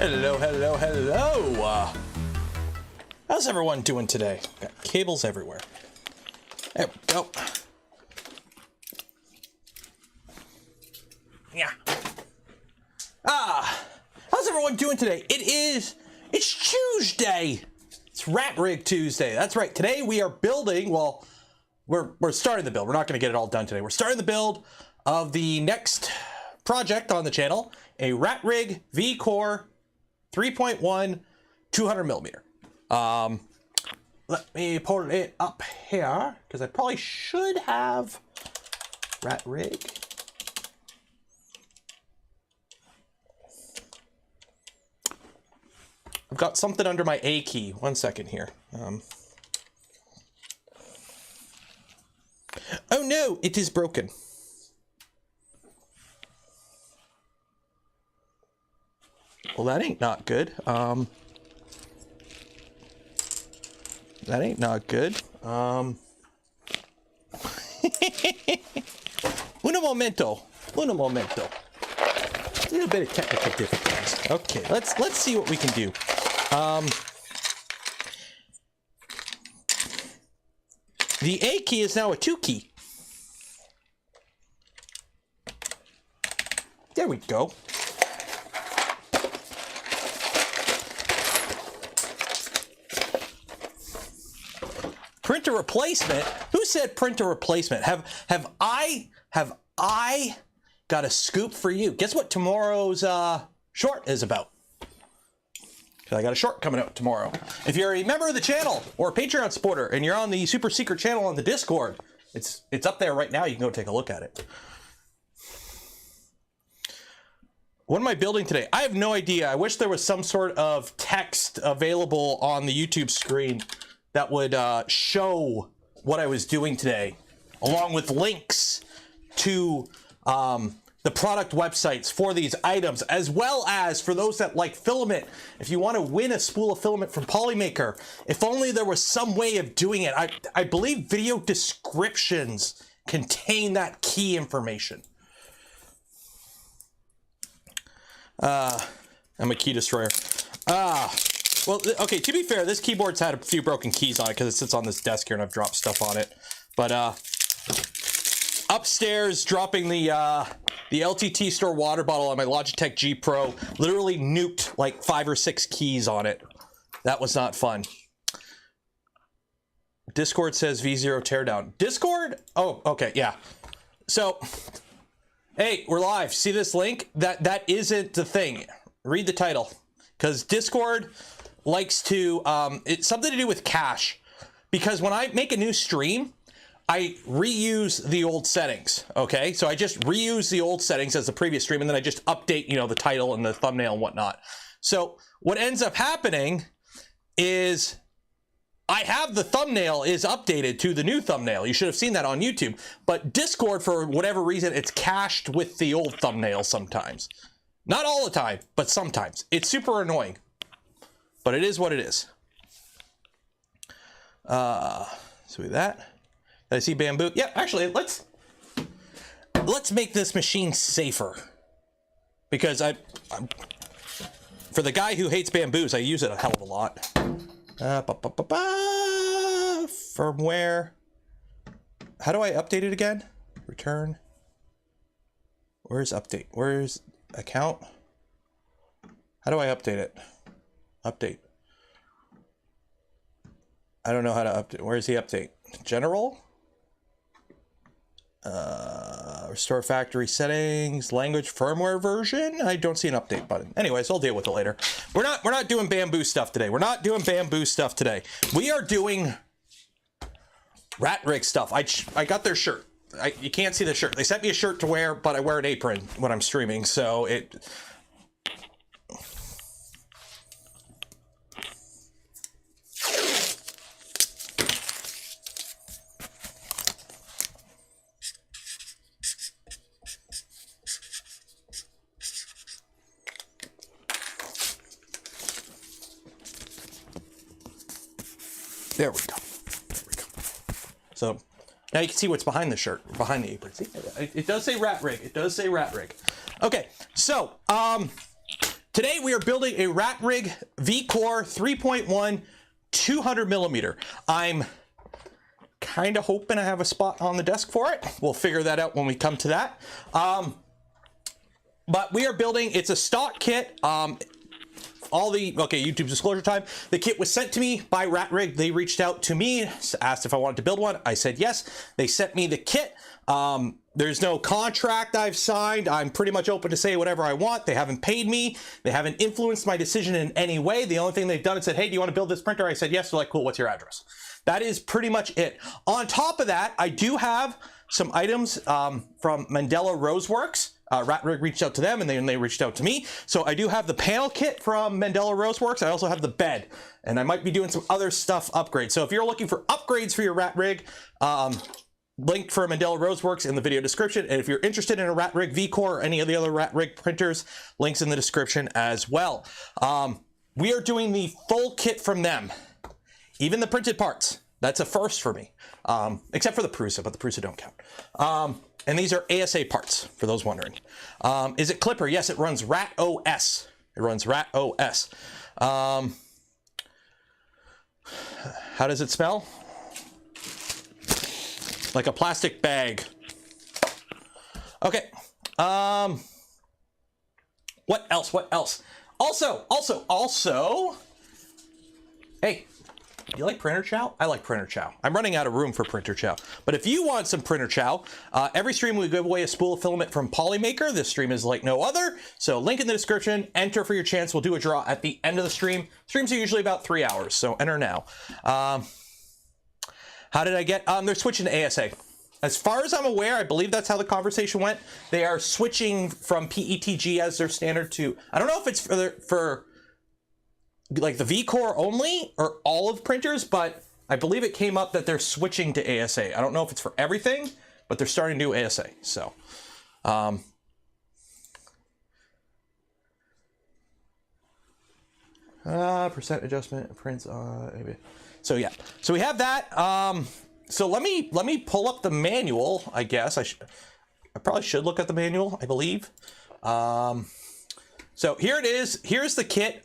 Hello, hello, hello. How's everyone doing today? Got cables everywhere. There we go. Yeah. How's everyone doing today? It's Tuesday. It's RatRig Tuesday. That's right. Today we are building, well, we're starting the build. We're not going to get it all done today. We're starting the build of the next project on the channel, a RatRig V-Core 3.1 200 millimeter. Let me pull it up here because I probably should have RatRig. I've got something under my A key. 1 second here. Oh no, it is broken. Well, that ain't not good. That ain't not good. Uno momento. Uno momento. A little bit of technical difficulties. Okay, let's see what we can do. The A key is now a 2 key. There we go. Printer replacement? Who said printer replacement? Have I got a scoop for you? Guess what tomorrow's short is about? Because I got a short coming out tomorrow. If you're a member of the channel or a Patreon supporter and you're on the super secret channel on the Discord, it's up there right now. You can go take a look at it. What am I building today? I have no idea. I wish there was some sort of text available on the YouTube screen that would show what I was doing today, along with links to the product websites for these items, as well as for those that like filament. If you want to win a spool of filament from Polymaker, if only there was some way of doing it. I believe video descriptions contain that key information. I'm a key destroyer. Well, okay, to be fair, this keyboard's had a few broken keys on it because it sits on this desk here and I've dropped stuff on it. But upstairs, dropping the LTT store water bottle on my Logitech G Pro, literally nuked like 5 or 6 keys on it. That was not fun. Discord says V0 teardown. Discord? Oh, okay, yeah. So, hey, we're live. See this link? That isn't the thing. Read the title. Because Discord likes to, it's something to do with cache. Because when I make a new stream, I reuse the old settings, okay? So I just reuse the old settings as the previous stream, and then I just update, you know, the title and the thumbnail and whatnot. So what ends up happening is I have the thumbnail is updated to the new thumbnail. You should have seen that on YouTube. But Discord, for whatever reason, it's cached with the old thumbnail sometimes. Not all the time, but sometimes. It's super annoying. But it is what it is. So with that. Did I see bamboo? Yeah, actually, let's make this machine safer. Because for the guy who hates bamboos, I use it a hell of a lot. Firmware. How do I update it again? Return. Where's update? Where's account? How do I update it? Update. I don't know how to update. Where's the update? General? Restore factory settings, language, firmware version. I don't see an update button. Anyways, I'll deal with it later. We're not doing bamboo stuff today. We're not doing bamboo stuff today. We are doing RatRig stuff. I got their shirt. You can't see the shirt. They sent me a shirt to wear, but I wear an apron when I'm streaming, so it. There we go. There we go. So now you can see what's behind the shirt, behind the apron. See, it does say RatRig. It does say RatRig. Okay, so Today we are building a RatRig V-Core 3.1 200mm. I'm kind of hoping I have a spot on the desk for it. We'll figure that out when we come to that. But we are building, it's a stock kit. YouTube disclosure time. The kit was sent to me by RatRig. They reached out to me, asked if I wanted to build one. I said yes. They sent me the kit. There's no contract I've signed. I'm pretty much open to say whatever I want. They haven't paid me. They haven't influenced my decision in any way. The only thing they've done is said, hey, do you want to build this printer? I said yes. They're like, cool, what's your address? That is pretty much it. On top of that, I do have some items from Mandalaroseworks. RatRig reached out to them and then they reached out to me. So I do have the panel kit from Mandalaroseworks. I also have the bed and I might be doing some other stuff upgrades. So if you're looking for upgrades for your RatRig, link for Mandalaroseworks in the video description. And if you're interested in a RatRig V-Core or any of the other RatRig printers, links in the description as well. We are doing the full kit from them, even the printed parts. That's a first for me, except for the Prusa, but the Prusa don't count. And these are ASA parts, for those wondering. Is it Clipper? Yes, it runs RatOS. It runs RatOS. How does it smell? Like a plastic bag. Okay. What else? What else? Also, hey, you like printer chow? I like printer chow. I'm running out of room for printer chow. But if you want some printer chow, every stream we give away a spool of filament from Polymaker. This stream is like no other. So link in the description, enter for your chance. We'll do a draw at the end of the stream. Streams are usually about 3 hours, so enter now. How did I get, they're switching to ASA. As far as I'm aware, I believe that's how the conversation went. They are switching from PETG as their standard to, I don't know if it's for like the V-Core only or all of printers, but I believe it came up that they're switching to ASA. I don't know if it's for everything, but they're starting to do ASA. So, percent adjustment prints. So yeah, so we have that. So let me pull up the manual. I guess I probably should look at the manual, I believe. So here it is. Here's the kit.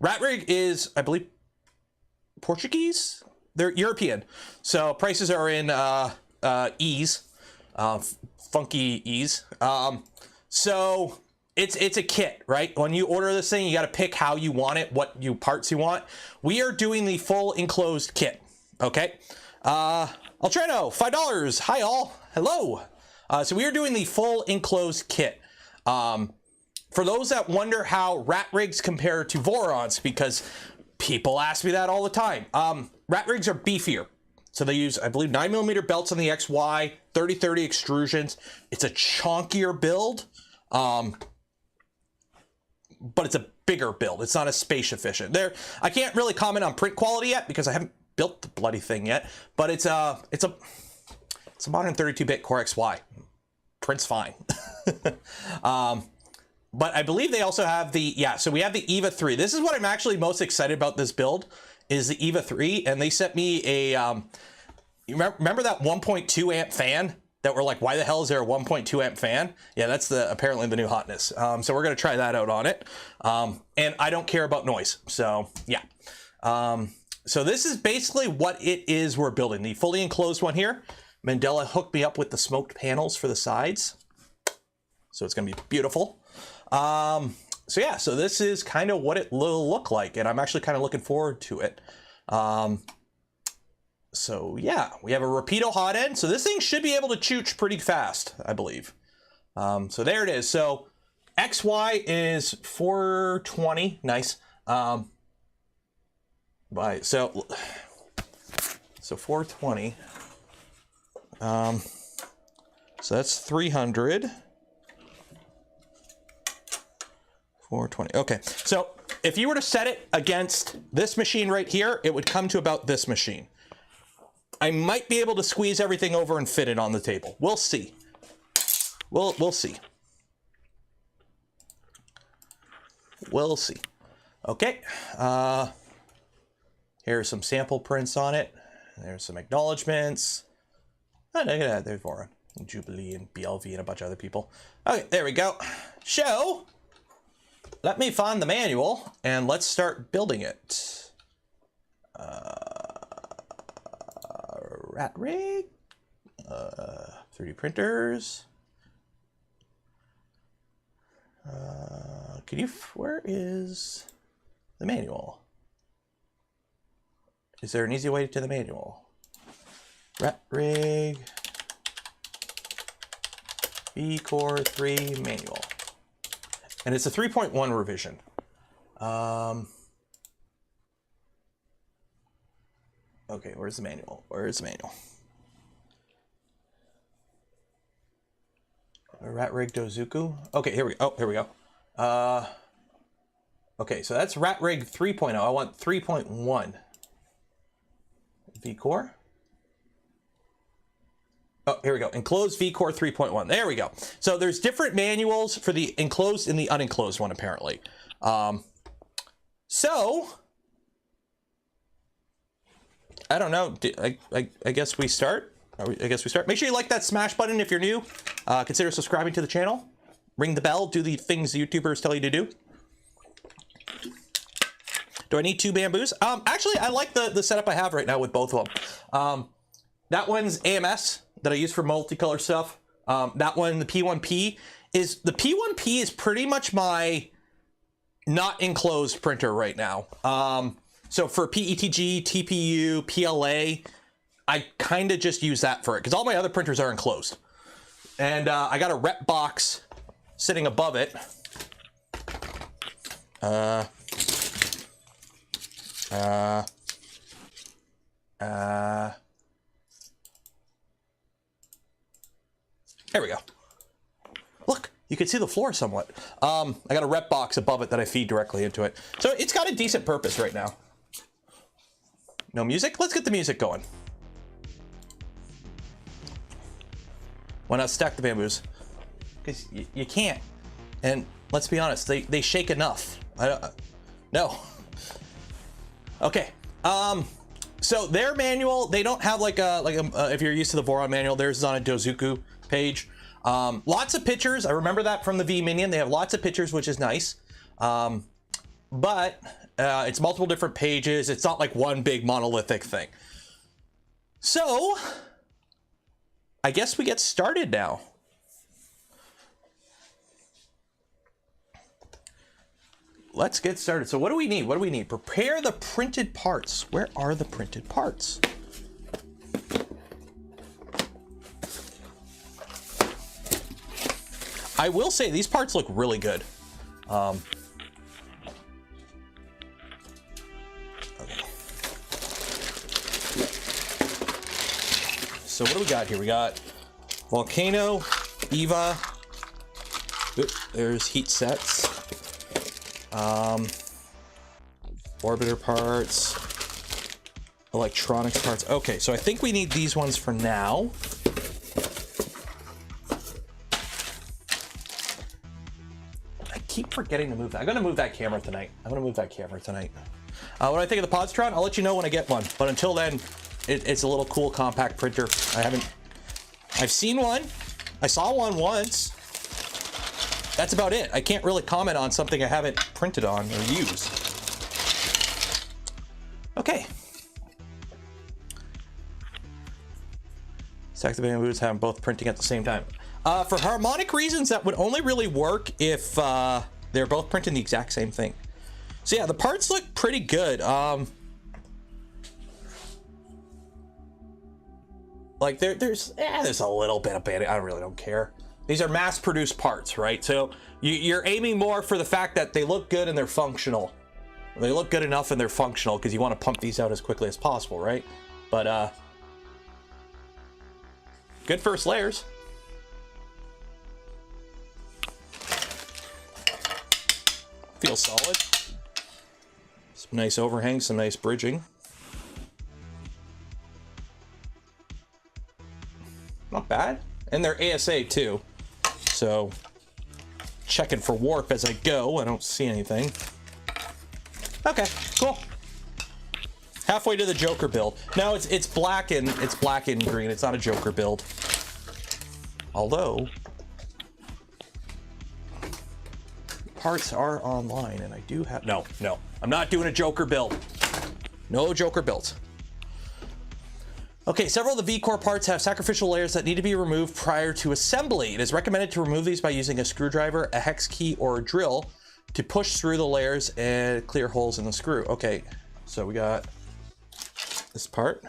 RatRig is, I believe, Portuguese. They're European, so prices are in E's, funky E's. So it's a kit, right? When you order this thing, you got to pick how you want it, what parts you want. We are doing the full enclosed kit. Okay. Altrano, $5. Hi all. Hello. So we are doing the full enclosed kit. For those that wonder how RatRigs compare to Vorons, because people ask me that all the time. RatRigs are beefier. So they use, I believe, 9mm belts on the XY, 30-30 extrusions. It's a chunkier build, but it's a bigger build. It's not as space efficient. I can't really comment on print quality yet because I haven't built the bloody thing yet, but it's a modern 32-bit Core XY. Print's fine. But I believe they also have so we have the EVA 3. This is what I'm actually most excited about this build, is the EVA 3. And they sent me a, you remember that 1.2 amp fan that we're like, why the hell is there a 1.2 amp fan? Yeah, that's apparently the new hotness. So we're gonna try that out on it. And I don't care about noise, so yeah. So this is basically what it is we're building. The fully enclosed one here. Mandela hooked me up with the smoked panels for the sides. So it's gonna be beautiful. So yeah, so this is kind of what it will look like, and I'm actually kind of looking forward to it. So yeah, we have a Rapido hot end, so this thing should be able to chooch pretty fast, I believe. So there it is. So XY is 420, nice. So 420. So that's 300. 420. Okay, so if you were to set it against this machine right here, it would come to about this machine. I might be able to squeeze everything over and fit it on the table. We'll see. We'll see. We'll see. Okay. Here's some sample prints on it. There's some acknowledgements. Oh, look at that. There's Voron, Jubilee, and BLV, and a bunch of other people. Okay, there we go. Show. let me find the manual and let's start building it. RatRig, 3D printers. Where is the manual? Is there an easy way to the manual? RatRig V-Core 3 manual. And it's a 3.1 revision. Okay, where's the manual? Where's the manual? RatRig Dozuku. Okay, here we go. Okay, so that's RatRig 3.0. I want 3.1. V-Core. Oh, here we go. Enclosed V-Core 3.1. There we go. So there's different manuals for the enclosed and the unenclosed one, apparently. So I don't know. I guess we start. I guess we start. Make sure you like that smash button if you're new. Consider subscribing to the channel. Ring the bell. Do the things YouTubers tell you to do. Do I need 2 bamboos? Actually, I like the setup I have right now with both of them. That one's AMS that I use for multicolor stuff. That one, the P1P is pretty much my not enclosed printer right now. So for PETG, TPU, PLA, I kind of just use that for it because all my other printers are enclosed. And I got a rep box sitting above it. There we go. Look, you can see the floor somewhat. I got a rep box above it that I feed directly into it. So it's got a decent purpose right now. No music? Let's get the music going. Why not stack the bamboos? Because you can't. And let's be honest, they shake enough. No. Okay. So their manual, they don't have like a if you're used to the Voron manual, theirs is on a Dozuku page. Lots of pictures. I remember that from the V Minion. They have lots of pictures, which is nice. But it's multiple different pages. It's not like one big monolithic thing. So I guess we get started now. Let's get started. So what do we need? What do we need? Prepare the printed parts. Where are the printed parts? I will say these parts look really good. Okay. So what do we got here? We got Volcano, Eva. Oop, there's heat sets. Orbiter parts, electronics parts. Okay, so I think we need these ones for now. I keep forgetting to move that. I'm gonna move that camera tonight. What do I think of the Positron? I'll let you know when I get one. But until then, it's a little cool compact printer. I've seen one. I saw one once. That's about it. I can't really comment on something I haven't printed on or used. Okay. Stack the bamboos, have them both printing at the same time. For harmonic reasons, that would only really work if they're both printing the exact same thing. So yeah, the parts look pretty good. Like there's a little bit of banding. I really don't care. These are mass-produced parts, right? So you're aiming more for the fact that they look good and they're functional. They look good enough and they're functional because you want to pump these out as quickly as possible, right? But good first layers. Feels solid. Some nice overhang, some nice bridging. Not bad. And they're ASA too. So checking for warp as I go. I don't see anything. Okay, cool. Halfway to the Joker build. No, it's black and green. It's not a Joker build. Although parts are online, and I do have, no, I'm not doing a Joker build. No Joker builds. Okay, several of the V-core parts have sacrificial layers that need to be removed prior to assembly. It is recommended to remove these by using a screwdriver, a hex key, or a drill to push through the layers and clear holes in the screw. Okay, so we got this part.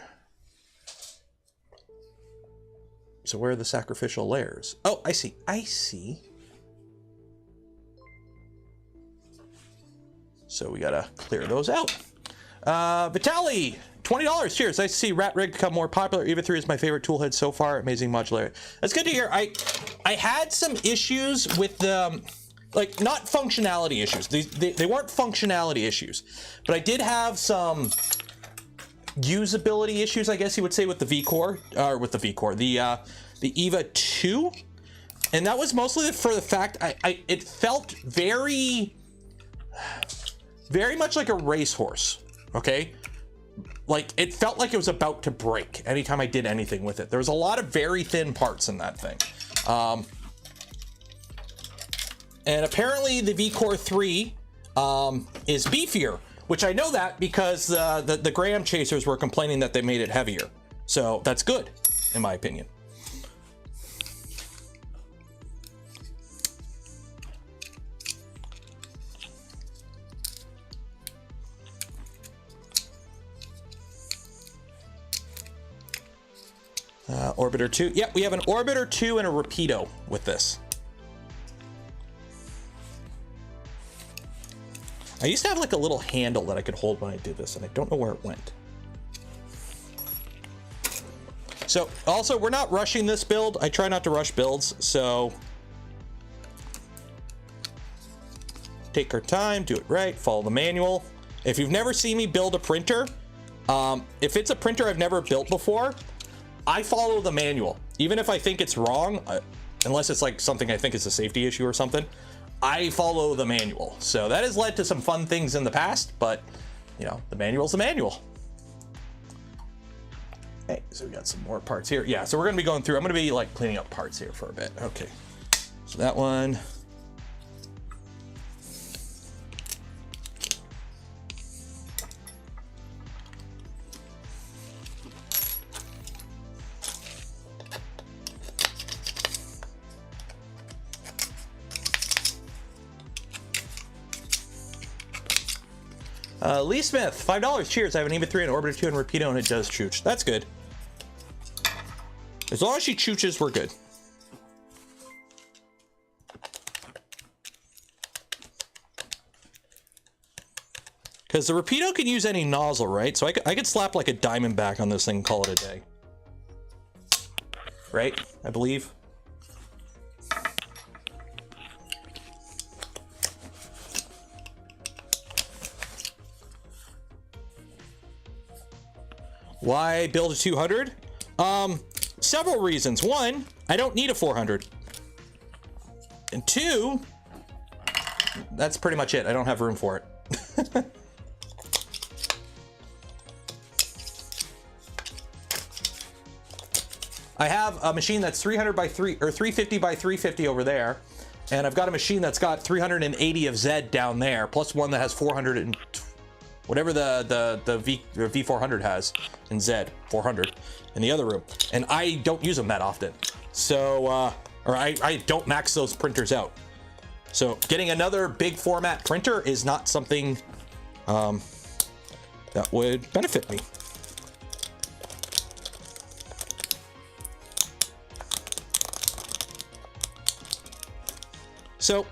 So where are the sacrificial layers? Oh, I see. So we gotta clear those out. Vitaly, $20. Cheers. Nice to see RatRig become more popular. EVA 3 is my favorite toolhead so far. Amazing modularity. That's good to hear. I had some issues with the, like, not functionality issues. They weren't functionality issues, but I did have some usability issues, I guess you would say, with the V-core, or with the V-core, the EVA 2. And that was mostly for the fact it felt very much like a racehorse. Okay, like it felt like it was about to break anytime I did anything with it. There was a lot of very thin parts in that thing. And apparently the V-core 3 is beefier, which I know that because the Graham chasers were complaining that they made it heavier. So that's good, in my opinion. Orbiter 2. Yeah, we have an Orbiter 2 and a Rapido with this. I used to have like a little handle that I could hold when I did this, and I don't know where it went. So also, we're not rushing this build. I try not to rush builds, so take our time, do it right, follow the manual. If you've never seen me build a printer, if it's a printer I've never built before, I follow the manual. Even if I think it's wrong, unless it's like something I think is a safety issue or something, I follow the manual. So that has led to some fun things in the past, but you know, the manual's the manual. Okay, so we got some more parts here. Yeah, so we're gonna be going through, I'm gonna be like cleaning up parts here for a bit. Okay, so that one. Lee Smith, $5. Cheers. I have an EVA 3, an Orbiter 2, and Rapido, and it does chooch. That's good. As long as she chooches, we're good. Because the Rapido can use any nozzle, right? So I could slap like a diamond back on this thing and call it a day. Right? I believe. Why build a 200? Several reasons. One, I don't need a 400. And two, that's pretty much it. I don't have room for it. I have a machine that's 300 by 3 or 350 by 350 over there. And I've got a machine that's got 380 of Z down there, plus one that has 400 and whatever the V400 has in Z 400 in the other room, and I don't use them that often, so or I don't max those printers out. So getting another big format printer is not something that would benefit me. So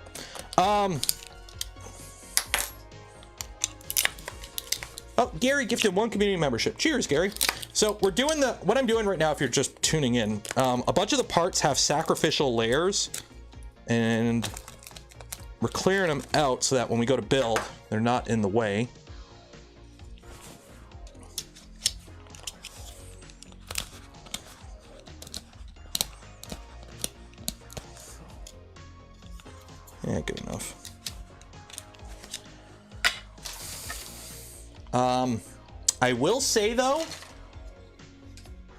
oh, Gary gifted 1 community membership. Cheers, Gary. So we're doing what I'm doing right now, if you're just tuning in, a bunch of the parts have sacrificial layers, and we're clearing them out so that when we go to build, they're not in the way. Yeah, good enough. I will say though,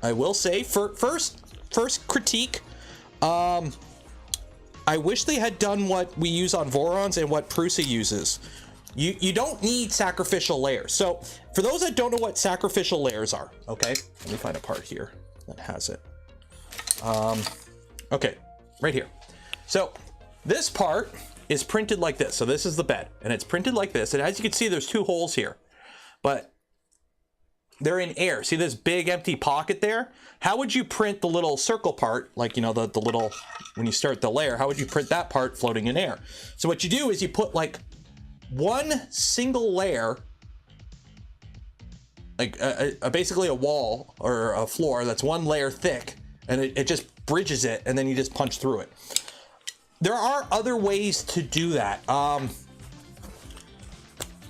first critique, I wish they had done what we use on Vorons and what Prusa uses. You don't need sacrificial layers. So for those that don't know what sacrificial layers are, okay, let me find a part here that has it. Okay, right here. So this part is printed like this. So this is the bed, and it's printed like this. And as you can see, there's 2 holes here, but they're in air. See this big empty pocket there? How would you print the little circle part, like, you know, the little, when you start the layer, how would you print that part floating in air? So what you do is you put like one single layer, like basically a wall or a floor that's one layer thick, and it just bridges it, and then you just punch through it. There are other ways to do that.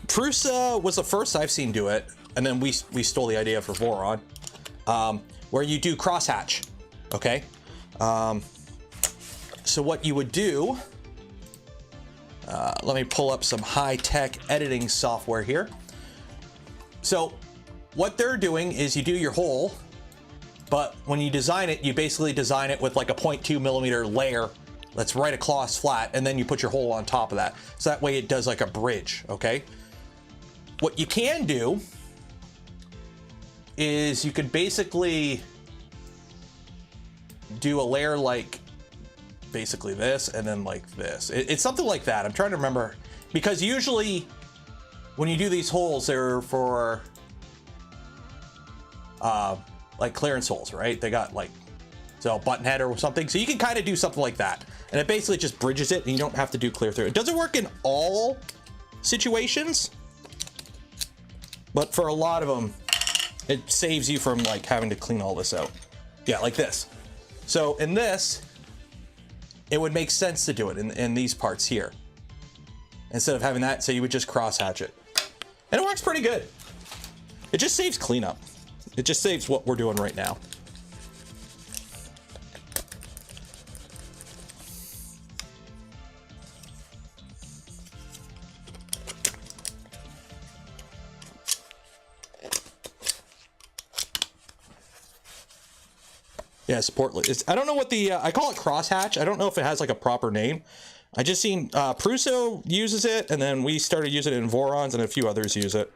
Prusa was the first I've seen do it, and then we stole the idea for Voron, where you do crosshatch, okay? So what you would do, let me pull up some high-tech editing software here. So what they're doing is you do your hole, but when you design it, you basically design it with like a 0.2 millimeter layer that's right across flat, and then you put your hole on top of that. So that way it does like a bridge, okay? What you can do is you could basically do a layer like basically this, and then like this. It's something like that. I'm trying to remember, because usually when you do these holes, they're for like clearance holes, right? They got like, so button head or something. So you can kind of do something like that, and it basically just bridges it, and you don't have to do clear through. It doesn't work in all situations, but for a lot of them, it saves you from like having to clean all this out. Yeah, like this. So in this, it would make sense to do it in these parts here, instead of having that. So you would just cross hatch it, and it works pretty good. It just saves cleanup. It just saves what we're doing right now. Yeah, support. I don't know what the, I call it crosshatch. I don't know if it has like a proper name. I just seen Prusa uses it, and then we started using it in Vorons, and a few others use it.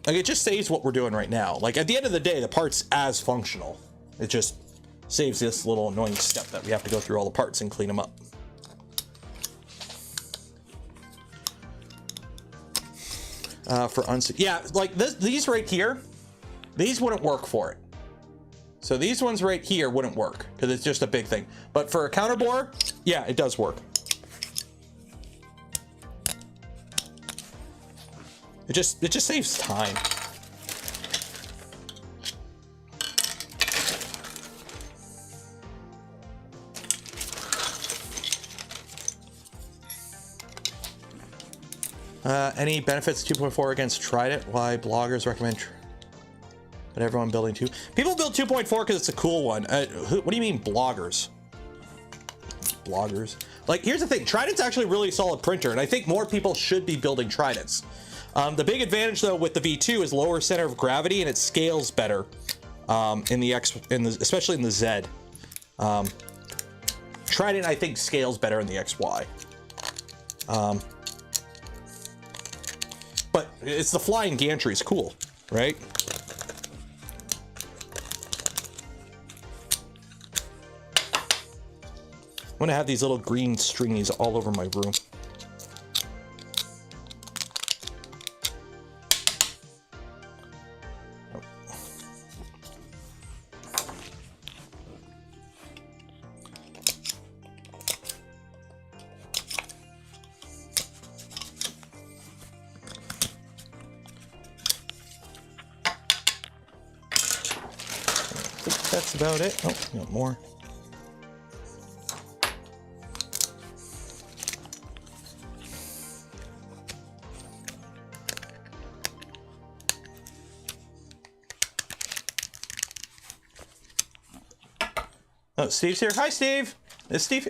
Like, it just saves what we're doing right now. Like, at the end of the day, the part's as functional. It just saves this little annoying step that we have to go through all the parts and clean them up. Yeah, like these right here, these wouldn't work for it. So these ones right here wouldn't work because it's just a big thing. But for a counterbore, yeah, it does work. It just saves time. Any benefits 2.4 against Trident? Why bloggers recommend but everyone building 2? People build 2.4 because it's a cool one. What do you mean bloggers? Bloggers? Like, here's the thing. Trident's actually a really solid printer, and I think more people should be building Tridents. The big advantage though with the V2 is lower center of gravity, and it scales better especially in the Z. Trident, I think, scales better in the XY. But it's the flying gantry. It's cool, right? I'm gonna have these little green stringies all over my room. That's about it. Oh, got more. Oh, Steve's here. Hi, Steve. Is Steve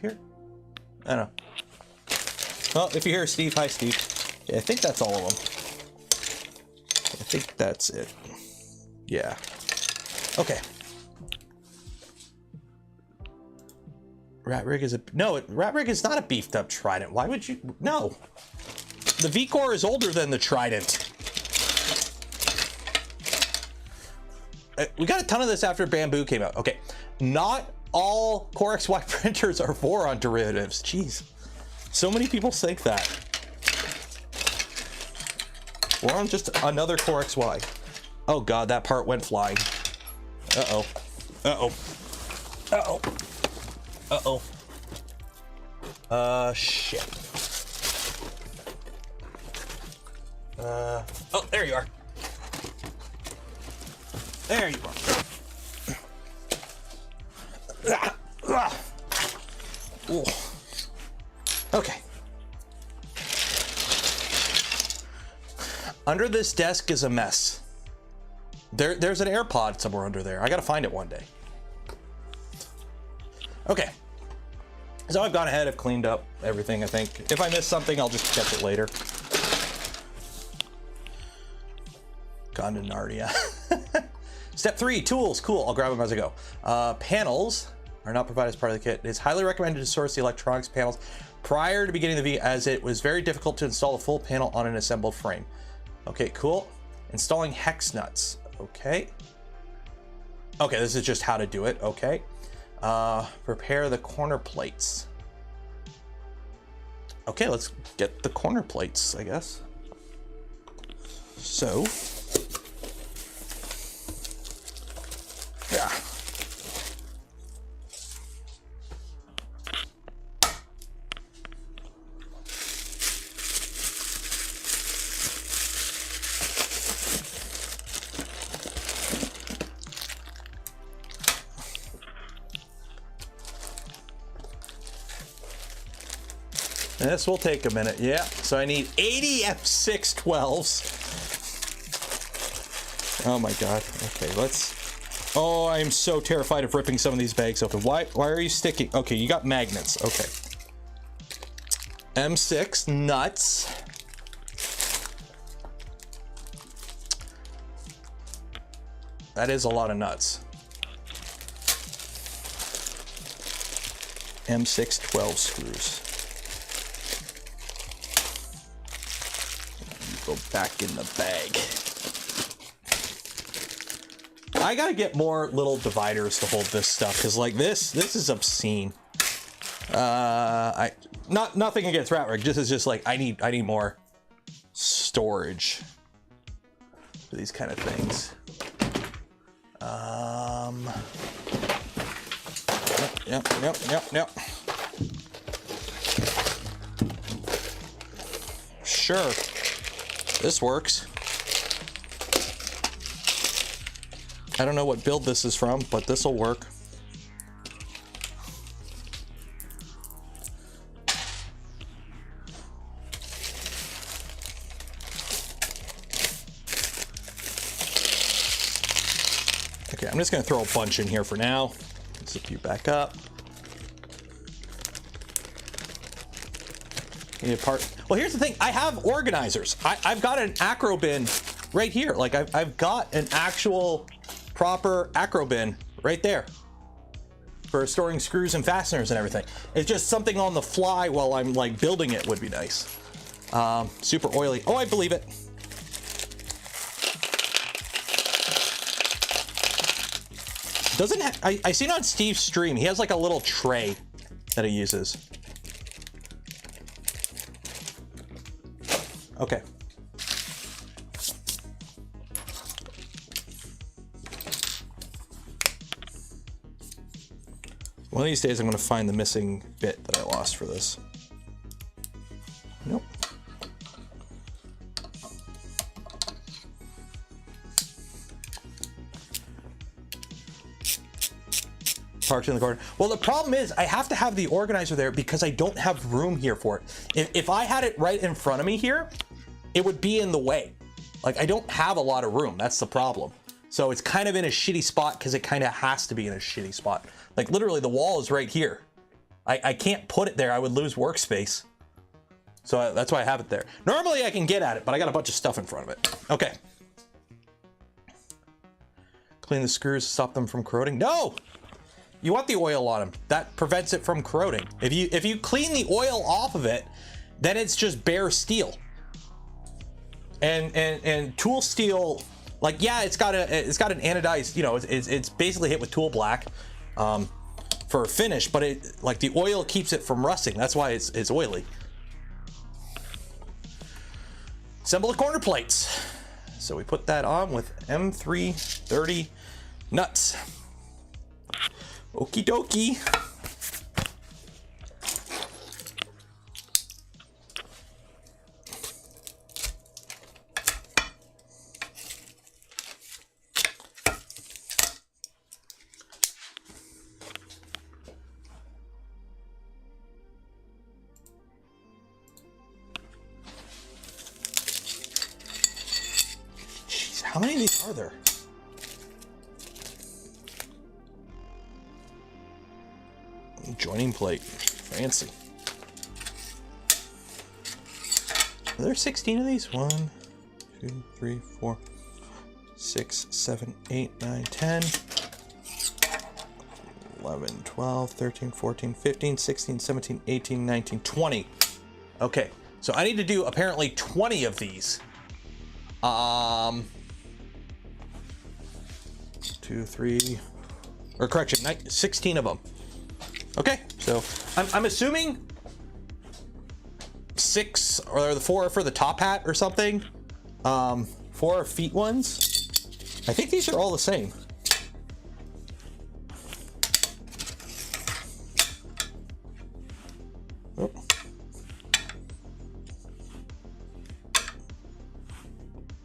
here? I don't know. Well, if you hear Steve, hi, Steve. Yeah, I think that's all of them. I think that's it. Yeah. Okay. RatRig is a... No, RatRig is not a beefed up Trident. Why would you... No. The V-Core is older than the Trident. We got a ton of this after Bamboo came out. Okay. Not all Core XY printers are Voron derivatives. Jeez. So many people think that. Voron just another Core XY. Oh god, that part went flying. Uh-oh. Uh-oh. Uh-oh. Uh-oh. Shit. Oh, there you are. There you are. Ooh. Okay. Under this desk is a mess. There's an AirPod somewhere under there. I gotta find it one day. Okay. So I've gone ahead, I've cleaned up everything, I think. If I miss something, I'll just catch it later. Gone to Narnia. Step 3, tools. Cool, I'll grab them as I go. Panels are not provided as part of the kit. It's highly recommended to source the electronics panels prior to beginning the V, as it was very difficult to install a full panel on an assembled frame. Okay, cool. Installing hex nuts. Okay. Okay, this is just how to do it. Okay. Prepare the corner plates. Okay, let's get the corner plates, I guess. So, yeah. This will take a minute. Yeah, so I need 80 F6 12s. Oh my god. Okay, let's... Oh, I'm so terrified of ripping some of these bags open. Why are you sticking? Okay, you got magnets. Okay. M6 nuts. That is a lot of nuts. M6 12 screws. Go back in the bag. I gotta get more little dividers to hold this stuff, because like this is obscene. Nothing against RatRig, just is just like I need more storage for these kind of things. Yep. Sure. This works. I don't know what build this is from, but this will work. Okay, I'm just gonna throw a bunch in here for now. Zip you back up. Well, here's the thing. I have organizers. I've got an acro bin right here. Like I've got an actual proper acro bin right there for storing screws and fasteners and everything. It's just something on the fly while I'm like building it would be nice. Super oily. Oh, I believe it. I seen on Steve's stream, he has like a little tray that he uses. Okay. One of these days I'm going to find the missing bit that I lost for this. Nope. Parked in the corner. Well, the problem is I have to have the organizer there because I don't have room here for it. If I had it right in front of me here, it would be in the way. Like I don't have a lot of room. That's the problem. So it's kind of in a shitty spot because it kind of has to be in a shitty spot. Like literally the wall is right here. I can't put it there. I would lose workspace. So that's why I have it there. Normally I can get at it, but I got a bunch of stuff in front of it. Okay. Clean the screws to stop them from corroding. No! You want the oil on them. That prevents it from corroding. If you clean the oil off of it, then it's just bare steel. And tool steel, like, yeah, it's got an anodized, you know, it's basically hit with tool black for a finish, but it, like, the oil keeps it from rusting. That's why it's oily. Assemble the corner plates. So we put that on with M330 nuts. Okie dokie. Jeez, how many of these are there? Joining plate, fancy. Are there 16 of these? 1, 2, 3, 4, 6, 7, 8, 9, 10, 11, 12, 13, 14, 15, 16, 17, 18, 19, 20. Okay, so I need to do apparently 20 of these. 2, 3, or correction, 16 of them. Okay, so I'm assuming 6 or the 4 for the top hat or something. 4 are feet ones. I think these are all the same. Oh.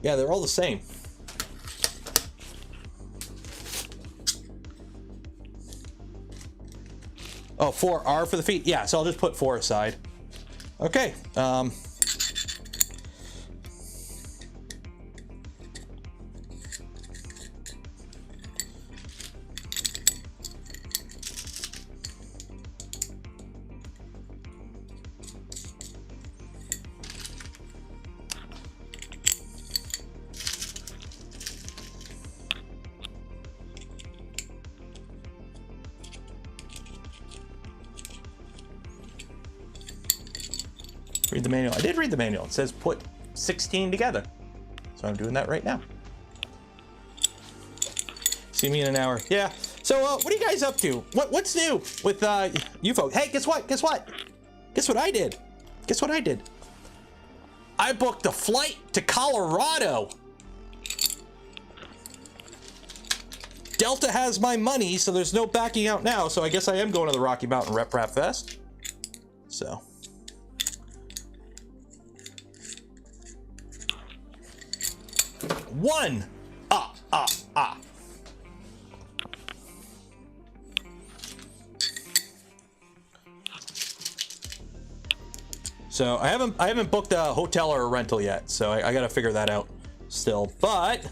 Yeah, they're all the same. Oh, 4 are for the feet. Yeah, so I'll just put 4 aside. Okay. Read the manual. I did read the manual. It says put 16 together. So I'm doing that right now. See me in an hour. Yeah. So what are you guys up to? What's new with you folks? Hey, guess what? Guess what? Guess what I did? Guess what I did? I booked a flight to Colorado. Delta has my money, so there's no backing out now. So I guess I am going to the Rocky Mountain Rep Rap Fest. So. One. So I haven't booked a hotel or a rental yet, so I got to figure that out still. But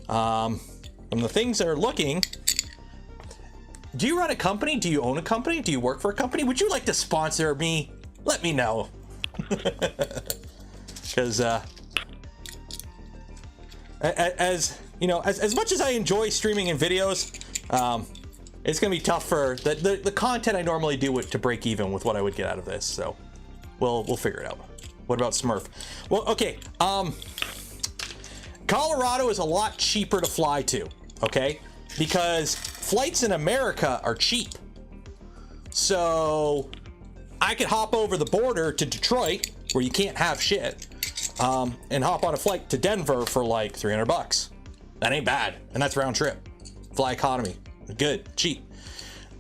from the things that are looking, do you run a company? Do you own a company? Do you work for a company? Would you like to sponsor me? Let me know. Because as you know, as much as I enjoy streaming and videos, it's gonna be tough for the content I normally do to break even with what I would get out of this. So we'll figure it out. What about Smurf? Well, okay. Colorado is a lot cheaper to fly to, okay? Because flights in America are cheap. So I could hop over the border to Detroit, where you can't have shit, and hop on a flight to Denver for like $300. That ain't bad, and that's round trip. Fly economy, good, cheap.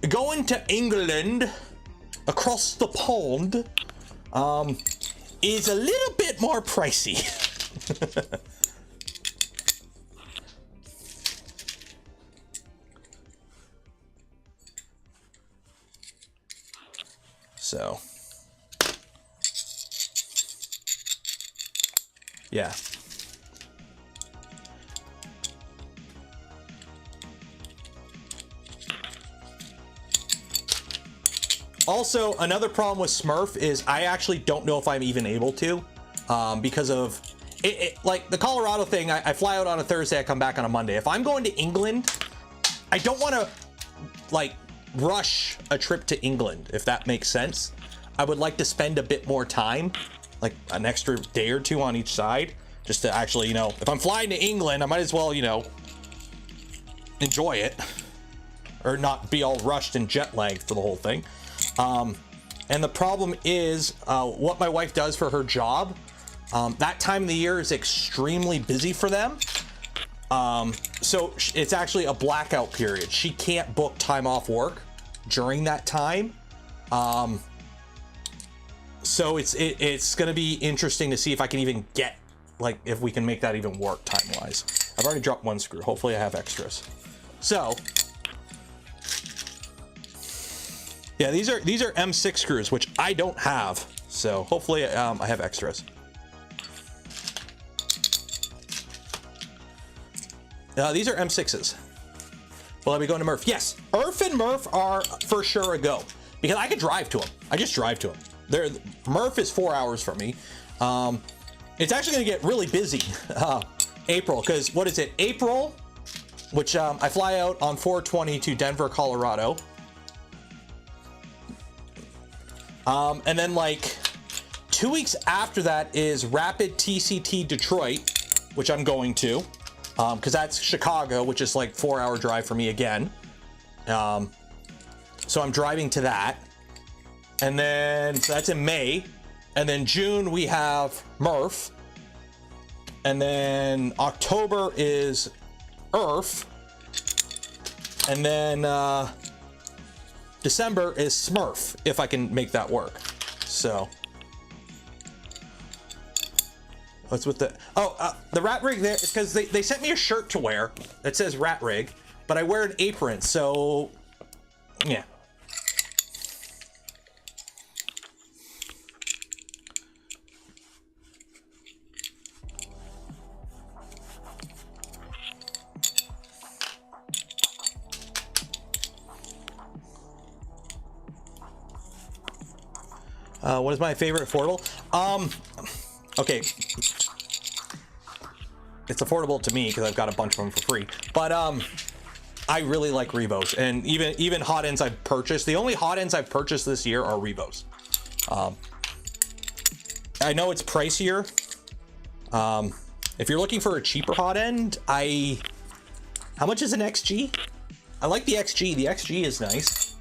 Going to England across the pond is a little bit more pricey. So, yeah. Also, another problem with Smurf is I actually don't know if I'm even able to, because of it, like the Colorado thing. I fly out on a Thursday, I come back on a Monday. If I'm going to England, I don't want to like rush a trip to England, if that makes sense. I would like to spend a bit more time, like an extra day or two on each side, just to actually, you know, if I'm flying to England, I might as well, you know, enjoy it, or not be all rushed and jet lagged for the whole thing. And the problem is, what my wife does for her job, that time of the year is extremely busy for them. So it's actually a blackout period. She can't book time off work during that time. So it's going to be interesting to see if I can even get, like, if we can make that even work time wise. I've already dropped one screw. Hopefully I have extras. So yeah, these are M6 screws, which I don't have. So hopefully I have extras. These are M6s. Will I be going to Murph? Yes, Murph and Murph are for sure a go, because I could drive to them. I just drive to them. Murph is 4 hours from me. It's actually going to get really busy April, because what is it? April, which I fly out on 4/20 to Denver, Colorado. And then like 2 weeks after that is Rapid TCT Detroit, which I'm going to, because that's Chicago, which is like 4 hour drive for me again. So I'm driving to that. And then so that's in May. And then June we have Murph. And then October is Earth. And then December is Smurf, if I can make that work. So what's with the the RatRig there, because they sent me a shirt to wear that says RatRig, but I wear an apron, so yeah. What is my favorite affordable? Okay, it's affordable to me because I've got a bunch of them for free, but I really like Revos, and even hot ends I've purchased. The only hot ends I've purchased this year are Revos. I know it's pricier. If you're looking for a cheaper hot end, how much is an XG? I like the XG. The XG is nice.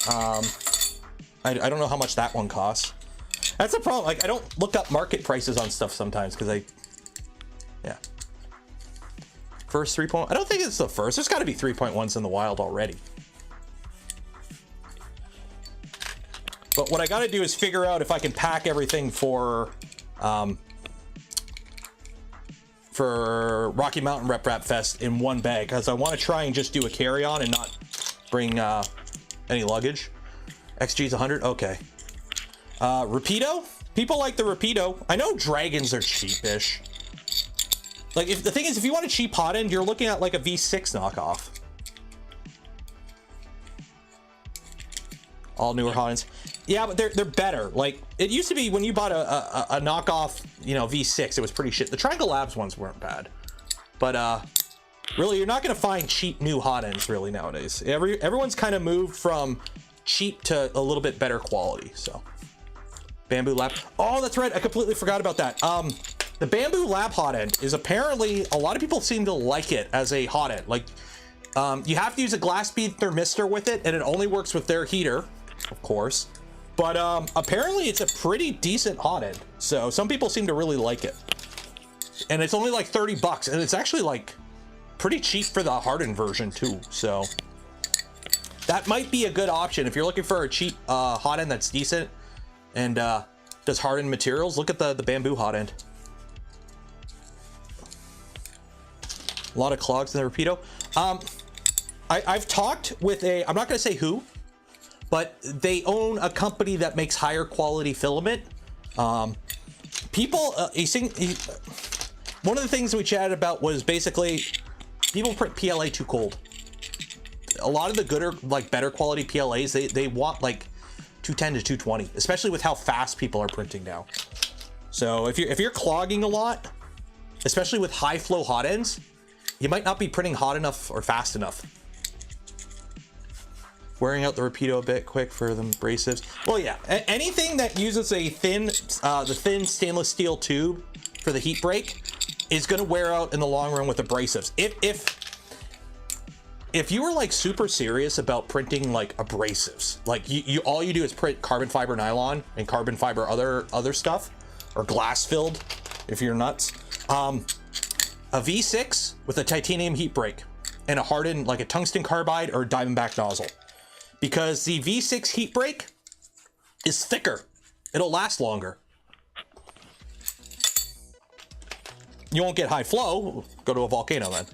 I don't know how much that one costs. That's the problem. Like, I don't look up market prices on stuff sometimes because yeah. First 3.1. I don't think it's the first. There's got to be 3.1s in the wild already. But what I got to do is figure out if I can pack everything for Rocky Mountain Rep Fest in one bag, because I want to try and just do a carry-on and not bring any luggage. XG's 100. Okay. Rapido. People like the Rapido. I know dragons are cheapish. Like, if the thing is, if you want a cheap hot end, you're looking at like a V6 knockoff. All newer hot ends. Yeah, but they're better. Like, it used to be when you bought a knockoff, you know, V6, it was pretty shit. The Triangle Labs ones weren't bad, but really, you're not gonna find cheap new hot ends really nowadays. Everyone's kind of moved from cheap to a little bit better quality. So Bamboo Lab. Oh, that's right. I completely forgot about that. The Bamboo Lab hot end is apparently, a lot of people seem to like it as a hot end. Like, you have to use a glass bead thermistor with it, and it only works with their heater, of course. But apparently it's a pretty decent hot end. So some people seem to really like it. And it's only like 30 bucks, and it's actually like pretty cheap for the hardened version too. So that might be a good option if you're looking for a cheap hot end that's decent and does hardened materials. Look at the Bamboo hot end. A lot of clogs in the Rapido. I've talked with I'm not going to say who, but they own a company that makes higher quality filament. People, one of the things we chatted about was basically people print PLA too cold. A lot of the gooder, like better quality PLAs, they want like 210 to 220, especially with how fast people are printing now. So if you're clogging a lot, especially with high flow hot ends, you might not be printing hot enough or fast enough. Wearing out the Rapido a bit quick for the abrasives. Well, yeah, anything that uses a thin, the thin stainless steel tube for the heat break is going to wear out in the long run with abrasives. If you were like super serious about printing like abrasives, like you all you do is print carbon fiber nylon and carbon fiber other stuff, or glass filled, if you're nuts. A V6 with a titanium heat break and a hardened, like a tungsten carbide or diamondback nozzle, because the V6 heat break is thicker. It'll last longer. You won't get high flow. Go to a volcano then.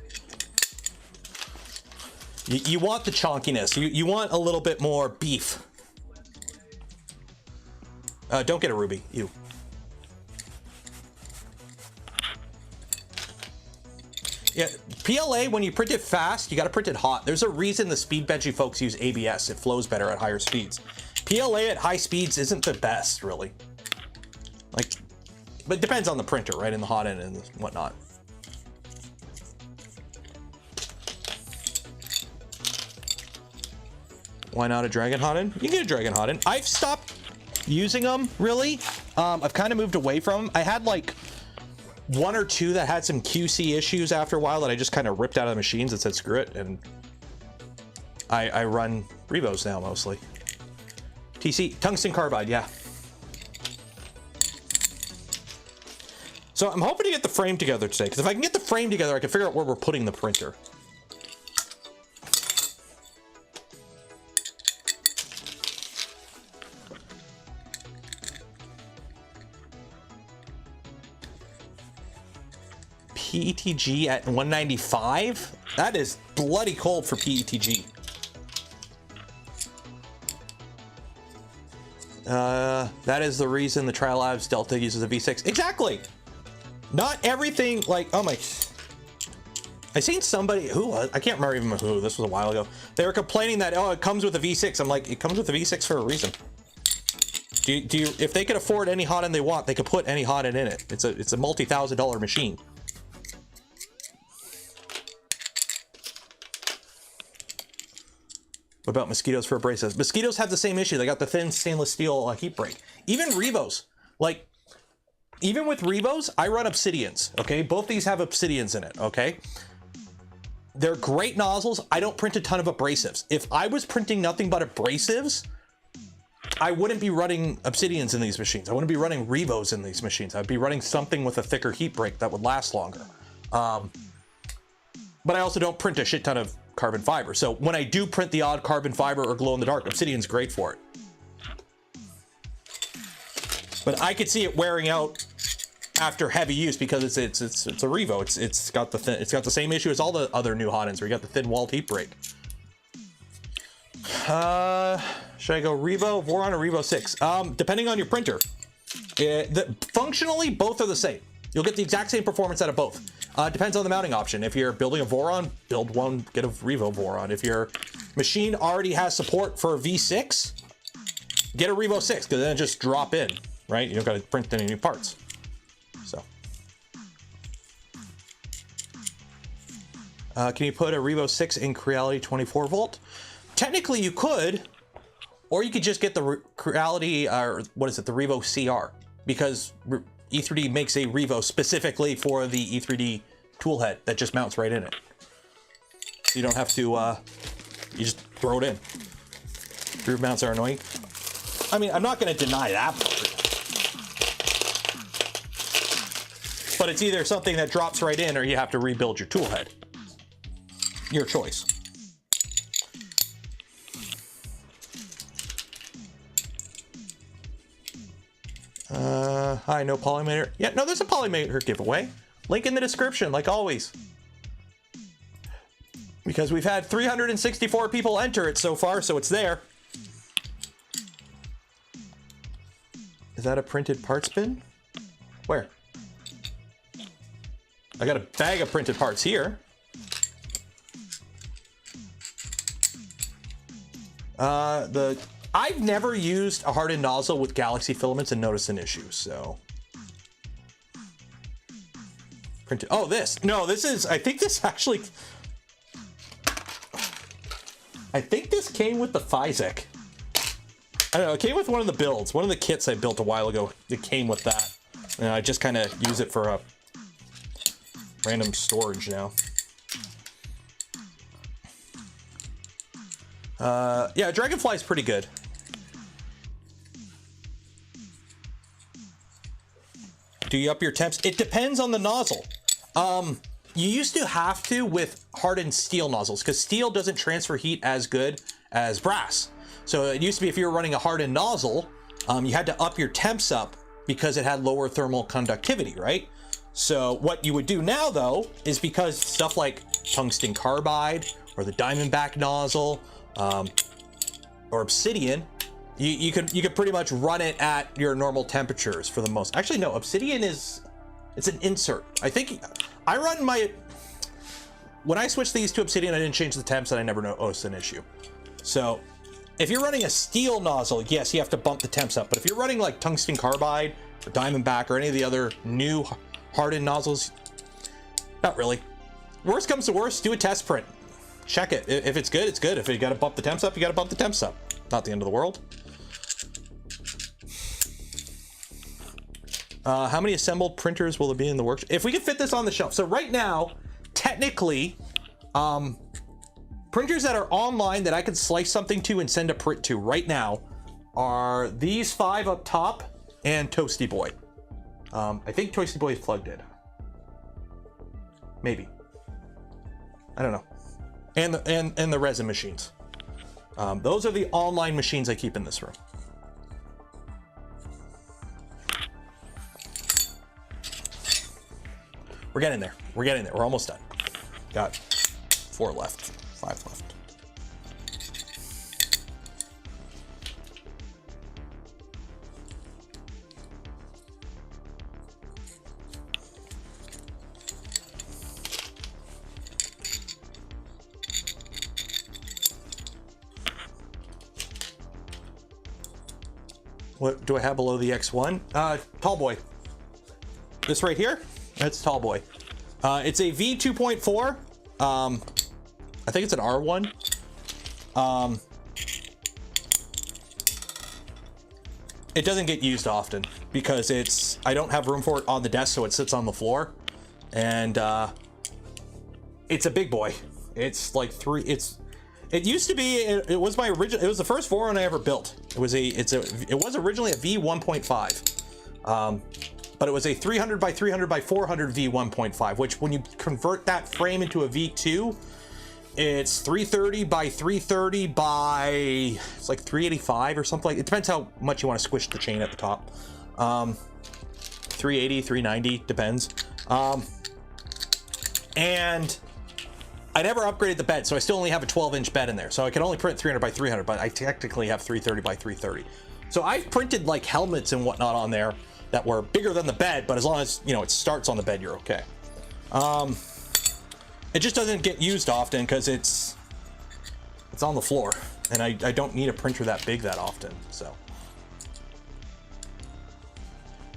You want the chonkiness. You want a little bit more beef. Don't get a ruby. You. Yeah, PLA, when you print it fast, you got to print it hot. There's a reason the speed benchy folks use ABS. It flows better at higher speeds. PLA at high speeds isn't the best, really. Like, but it depends on the printer, right? In the hot end and whatnot. Why not a Dragon hot end? You can get a Dragon hot end. I've stopped using them, really. I've kind of moved away from them. I had like one or two that had some QC issues after a while that I just kind of ripped out of the machines and said screw it, and I run Revos now mostly. TC, tungsten carbide, yeah. So I'm hoping to get the frame together today, because if I can get the frame together, I can figure out where we're putting the printer. PETG at 195? That is bloody cold for PETG. That is the reason the Trilabs Delta uses a V6. Exactly. Not everything, like, oh my. I seen somebody who, I can't remember even who, this was a while ago. They were complaining that, oh, it comes with a V6. I'm like, it comes with a V6 for a reason. Do you, if they could afford any hot end they want, they could put any hot end in it. It's a multi-$1,000 machine. What about mosquitoes for abrasives? Mosquitoes have the same issue. They got the thin stainless steel heat break. Even Revos, like, even with Revos, I run Obsidians, okay? Both these have Obsidians in it, okay? They're great nozzles. I don't print a ton of abrasives. If I was printing nothing but abrasives, I wouldn't be running Obsidians in these machines. I wouldn't be running Revos in these machines. I'd be running something with a thicker heat break that would last longer. But I also don't print a shit ton of carbon fiber. So when I do print the odd carbon fiber or glow in the dark, Obsidian's great for it. But I could see it wearing out after heavy use because it's a Revo. It's got the same issue as all the other new hot ends where you got the thin walled heat break. Should I go Revo, Voron, or Revo 6? Depending on your printer. Functionally, both are the same. You'll get the exact same performance out of both. Depends on the mounting option. If you're building a Voron, build one, get a Revo Voron. If your machine already has support for a V6, get a Revo 6, because then just drop in, right? You don't got to print any new parts. So, can you put a Revo 6 in Creality 24 volt? Technically, you could, or you could just get the Creality, or what is it, the Revo CR, because E3D makes a Revo specifically for the E3D toolhead that just mounts right in it. You don't have to, you just throw it in. Groove mounts are annoying. I mean, I'm not going to deny that part. But it's either something that drops right in or you have to rebuild your toolhead. Your choice. Hi, no Polymaker. Yeah, no, there's a Polymaker giveaway. Link in the description, like always. Because we've had 364 people enter it so far, so it's there. Is that a printed parts bin? Where? I got a bag of printed parts here. I've never used a hardened nozzle with Galaxy filaments and noticed an issue, so. Printed, oh, this. No, this is, I think this actually, I think this came with the Physek. I don't know, it came with one of the builds. One of the kits I built a while ago, it came with that. And I just kind of use it for a random storage now. Yeah, Dragonfly is pretty good. Do you up your temps? It depends on the nozzle. You used to have to with hardened steel nozzles because steel doesn't transfer heat as good as brass. So it used to be if you were running a hardened nozzle, you had to up your temps up because it had lower thermal conductivity, right? So what you would do now though, is because stuff like tungsten carbide or the Diamondback nozzle, or Obsidian, you could pretty much run it at your normal temperatures for the most. Actually, no, Obsidian it's an insert. I think I run when I switched these to Obsidian, I didn't change the temps and I never noticed an issue. So if you're running a steel nozzle, yes, you have to bump the temps up. But if you're running like tungsten carbide or Diamondback or any of the other new hardened nozzles, not really. Worst comes to worst, do a test print. Check it. If it's good, it's good. If you got to bump the temps up, you got to bump the temps up. Not the end of the world. How many assembled printers will there be in the works? If we could fit this on the shelf. So right now, technically, printers that are online that I could slice something to and send a print to right now are these 5 up top and Toasty Boy. I think Toasty Boy is plugged in. Maybe. I don't know. And the resin machines. Those are the online machines I keep in this room. We're getting there. We're getting there. We're almost done. Got 4 left, 5 left. What do I have below the X1? Tall Boy. This right here, that's Tall Boy. It's a V2.4. I think it's an R1. It doesn't get used often because I don't have room for it on the desk, so it sits on the floor. And it's a big boy. It's like it used to be, it was my original, it was the first Voron I ever built. It was originally a V1.5. But it was a 300 by 300 by 400 V1.5, which when you convert that frame into a V2, it's 330 by 330 by, it's like 385 or something. It depends how much you want to squish the chain at the top. 380, 390, depends. And I never upgraded the bed, so I still only have a 12-inch bed in there. So I can only print 300 by 300, but I technically have 330 by 330. So I've printed like helmets and whatnot on there that were bigger than the bed, but as long as, you know, it starts on the bed, you're okay. It just doesn't get used often because it's on the floor, and I don't need a printer that big that often, so.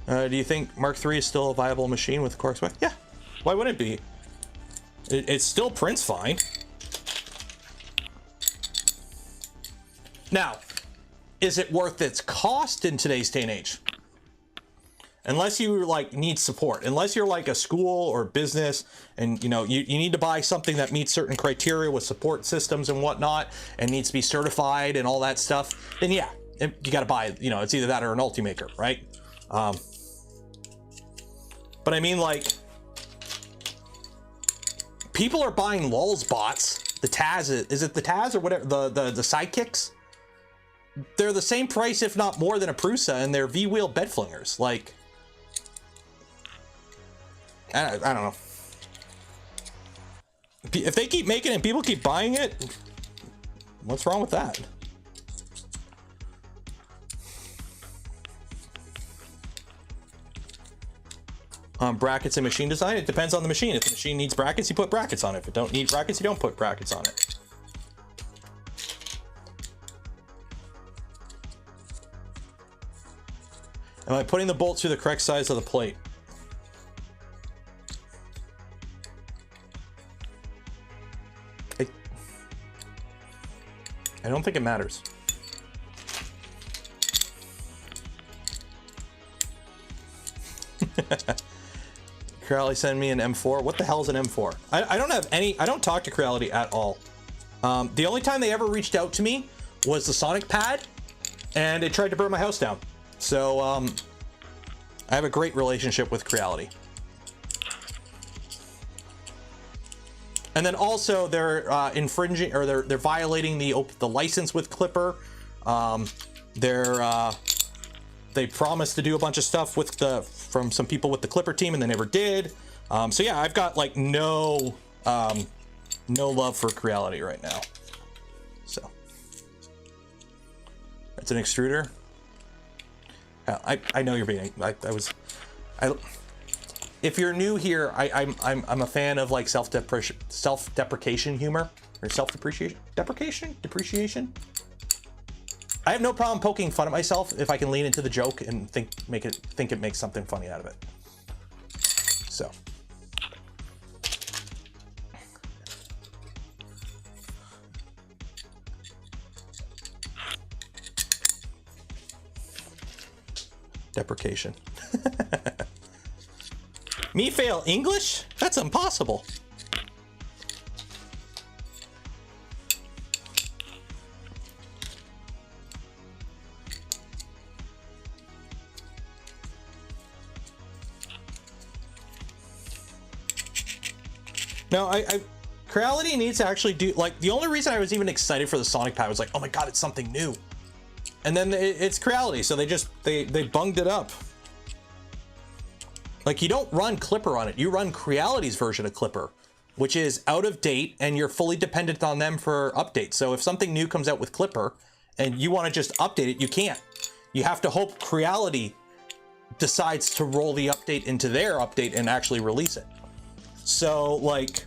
Do you think Mark III is still a viable machine with core spec? Yeah, why wouldn't it be? It still prints fine. Now, is it worth its cost in today's day and age? Unless you like need support, unless you're like a school or business and you know you need to buy something that meets certain criteria with support systems and whatnot and needs to be certified and all that stuff, then yeah, you got to buy, you know, it's either that or an Ultimaker, right? But I mean, like, people are buying Lulz bots. The Taz, is it the Taz or whatever, the sidekicks? They're the same price, if not more, than a Prusa, and they're V-wheel bed flingers. Like, I don't know. If they keep making it and people keep buying it, what's wrong with that? Brackets and machine design, it depends on the machine. If the machine needs brackets, you put brackets on it. If it don't need brackets, you don't put brackets on it. Am I putting the bolts through the correct size of the plate? I don't think it matters. Creality send me an M4. What the hell is an M4? I don't have any, I don't talk to Creality at all. The only time they ever reached out to me was the Sonic pad, and it tried to burn my house down. So I have a great relationship with Creality. And then also they're infringing, or they're violating the license with Clipper. They promised to do a bunch of stuff with from some people with the Clipper team, and they never did. So yeah, I've got like no love for Creality right now. So it's an extruder. I know you're being. If you're new here, I'm a fan of like self-deprecation humor, or depreciation. I have no problem poking fun at myself if I can lean into the joke and think it makes something funny out of it. So. Deprecation. Me fail English? That's impossible. No, Creality needs to actually do, like, the only reason I was even excited for the Sonic pad was like, oh my god, it's something new. And then it's Creality, so they bunged it up. Like, you don't run Clipper on it, you run Creality's version of Clipper, which is out of date, and you're fully dependent on them for updates. So if something new comes out with Clipper and you want to just update it, you can't. You have to hope Creality decides to roll the update into their update and actually release it. So, like,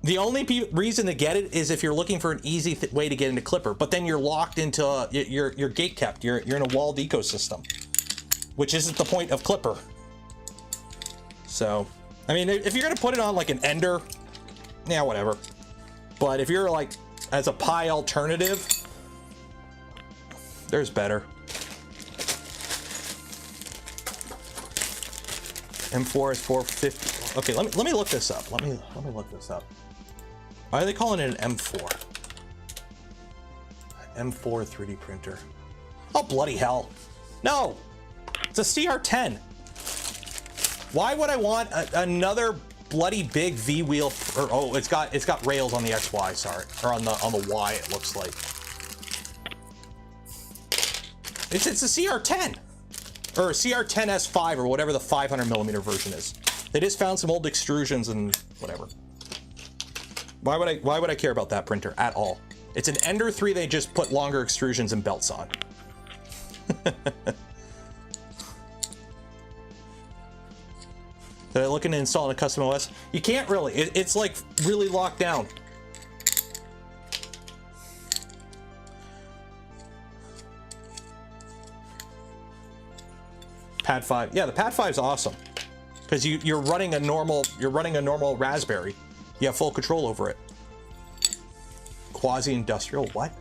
the only reason to get it is if you're looking for an easy way to get into Clipper, but then you're locked into, you're gate kept, you're in a walled ecosystem, which isn't the point of Clipper. So, I mean, if you're gonna put it on like an Ender, yeah, whatever. But if you're like, as a Pi alternative, there's better. M4 is 450. Okay, let me look this up. Let me look this up. Why are they calling it an M4? M4 3D printer. Oh, bloody hell. No, it's a CR10. Why would I want another bloody big V wheel? Or, oh, it's got rails on the XY, sorry, or on the Y. It looks like it's a CR10 or a CR10S5 or whatever the 500mm version is. They just found some old extrusions and whatever. Why would I care about that printer at all? It's an Ender 3. They just put longer extrusions and belts on. They're looking to install in a custom OS. You can't really. It's like really locked down. Pad 5. Yeah, the Pad 5 is awesome because you're running a normal Raspberry. You have full control over it. Quasi-industrial. What?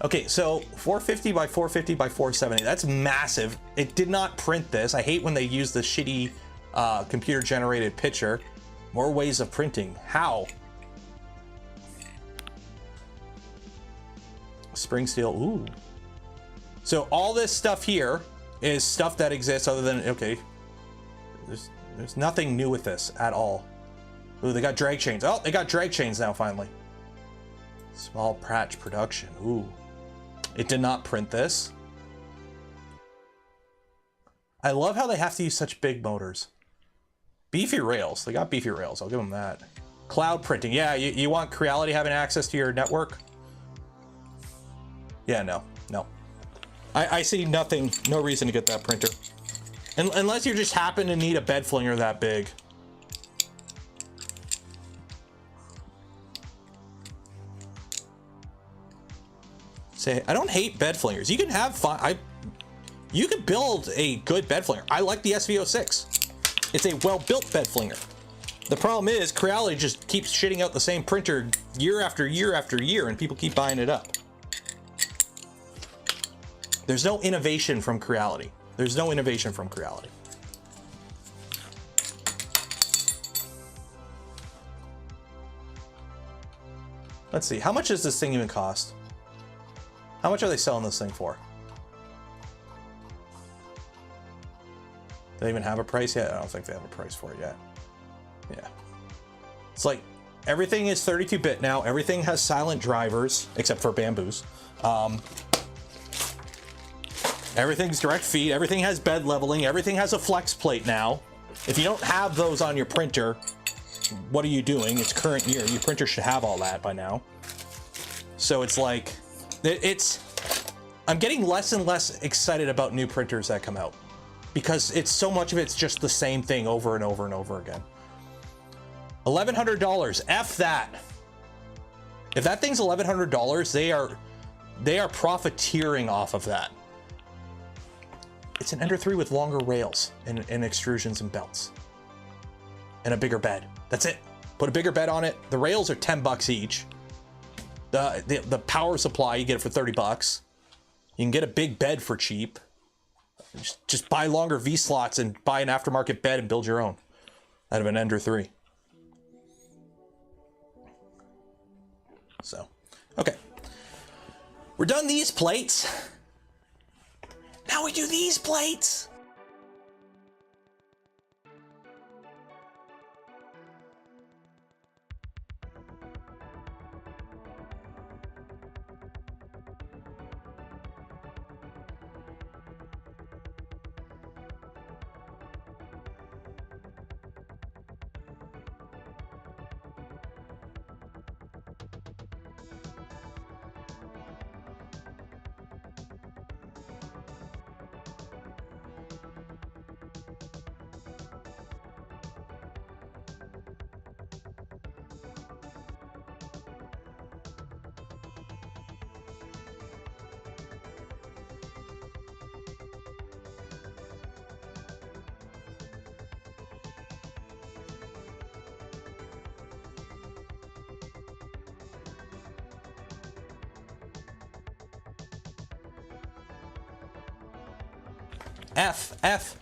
Okay, so 450 by 450 by 470. That's massive. It did not print this. I hate when they use the shitty computer-generated picture. More ways of printing. How? Spring steel. Ooh. So all this stuff here is stuff that exists other than, okay, there's nothing new with this at all. Ooh, they got drag chains. Oh, they got drag chains now, finally. Small patch production. Ooh. It did not print this. I love how they have to use such big motors. Beefy rails. They got beefy rails. I'll give them that. Cloud printing. Yeah, you want Creality having access to your network? Yeah, no. I see nothing, no reason to get that printer. Unless you just happen to need a bed flinger that big. Say, I don't hate bed flingers. You can have fun. You can build a good bed flinger. I like the SV06. It's a well-built bed flinger. The problem is Creality just keeps shitting out the same printer year after year after year, and people keep buying it up. There's no innovation from Creality. There's no innovation from Creality. Let's see, how much does this thing even cost? How much are they selling this thing for? Do they even have a price yet? I don't think they have a price for it yet. Yeah. It's like, everything is 32-bit now. Everything has silent drivers, except for Bamboo's. Everything's direct feed. Everything has bed leveling. Everything has a flex plate now. If you don't have those on your printer, what are you doing? It's current year. Your printer should have all that by now. So it's like, I'm getting less and less excited about new printers that come out, because it's so much of it's just the same thing over and over and over again. $1,100, F that. If that thing's $1,100, they are profiteering off of that. It's an Ender 3 with longer rails and extrusions and belts. And a bigger bed. That's it. Put a bigger bed on it. The rails are 10 bucks each. The power supply, you get it for 30 bucks. You can get a big bed for cheap. Just buy longer V-slots and buy an aftermarket bed and build your own out of an Ender 3. So, okay. We're done these plates. Now we do these plates. F.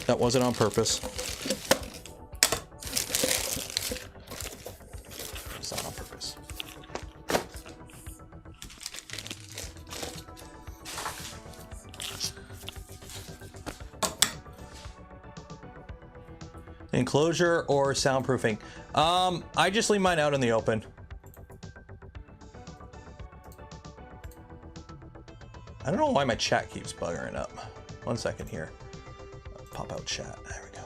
That wasn't on purpose. It's not on purpose. Enclosure or soundproofing? I just leave mine out in the open. I don't know why my chat keeps buggering up. 1 second here. Pop out chat. There we go.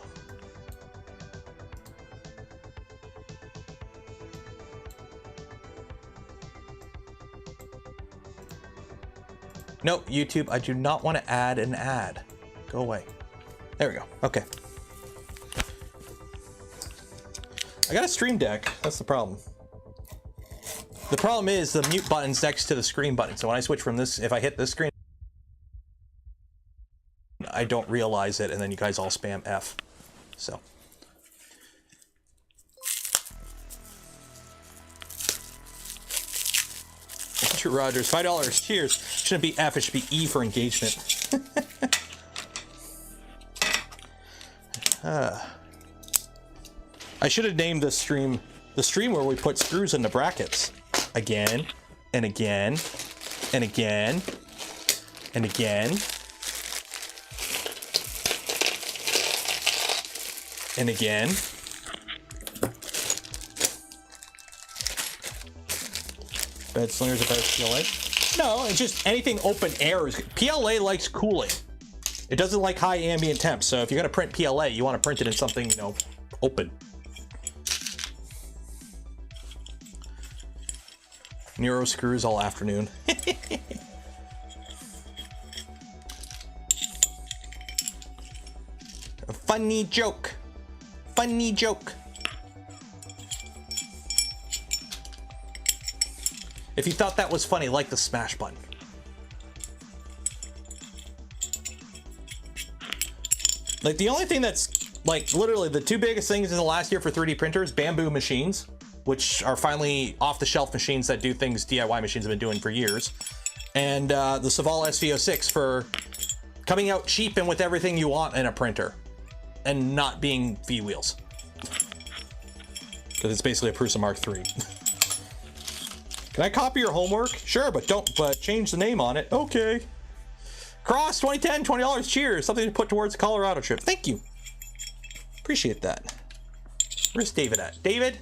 Nope, YouTube, I do not want to add an ad. Go away. There we go. Okay. I got a Stream Deck. That's the problem. The problem is the mute button's next to the screen button. So when I switch from this, if I hit this screen, I don't realize it, and then you guys all spam F. So. True Rogers, $5. Cheers. Shouldn't be F, it should be E for engagement. I should have named this stream the stream where we put screws in the brackets. Again, and again, and again, and again, and again. Bed slingers about PLA? No, it's just anything open air is. PLA likes cooling. It doesn't like high ambient temps. So if you're gonna print PLA, you want to print it in something, you know, open. Nero screws all afternoon. A funny joke. Funny joke. If you thought that was funny, like the smash button. Like the only thing that's like literally the two biggest things in the last year for 3D printers, bamboo machines, which are finally off-the-shelf machines that do things DIY machines have been doing for years, and the Saval SV06 for coming out cheap and with everything you want in a printer, and not being V-wheels. Because it's basically a Prusa Mark III. Can I copy your homework? Sure, but change the name on it. Okay. Cross 2010, $20. Cheers. Something to put towards the Colorado trip. Thank you. Appreciate that. Where's David at? David?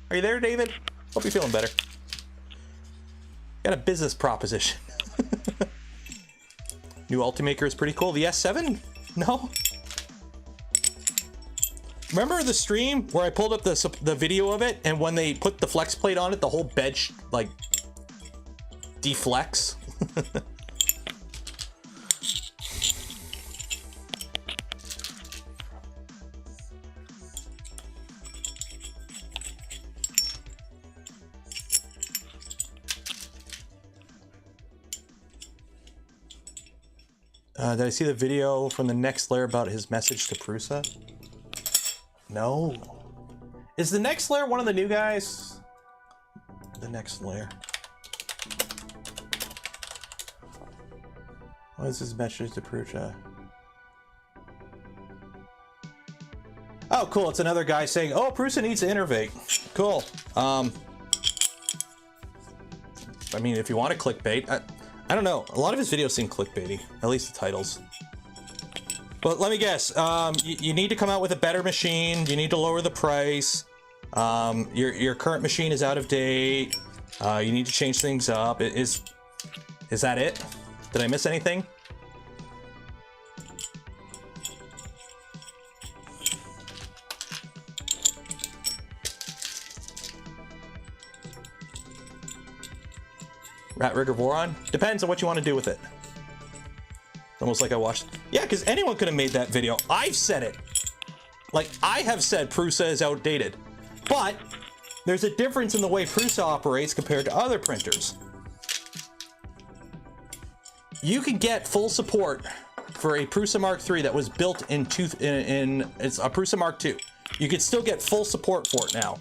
Are you there, David? Hope you're feeling better. Got a business proposition. New Ultimaker is pretty cool. The S7? No? Remember the stream where I pulled up the video of it, and when they put the flex plate on it, the whole bed like deflects? Did I see the video from the next layer about his message to Prusa? No. Is the next layer one of the new guys? The next layer. What is his message to Prusa? Oh, cool. It's another guy saying, oh, Prusa needs to innovate. Cool. I mean, if you want to clickbait, I don't know. A lot of his videos seem clickbaity, at least the titles. But let me guess, you need to come out with a better machine. You need to lower the price. Your current machine is out of date. You need to change things up. Is that it? Did I miss anything? RatRig or Voron? Depends on what you want to do with it. Almost like I watched. Yeah, because anyone could have made that video. I've said it. Like, I have said Prusa is outdated. But there's a difference in the way Prusa operates compared to other printers. You can get full support for a Prusa Mark III that was built it's a Prusa Mark II. You could still get full support for it now.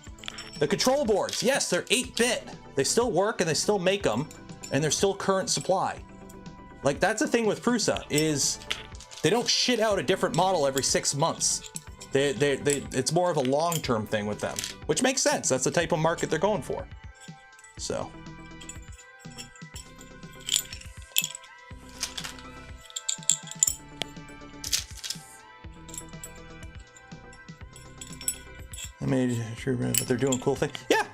The control boards, yes, they're 8-bit. They still work and they still make them, and they're still current supply. Like, that's the thing with Prusa, is they don't shit out a different model every 6 months. It's more of a long-term thing with them, which makes sense. That's the type of market they're going for. So. I made sure, but they're doing cool things. Yeah,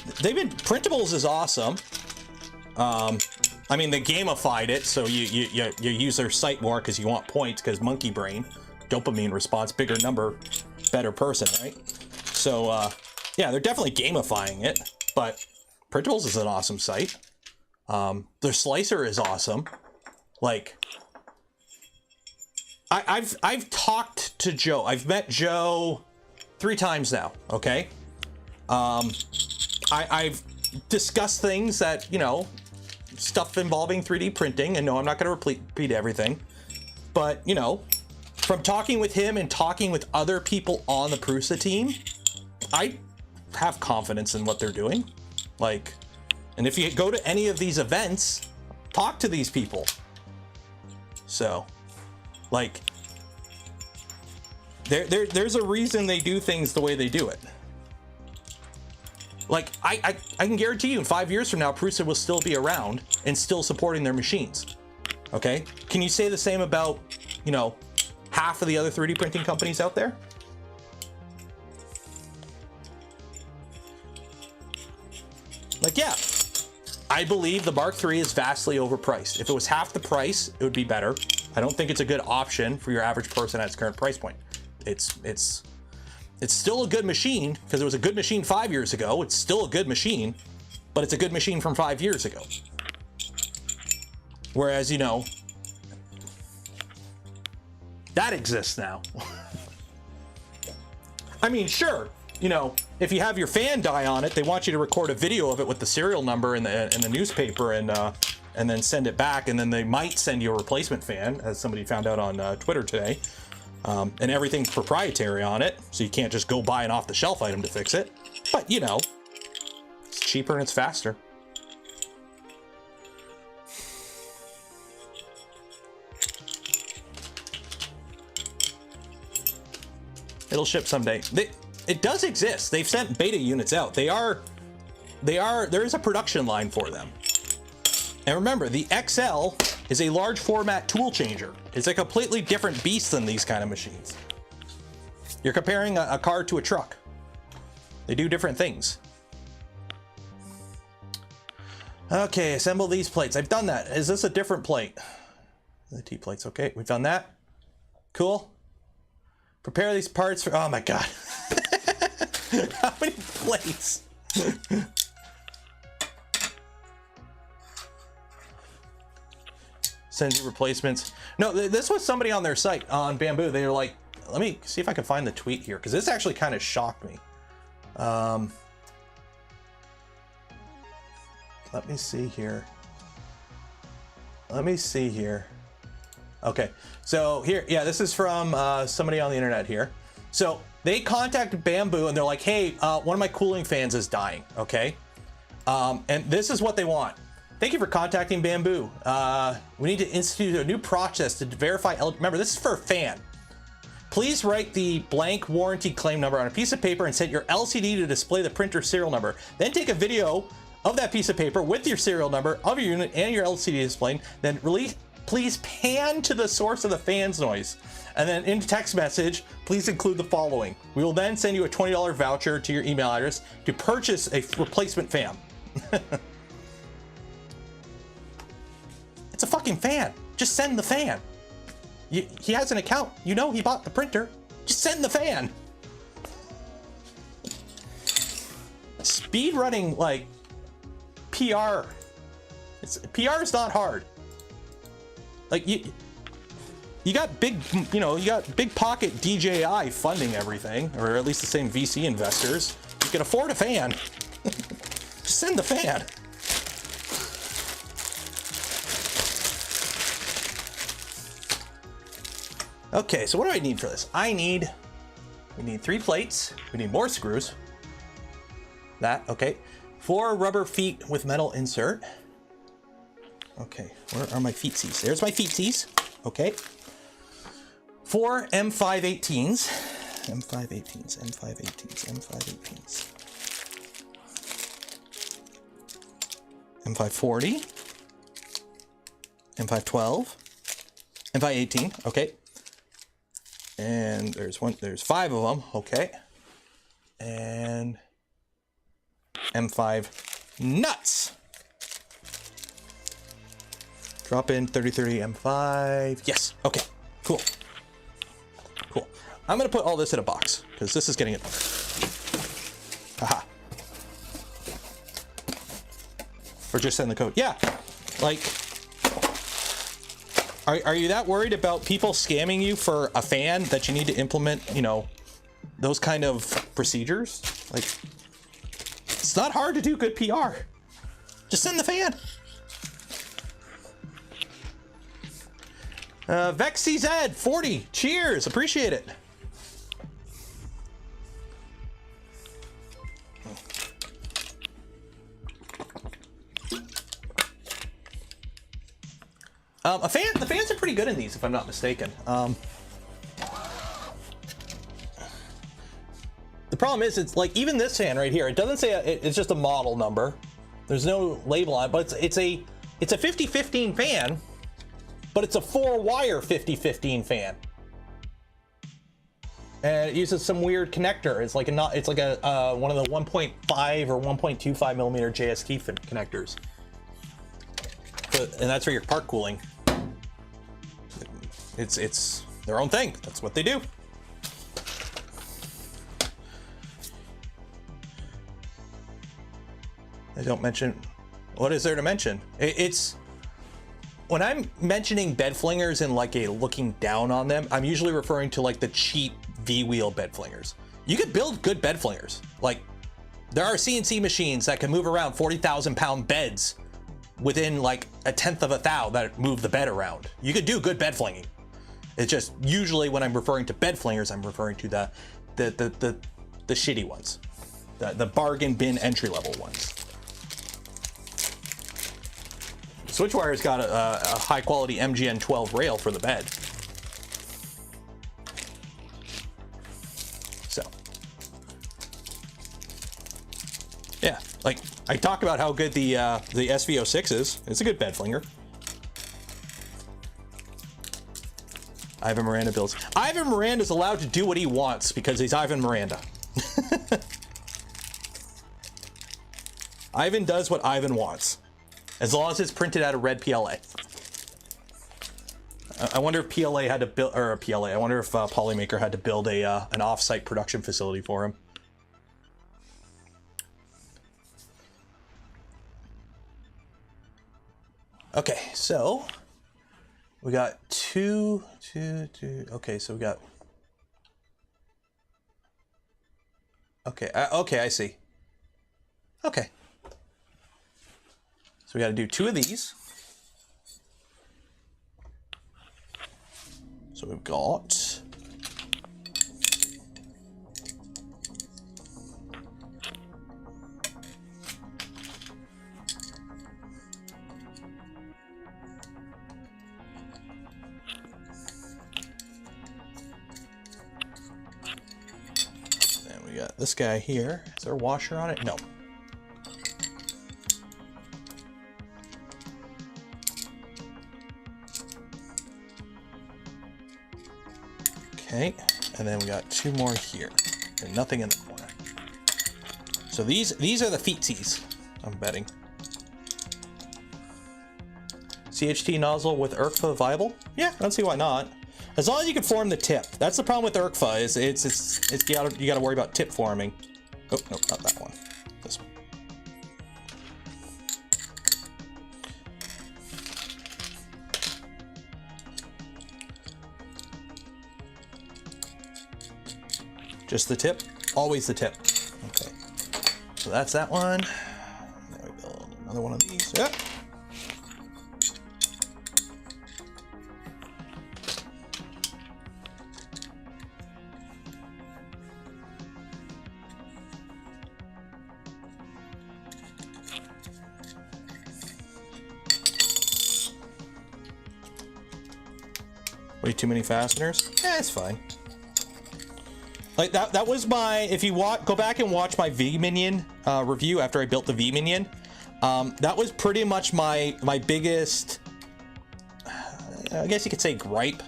printables is awesome. I mean, they gamified it, so you use their site more because you want points, because monkey brain, dopamine response, bigger number, better person, right? So yeah, they're definitely gamifying it, but printables is an awesome site. Their slicer is awesome. Like, I've talked to Joe. I've met Joe 3 times now. Okay. I've discussed things that, you know, stuff involving 3D printing, and no, I'm not going to repeat everything, but, you know, from talking with him and talking with other people on the Prusa team, I have confidence in what they're doing. Like, and if you go to any of these events, talk to these people. So, like, there's a reason they do things the way they do it. Like, I can guarantee you in 5 years from now, Prusa will still be around and still supporting their machines. Okay? Can you say the same about, you know, half of the other 3D printing companies out there? Like, yeah, I believe the Mark III is vastly overpriced. If it was half the price, it would be better. I don't think it's a good option for your average person at its current price point. It's still a good machine, because it was a good machine 5 years ago. It's still a good machine, but it's a good machine from 5 years ago. Whereas, you know, that exists now. I mean, sure, you know, if you have your fan die on it, they want you to record a video of it with the serial number in the newspaper, and then send it back, and then they might send you a replacement fan, as somebody found out on Twitter today. And everything's proprietary on it, so you can't just go buy an off-the-shelf item to fix it. But, you know, it's cheaper and it's faster. It'll ship someday. It does exist. They've sent beta units out. There is a production line for them. And remember, the XL is a large format tool changer. It's a completely different beast than these kind of machines. You're comparing a car to a truck. They do different things. Okay, assemble these plates. I've done that. Is this a different plate? The T plates, okay, we've done that. Cool. Prepare these parts for, oh my God. How many plates? Send you replacements. No, this was somebody on their site on Bamboo. They were like, let me see if I can find the tweet here, because this actually kind of shocked me. Let me see here. Let me see here. Okay, so here, yeah, this is from somebody on the internet here. So they contacted Bamboo and they're like, hey, one of my cooling fans is dying, okay? And this is what they want. Thank you for contacting Bamboo. We need to institute a new process to verify, remember, this is for a fan. Please write the blank warranty claim number on a piece of paper and set your LCD to display the printer serial number. Then take a video of that piece of paper with your serial number of your unit and your LCD displayed. Then please pan to the source of the fan's noise. And then in text message, please include the following. We will then send you a $20 voucher to your email address to purchase a replacement fan. It's a fucking fan. Just send the fan. He has an account. You know he bought the printer. Just send the fan. Speed running like PR. PR is not hard. Like you got big, you know, you got big pocket DJI funding everything, or at least the same VC investors. You can afford a fan. Just send the fan. Okay, so what do I need for this? We need 3 plates. We need more screws. That, okay. 4 rubber feet with metal insert. Okay, where are my feetsies? There's my feetsies. Okay. 4 M518s. M518s, M518s, M518s. M540. M512. M518, okay. And there's 5 of them, okay. And M5 nuts. Drop in 3030 M5. Yes, okay, cool. Cool. I'm gonna put all this in a box because this is getting it. Haha. Or just send the code. Yeah, like, are you that worried about people scamming you for a fan that you need to implement, you know, those kind of procedures? Like, it's not hard to do good PR. Just send the fan. Vex CZ 40, cheers, appreciate it. The fans are pretty good in these, if I'm not mistaken. The problem is, it's like, even this fan right here, it doesn't say, it's just a model number. There's no label on it, but it's a 5015 fan, but it's a 4-wire 5015 fan. And it uses some weird connector. It's like a one of the 1.5 or 1.25 millimeter JST connectors. And that's for your part cooling. It's their own thing. That's what they do. I don't mention. What is there to mention? It's when I'm mentioning bed flingers and like a looking down on them, I'm usually referring to like the cheap V-wheel bed flingers. You could build good bed flingers. Like, there are CNC machines that can move around 40,000 pound beds within like 1/10 of a thou that move the bed around. You could do good bed flinging. It's just usually when I'm referring to bed flingers, I'm referring to the shitty ones, the bargain bin entry level ones. Switchwire's got a high quality MGN 12 rail for the bed. So, yeah, like I talk about how good the SV06 is. It's a good bed flinger. Ivan Miranda builds. Ivan Miranda's allowed to do what he wants because he's Ivan Miranda. Ivan does what Ivan wants, as long as it's printed out of red PLA. I wonder if PLA had to build, or PLA. I wonder if Polymaker had to build an off-site production facility for him. Okay, so we got two. Okay, so we got. Okay, okay, I see. Okay. So we got to do 2 of these. So we've got. Then we got this guy here. Is there a washer on it? No. Okay, and then we got 2 more here, and nothing in the corner. So these are the feetsies, I'm betting. CHT nozzle with ERCFA viable? Yeah, I don't see why not. As long as you can form the tip. That's the problem with ERCFA, is you gotta worry about tip forming. Oh, no, not that one. This one. Just the tip? Always the tip. Okay. So that's that one. Now we build another one of these. Yep. Way too many fasteners? Yeah, it's fine. Like that was my, if you go back and watch my V-Minion review after I built the V-Minion, that was pretty much my biggest, I guess you could say gripe,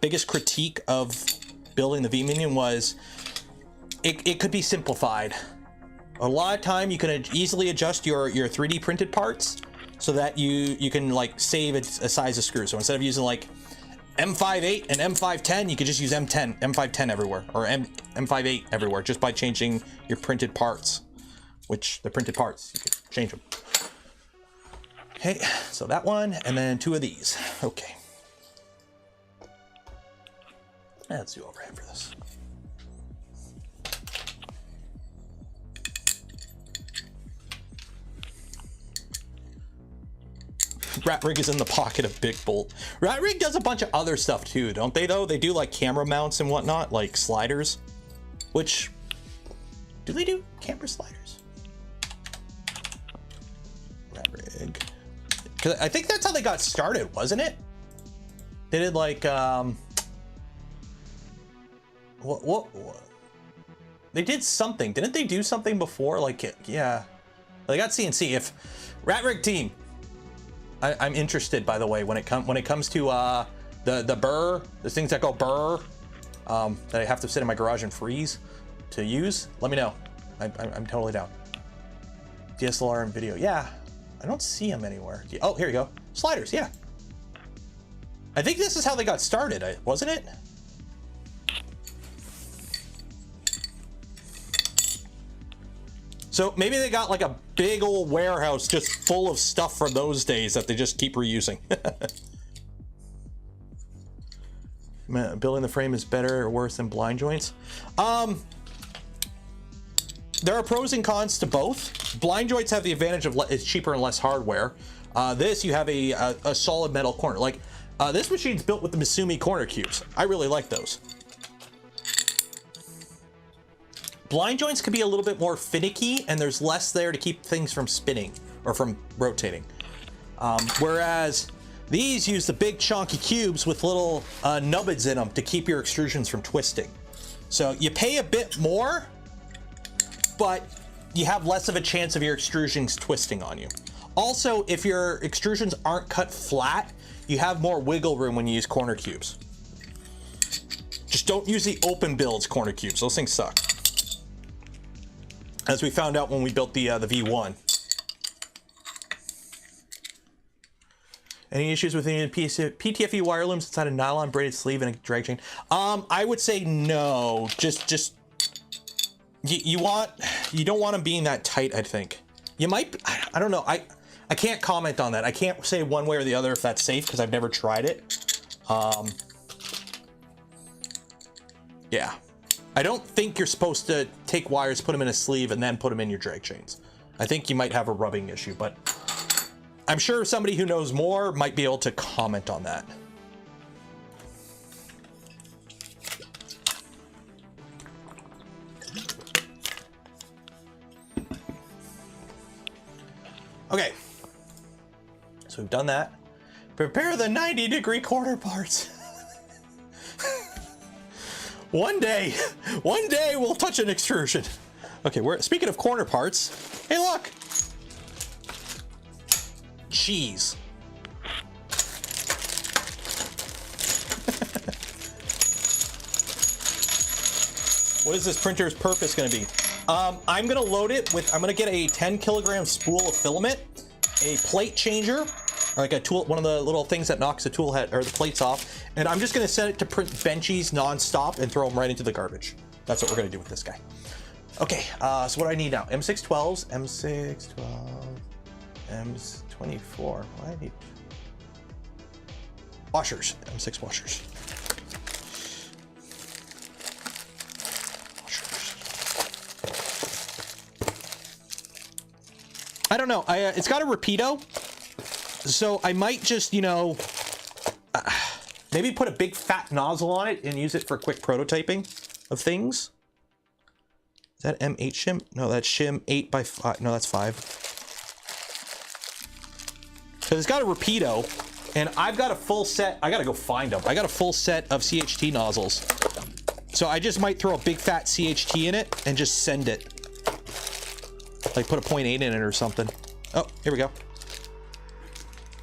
biggest critique of building the V-Minion was it could be simplified. A lot of time you can easily adjust your 3D printed parts so that you can like save a size of screw. So instead of using like M58 and M510, you could just use M510 everywhere, or M58 everywhere, just by changing your printed parts, which the printed parts, you could change them. Okay, so that one, and then 2 of these. Okay. Let's do overhead for this. RatRig is in the pocket of Big Bolt. RatRig does a bunch of other stuff too, don't they though? They do like camera mounts and whatnot, like sliders. Which, do they do camera sliders? RatRig. Because I think that's how they got started, wasn't it? They did like, what? They did something. Didn't they do something before? Like, yeah. They got CNC. If RatRig team, I'm interested, by the way, when it comes to the burr, the things that go burr, that I have to sit in my garage and freeze to use. Let me know. I'm totally down. DSLR and video, yeah. I don't see them anywhere. Oh, here you go. Sliders, yeah. I think this is how they got started, wasn't it? So maybe they got like a big old warehouse just full of stuff from those days that they just keep reusing. Building the frame is better or worse than blind joints? There are pros and cons to both. Blind joints have the advantage of it's cheaper and less hardware. This, you have a solid metal corner. Like This machine's built with the Misumi corner cubes. I really like those. Blind joints can be a little bit more finicky, and there's less there to keep things from spinning or from rotating. Whereas these use the big chunky cubes with little nubbins in them to keep your extrusions from twisting. So you pay a bit more, but you have less of a chance of your extrusions twisting on you. Also, if your extrusions aren't cut flat, you have more wiggle room when you use corner cubes. Just don't use the open builds corner cubes. Those things suck. As we found out when we built the V1. Any issues with any PTFE wire looms inside a nylon braided sleeve and a drag chain? I would say no. Just you don't want them being that tight. I think you might. I don't know. I can't comment on that. I can't say one way or the other if that's safe because I've never tried it. Yeah, I don't think you're supposed to take wires, put them in a sleeve, and then put them in your drag chains. I think you might have a rubbing issue, but I'm sure somebody who knows more might be able to comment on that. Okay, so we've done that. Prepare the 90-degree corner parts. One day we'll touch an extrusion. Okay, speaking of corner parts, hey look. Cheese. What is this printer's purpose going to be? I'm going to load it with, I'm going to get a 10 kilogram spool of filament, a plate changer, or like a tool, one of the little things that knocks the tool head or the plates off, and I'm just going to set it to print benchies nonstop and throw them right into the garbage. That's what we're going to do with this guy. Okay, so what do I need now? M612s, M612, M24. What do I need? Washers, M6 washers. I don't know. It's got a repeato, so I might just, you know, maybe put a big fat nozzle on it and use it for quick prototyping of things. Is that M8 shim? No, that's shim 8x5. No, that's 5. Because it's got a repeato, and I've got a full set. I gotta go find them. I got a full set of CHT nozzles, so I just might throw a big fat CHT in it and just send it. Like put a 0.8 in it or something. Oh, here we go.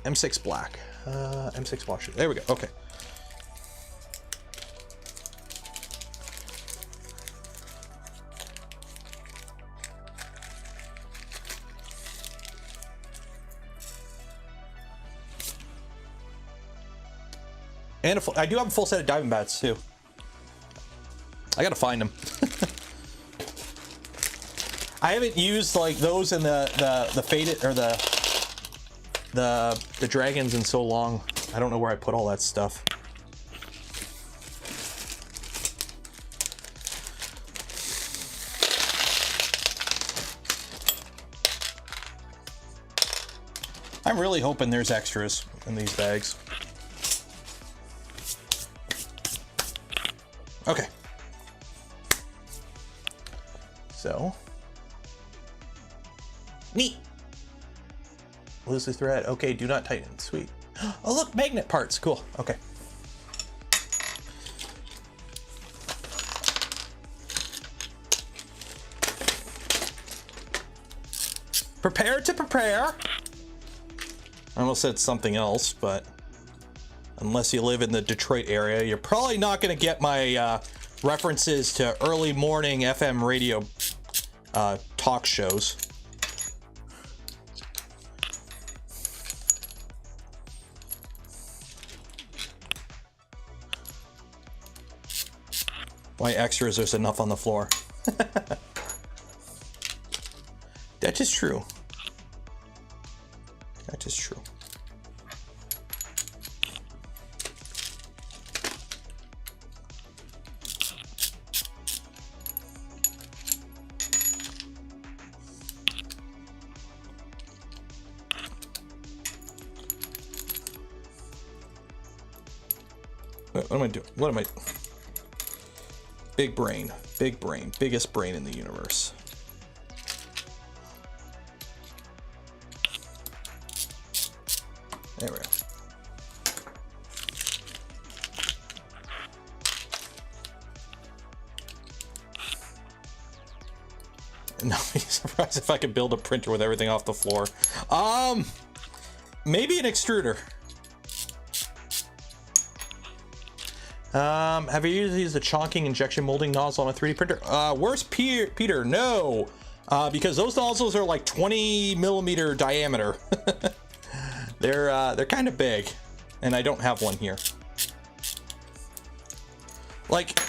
M6 black. M6 washer. There we go. Okay. And I do have a full set of diving bats too. I gotta find them. I haven't used like those in the faded or the dragons in so long. I don't know where I put all that stuff. I'm really hoping there's extras in these bags. Okay. So. Neat. Loosely thread. Okay, do not tighten. Sweet. Oh, look, magnet parts. Cool. Okay. Prepare to prepare. I almost said something else, but unless you live in the Detroit area, you're probably not going to get my references to early morning FM radio talk shows. Why extras? There's enough on the floor. That is true. That is true. What am I doing? What am I? Big brain, biggest brain in the universe. There we go. No, he's surprised if I could build a printer with everything off the floor. Maybe an extruder. Have you used the chonking injection molding nozzle on a 3D printer? Where's Peter? No, because those nozzles are like 20 millimeter diameter. They're kind of big, and I don't have one here. Like,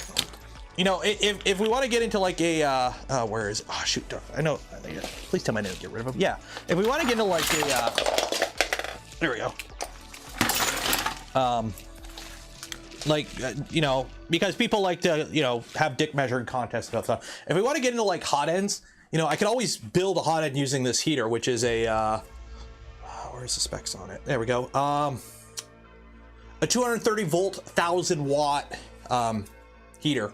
you know, if we want to get into like a where is it? Oh shoot, I know. Please tell me I didn't get rid of them. Yeah, if we want to get into like a there we go. Like, you know, because people like to, you know, have dick measuring contests and stuff. If we want to get into like hot ends, you know, I could always build a hot end using this heater, which is a where's the specs on it? There we go. A 230 volt, 1000 watt heater.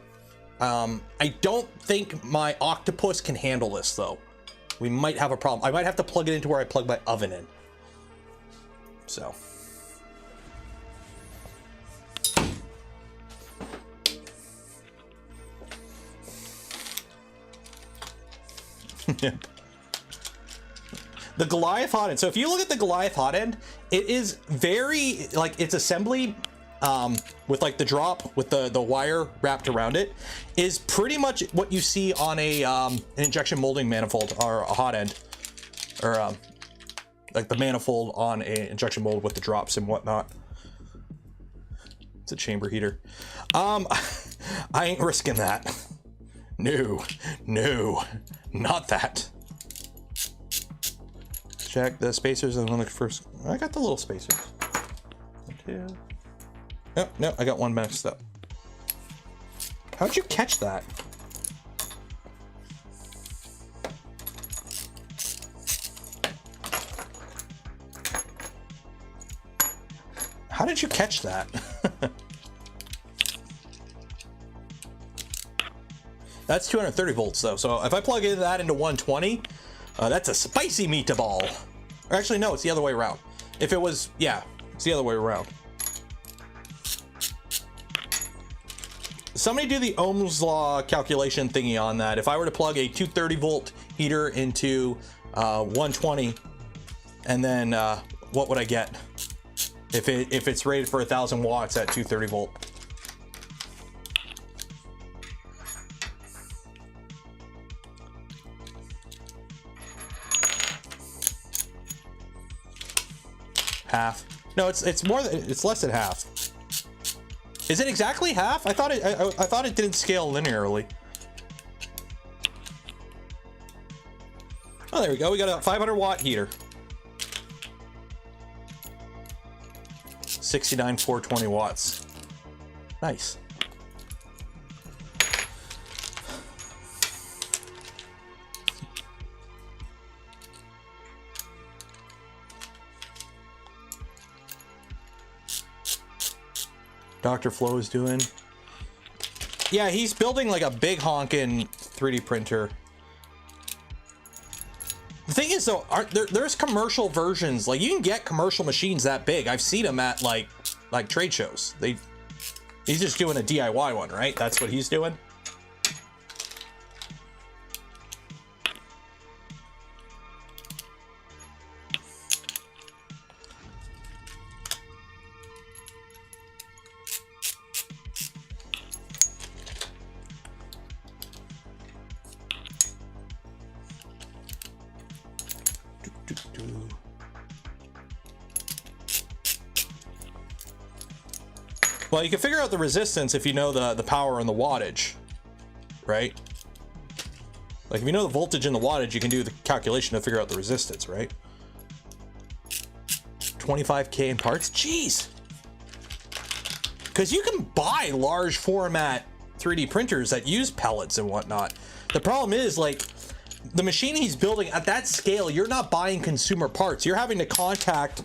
I don't think my octopus can handle this though. We might have a problem. I might have to plug it into where I plug my oven in. So. Yep. The Goliath hot end. So if you look at the Goliath hot end, it is very like its assembly with like the drop with the wire wrapped around it is pretty much what you see on a an injection molding manifold or a hot end, or like the manifold on an injection mold with the drops and whatnot. It's a chamber heater. I ain't risking that. No, not that. Check the spacers and one of the first. I got the little spacers. 1, 2. No, I got one mixed up. How'd you catch that? How did you catch that? That's 230 volts though. So if I plug in that into 120, that's a spicy meatball. Or actually, no, it's the other way around. If it was, yeah, it's the other way around. Somebody do the Ohm's law calculation thingy on that. If I were to plug a 230 volt heater into 120, and then what would I get? If it's rated for 1000 watts at 230 volt. Half. No, it's more than, it's less than half. Is it exactly half? I thought it didn't scale linearly. Oh, there we go. We got a 500 watt heater. 69 420 watts. Nice. Dr. Flo is doing. Yeah, he's building like a big honkin' 3D printer. The thing is though, there's commercial versions. Like you can get commercial machines that big. I've seen them at like trade shows. He's just doing a DIY one, right? That's what he's doing. Well, you can figure out the resistance if you know the power and the wattage, right? Like if you know the voltage and the wattage, you can do the calculation to figure out the resistance, right? 25K in parts? Jeez. Because you can buy large format 3D printers that use pellets and whatnot. The problem is like the machine he's building at that scale, you're not buying consumer parts. You're having to contact,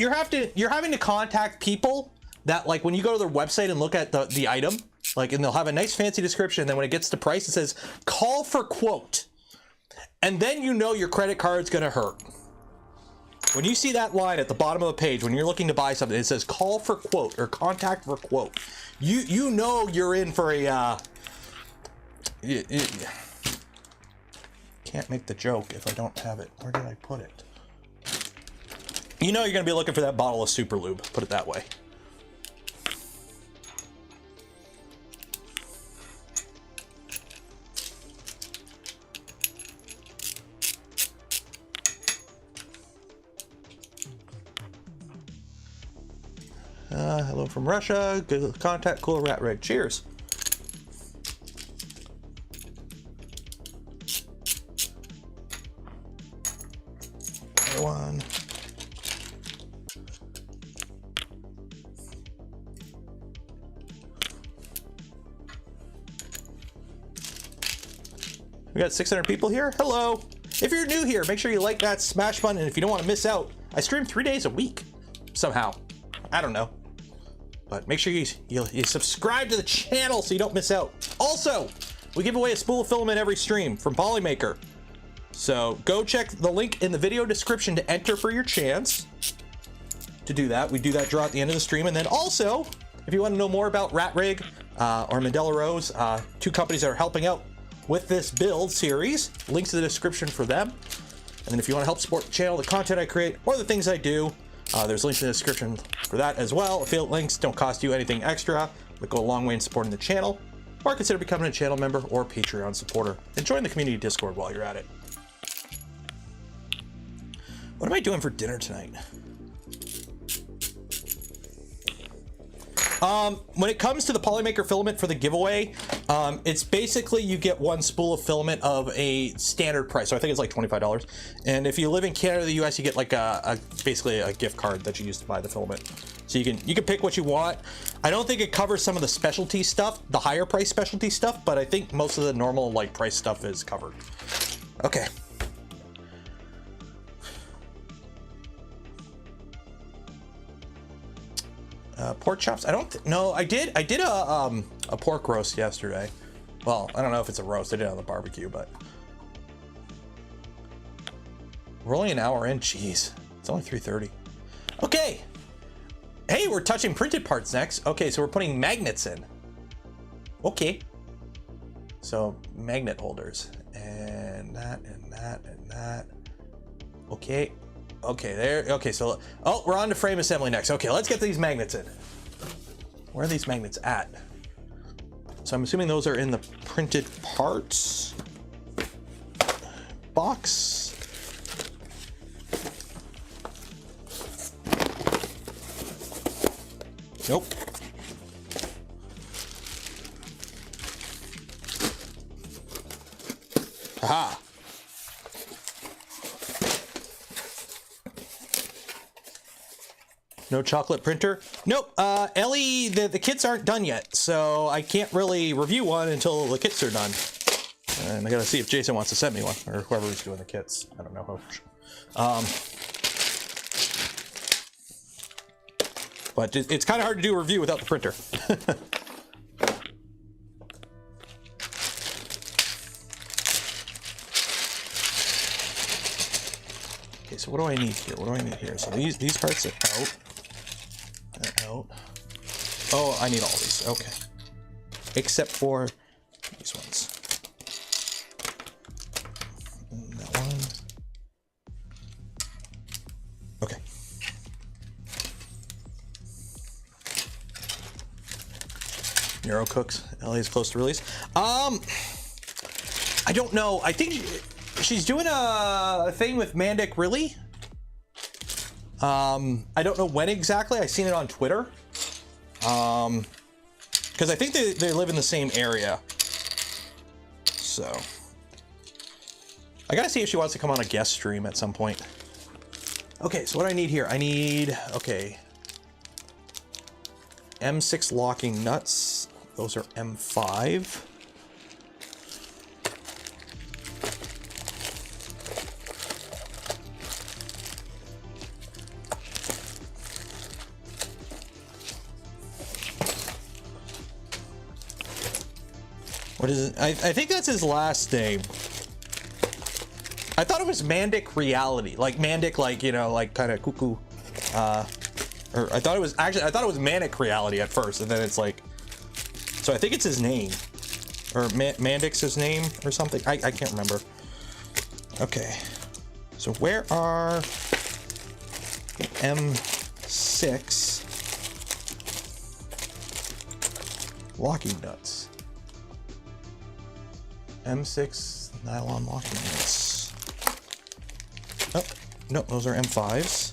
you're having to contact people that, like, when you go to their website and look at the item, like, and they'll have a nice fancy description, and then when it gets to price, it says call for quote, and then you know your credit card's gonna hurt. When you see that line at the bottom of the page, when you're looking to buy something, it says call for quote or contact for quote. You know you're in for a can't make the joke if I don't have it. Where did I put it? You know you're gonna be looking for that bottle of super lube, put it that way. Hello from Russia. Good contact, cool RatRig. Cheers. Another one. We got 600 people here. Hello. If you're new here, make sure you like that smash button. And if you don't want to miss out, I stream 3 days a week somehow. I don't know. But make sure you subscribe to the channel so you don't miss out. Also, we give away a spool of filament every stream from Polymaker. So go check the link in the video description to enter for your chance to do that. We do that draw at the end of the stream. And then also, if you want to know more about RatRig or Mandalarose, 2 companies that are helping out with this build series, links in the description for them. And then if you want to help support the channel, the content I create, or the things I do, there's links in the description for that as well. Affiliate links don't cost you anything extra, but go a long way in supporting the channel, or consider becoming a channel member or Patreon supporter and join the community Discord while you're at it. What am I doing for dinner tonight? When it comes to the Polymaker filament for the giveaway, it's basically you get 1 spool of filament of a standard price. So I think it's like $25. And if you live in Canada or the US, you get like basically a gift card that you use to buy the filament. So you can pick what you want. I don't think it covers some of the specialty stuff, the higher price specialty stuff, but I think most of the normal like price stuff is covered. Okay. Pork chops. I don't know. I did a pork roast yesterday. Well, I don't know if it's a roast. I did it on the barbecue, but we're only an hour in. Jeez, it's only 3:30. Okay. Hey, we're touching printed parts next. Okay, so we're putting magnets in. Okay. So magnet holders and that and that and that. Okay. Okay, there. Okay, so we're on to frame assembly next. Okay, let's get these magnets in. Where are these magnets at? So I'm assuming those are in the printed parts box. Nope. Aha. No chocolate printer? Nope. Ellie, the kits aren't done yet, so I can't really review one until the kits are done. And I gotta see if Jason wants to send me one, or whoever's doing the kits. I don't know how. But it's kind of hard to do a review without the printer. Okay, so what do I need here? What do I need here? So these parts are out. Out. Oh, I need all these. Okay. Except for these ones. And that one. Okay. Neuro Cooks. Ellie's close to release. I don't know. I think she's doing a thing with Mandic, really? I don't know when exactly. I've seen it on Twitter. Because I think they live in the same area. So I gotta see if she wants to come on a guest stream at some point. Okay, so what do I need here? I need, okay, M6 locking nuts. Those are M5. What is it? I think that's his last name. I thought it was Mandic Reality, like Mandic, like, you know, like kind of cuckoo. Or I thought it was actually, I thought it was Manic Reality at first, and then it's like, so I think it's his name, or Mandic's his name or something. I can't remember. Okay, so where are M6 locking nuts? M6 nylon locking nuts. Oh, no, those are M5s.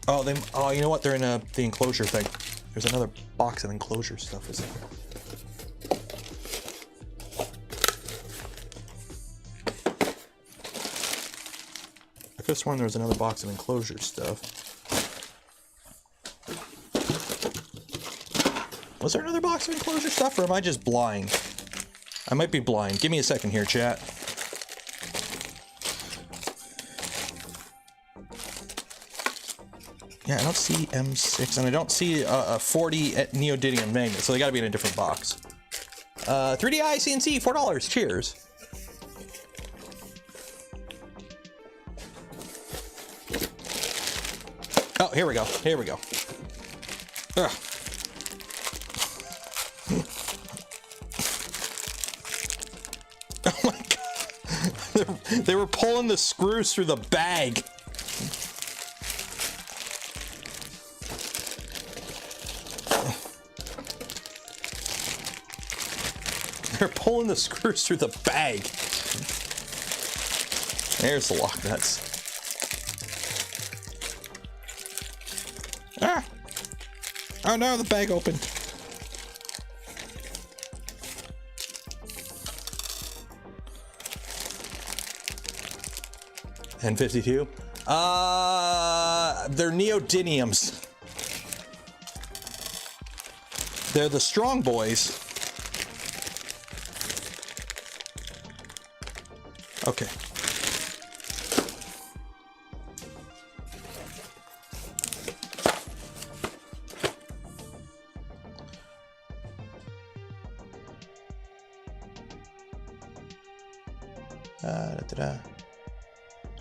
Oh, oh, you know what? They're in the enclosure thing. There's another box of enclosure stuff, isn't there? I could have sworn there was another box of enclosure stuff. Was there another box of enclosure stuff, or am I just blind? I might be blind. Give me a second here, chat. Yeah, I don't see M6, and I don't see a 40 neodymium magnet, so they gotta be in a different box. 3DI CNC, $4. Cheers. Oh, here we go. Here we go. Ugh. Oh my god. They were pulling the screws through the bag. They're pulling the screws through the bag. There's the lock nuts. Ah! Oh no, the bag opened. N52? They're neodymiums. They're the strong boys. Okay.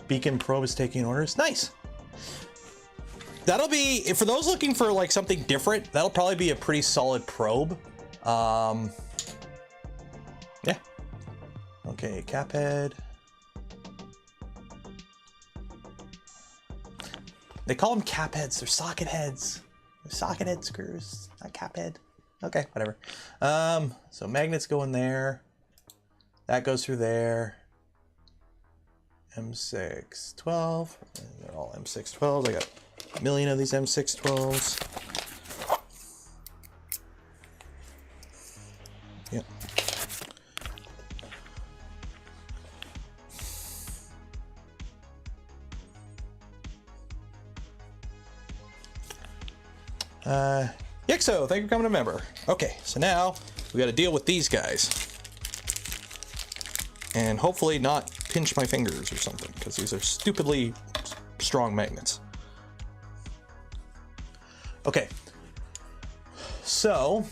Beacon probe is taking orders. Nice. That'll be, for those looking for like something different, that'll probably be a pretty solid probe. Yeah. Okay, cap head. They call them cap heads. They're socket heads. They're socket head screws, not cap head. Okay, whatever. So magnets go in there. That goes through there. M612. They're all M612s. I got a million of these M612s. Yep. Yixo, thank you for becoming a member. Okay, so now we got to deal with these guys. And hopefully not pinch my fingers or something, because these are stupidly strong magnets. Okay. So,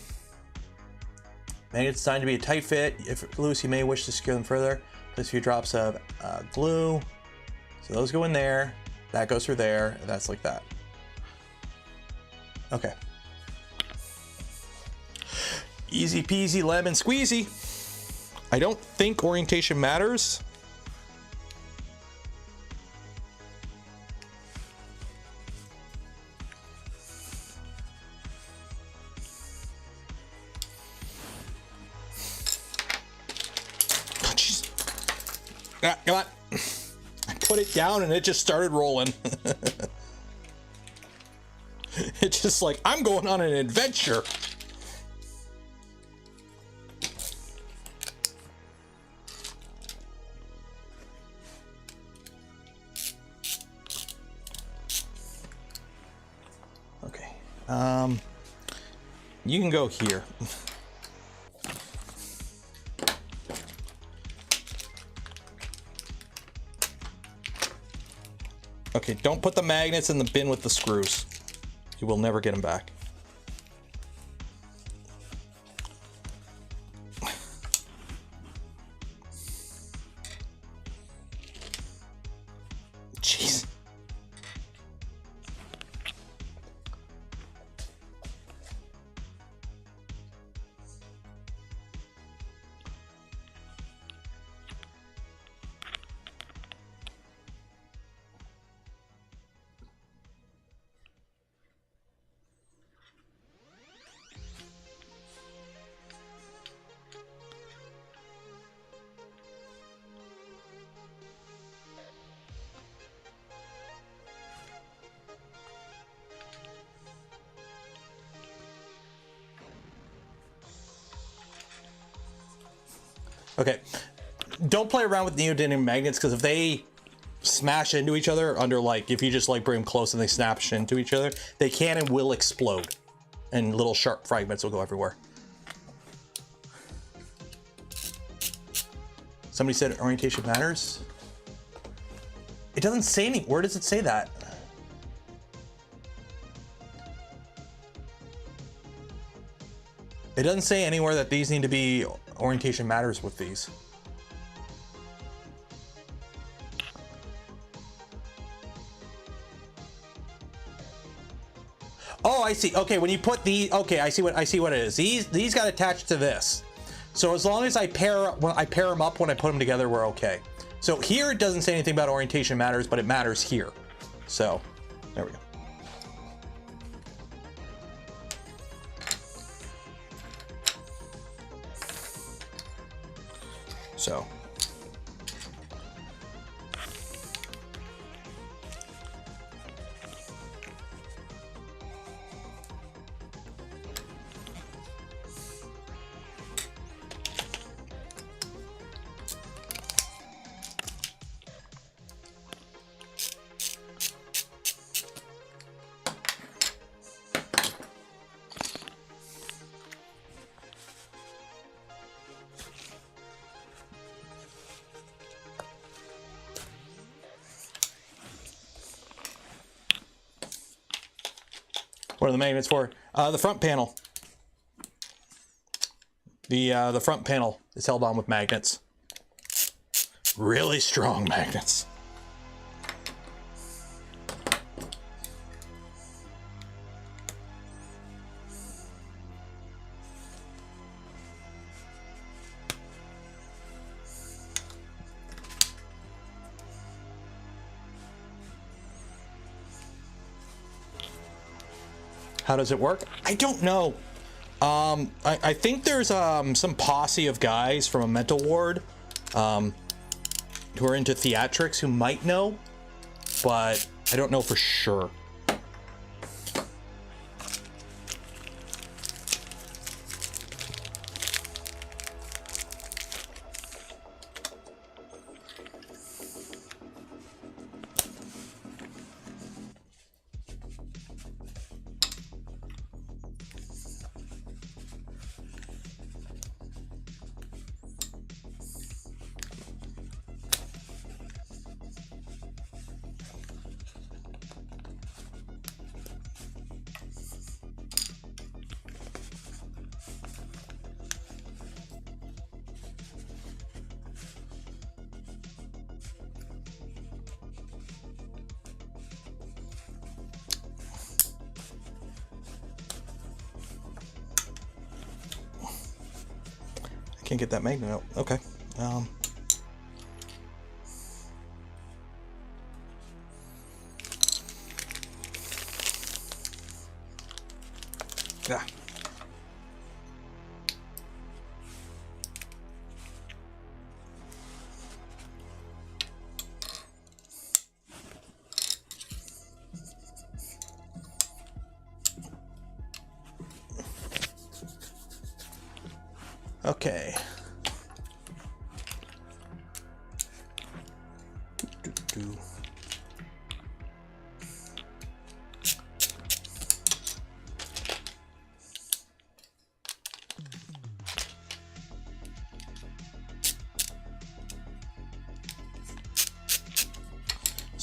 magnets designed to be a tight fit. If loose, you may wish to secure them further. Place a few drops of glue. So those go in there. That goes through there. And that's like that. Okay. Easy peasy lemon squeezy. I don't think orientation matters. Oh, jeez. Ah, come on. I put it down and it just started rolling. It's just like, I'm going on an adventure. Okay. You can go here. Okay, don't put the magnets in the bin with the screws. You will never get them back. Jeez. Okay, don't play around with neodymium magnets, because if they smash into each other under, like, if you just like bring them close and they smash into each other, they can and will explode, and little sharp fragments will go everywhere. Somebody said orientation matters. It doesn't say any. Where does it say that? It doesn't say anywhere that these need to be orientation matters with these. Oh, I see. Okay, when you put the, okay, I see what it is. These got attached to this. So as long as I pair them up when I put them together, we're okay. So here it doesn't say anything about orientation matters, but it matters here. So there we go. So what are the magnets for? The front panel. The front panel is held on with magnets. Really strong magnets. How does it work? I don't know. I think there's some posse of guys from a mental ward who are into theatrics who might know, but I don't know for sure. Can't get that magnet out. Okay. Yeah. Okay.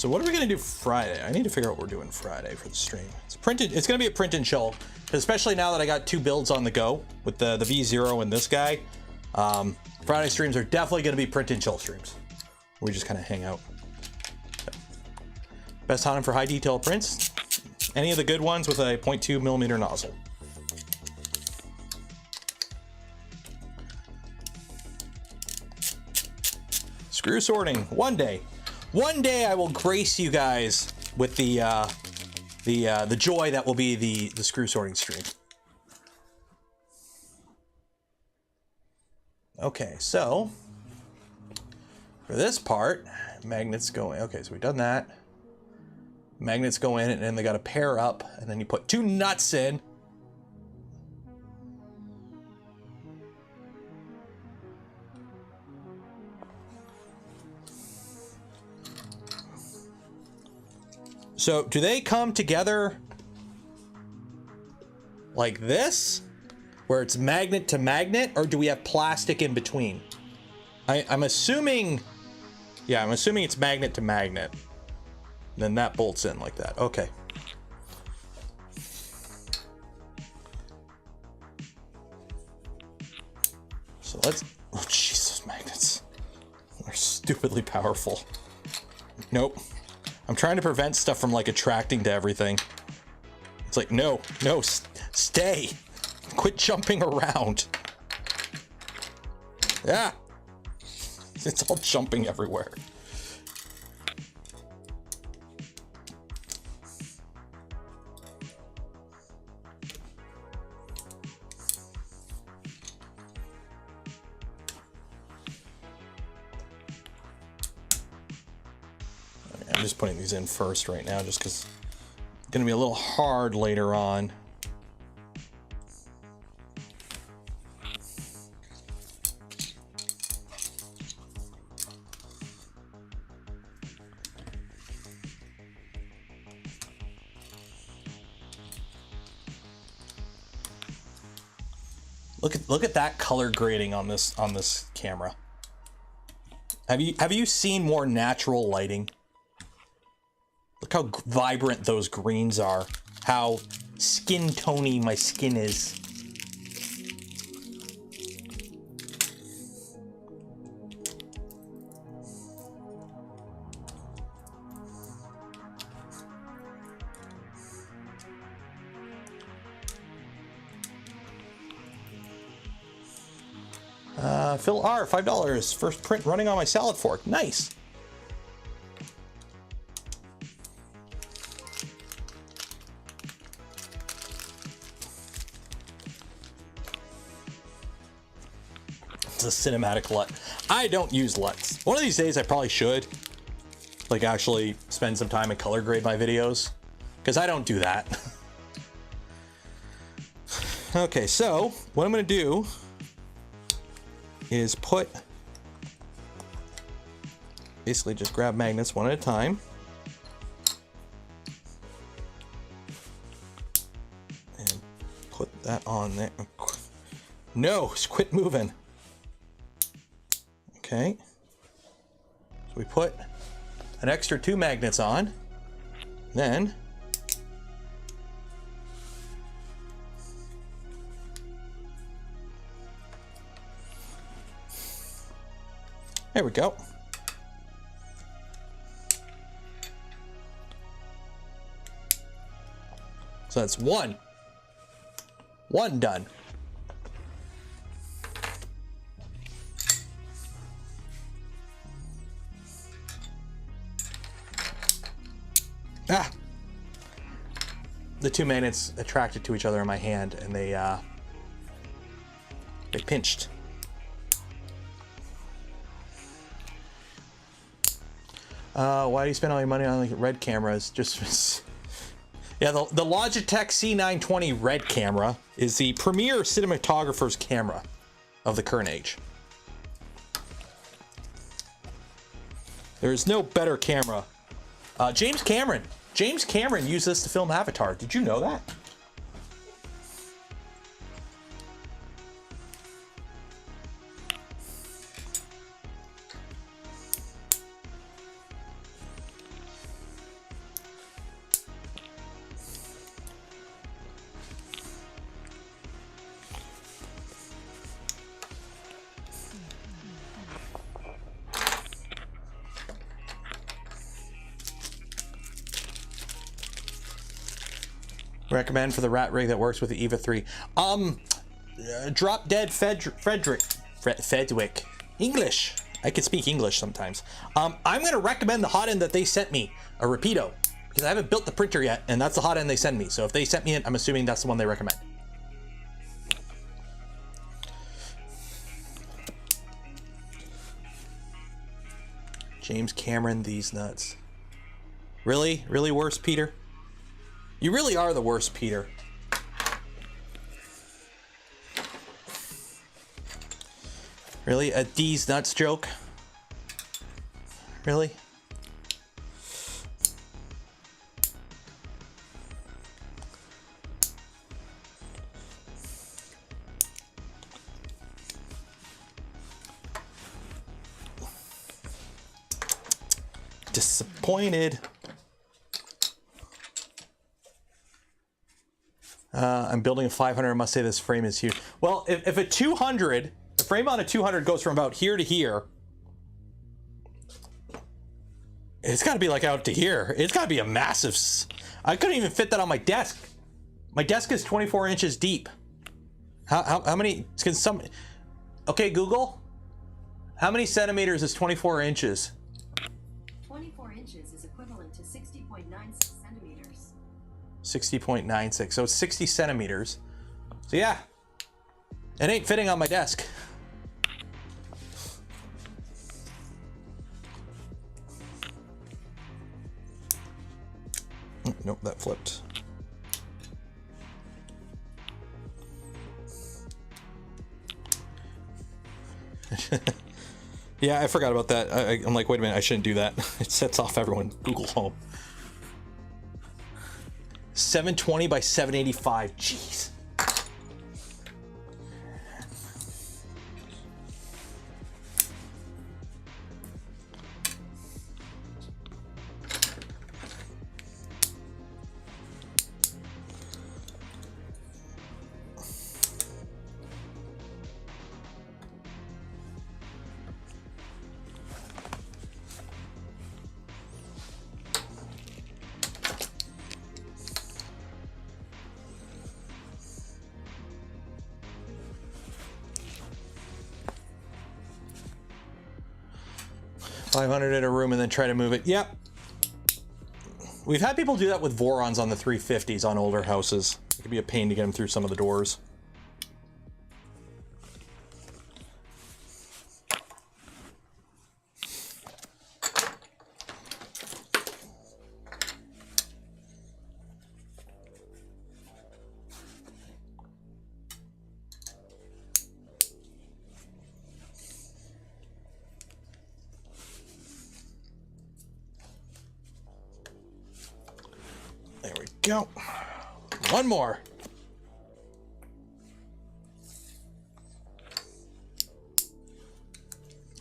So what are we gonna do Friday? I need to figure out what we're doing Friday for the stream. It's printed. It's gonna be a print and chill, especially now that I got 2 builds on the go with the V0 and this guy. Friday streams are definitely gonna be print and chill streams. We just kind of hang out. Best hotend for high detail prints. Any of the good ones with a 0.2 millimeter nozzle. Screw sorting. One day I will grace you guys with the joy that will be the screw sorting stream. Okay, so for this part, magnets go in. Okay, so we've done that. Magnets go in and then they got to pair up, and then you put 2 nuts in. So do they come together like this, where it's magnet to magnet, or do we have plastic in between? I'm assuming, yeah, I'm assuming it's magnet to magnet. Then that bolts in like that. Okay. So let's, oh Jesus, magnets. They're stupidly powerful. Nope. I'm trying to prevent stuff from like attracting to everything. It's like, no, stay. Quit jumping around. Yeah. It's all jumping everywhere. I'm just putting these in first right now just because it's going to be a little hard later on. Look at that color grading on this camera. Have you seen more natural lighting? Look how vibrant those greens are. How skin tony my skin is. Phil R, $5. First print running on my salad fork. Nice. It's a cinematic LUT. I don't use LUTs. One of these days I probably should. Like actually spend some time and color grade my videos. Because I don't do that. Okay, so what I'm going to do is basically just grab magnets one at a time. And put that on there. No, quit moving. Okay. So we put an extra 2 magnets on. Then there we go. So that's one done. Ah! The 2 magnets attracted to each other in my hand, and they pinched. Why do you spend all your money on like red cameras? Just yeah, the Logitech C920 red camera is the premier cinematographer's camera of the current age. There is no better camera. James Cameron used this to film Avatar. Did you know that? recommend for the RatRig that works with the EVA 3? Drop Dead Fredwick. English. I can speak English sometimes. I'm gonna recommend the hot end that they sent me, a Rapido, because I haven't built the printer yet, and that's the hot end they send me. So if they sent me it, I'm assuming that's the one they recommend. James Cameron, these nuts. Really? Really worse, Peter? You really are the worst, Peter. Really? A D's nuts joke? Really? Disappointed. I'm building a 500. I must say this frame is huge. Well, if a 200, the frame on a 200 goes from about here to here, it's got to be like out to here. It's got to be a massive. I couldn't even fit that on my desk. My desk is 24 inches deep. How many? Can some? Okay, Google. How many centimeters is 24 inches? 24 inches is equivalent to 60.96 centimeters. 60.96, so it's 60 centimeters. So yeah, it ain't fitting on my desk. Oh, nope, that flipped. Yeah, I forgot about that. I'm like, wait a minute, I shouldn't do that. It sets off everyone. Google Home. 720 by 785. Jeez. $500 in a room and then try to move it. Yep. We've had people do that with Vorons on the 350s on older houses. It could be a pain to get them through some of the doors. There we go. One more.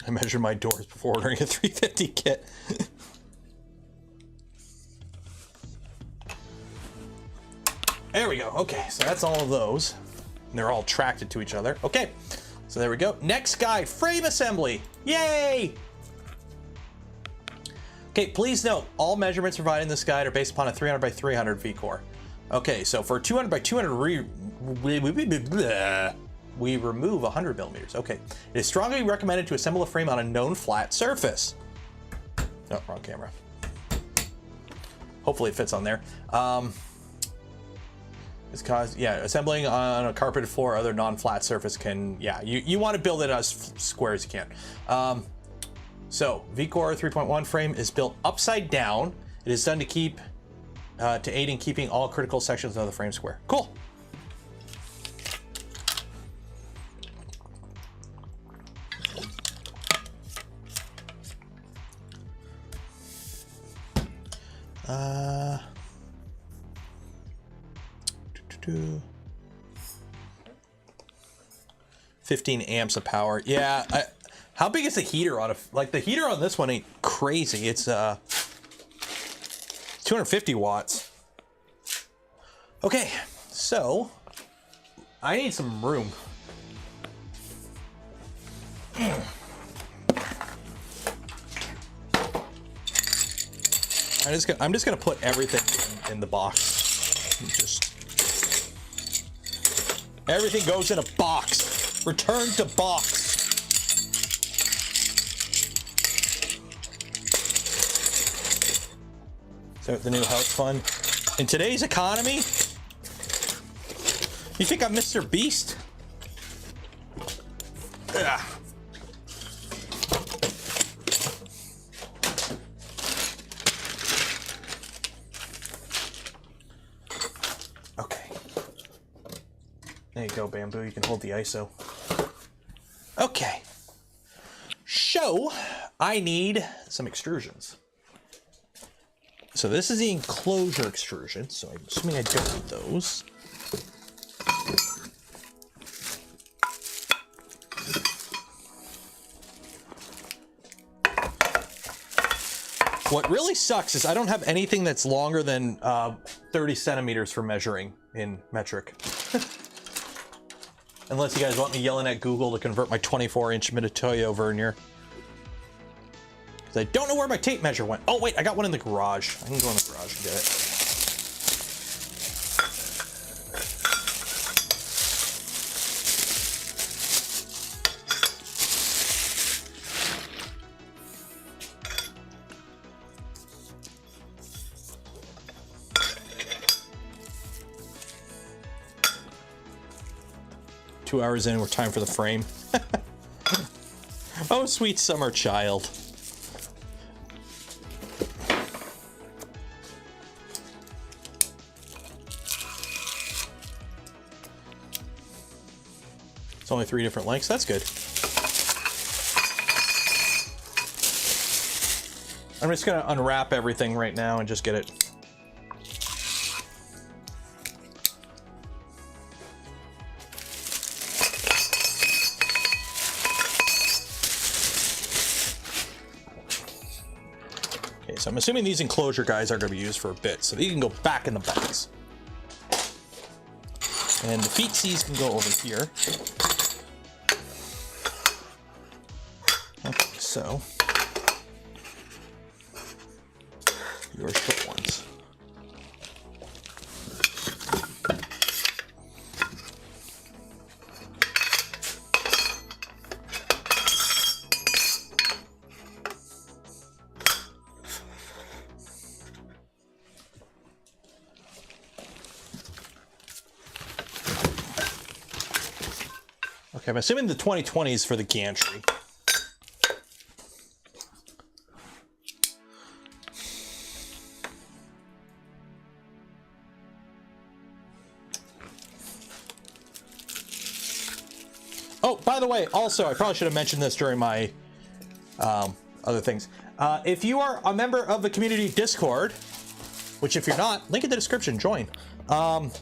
I measured my doors before ordering a 350 kit. There we go. Okay, so that's all of those. And they're all tracted to each other. Okay, so there we go. Next guide, frame assembly. Yay! Okay, please note, all measurements provided in this guide are based upon a 300 by 300 V-core. Okay, so for 200 by 200, we remove 100 millimeters. Okay, it is strongly recommended to assemble a frame on a known flat surface. Oh, wrong camera. Hopefully it fits on there. It's caused, yeah, assembling on a carpeted floor or other non-flat surface can, yeah, you want to build it as square as you can. So, V-core 3.1 frame is built upside down. It is done to keep, to aid in keeping all critical sections of the frame square. Cool. Uh, 15 amps of power. Yeah, how big is the heater on a, like the heater on this one ain't crazy. It's 250 watts. Okay, so I need some room. I'm just gonna put everything in the box. Just Everything goes in a box. Return to box. So the new house fund. In today's economy, you think I'm Mr. Beast? Ugh. Okay. There you go, Bamboo. You can hold the ISO. Okay. So, I need some extrusions. So this is the enclosure extrusion, so I'm assuming I don't need those. What really sucks is I don't have anything that's longer than 30 centimeters for measuring in metric. Unless you guys want me yelling at Google to convert my 24-inch Mitutoyo vernier. I don't know where my tape measure went. Oh wait, I got one in the garage. I can go in the garage and get it. Two hours in, we're time for the frame. Oh, sweet summer child. It's only 3 different lengths. That's good. I'm just going to unwrap everything right now and just get it. Okay, so I'm assuming these enclosure guys are going to be used for a bit, so they can go back in the box. And the feetsies can go over here. Okay, so your short ones. Okay, I'm assuming the 2020 is for the gantry. Oh, by the way, also, I probably should have mentioned this during my other things. If you are a member of the community Discord, which if you're not, link in the description, join.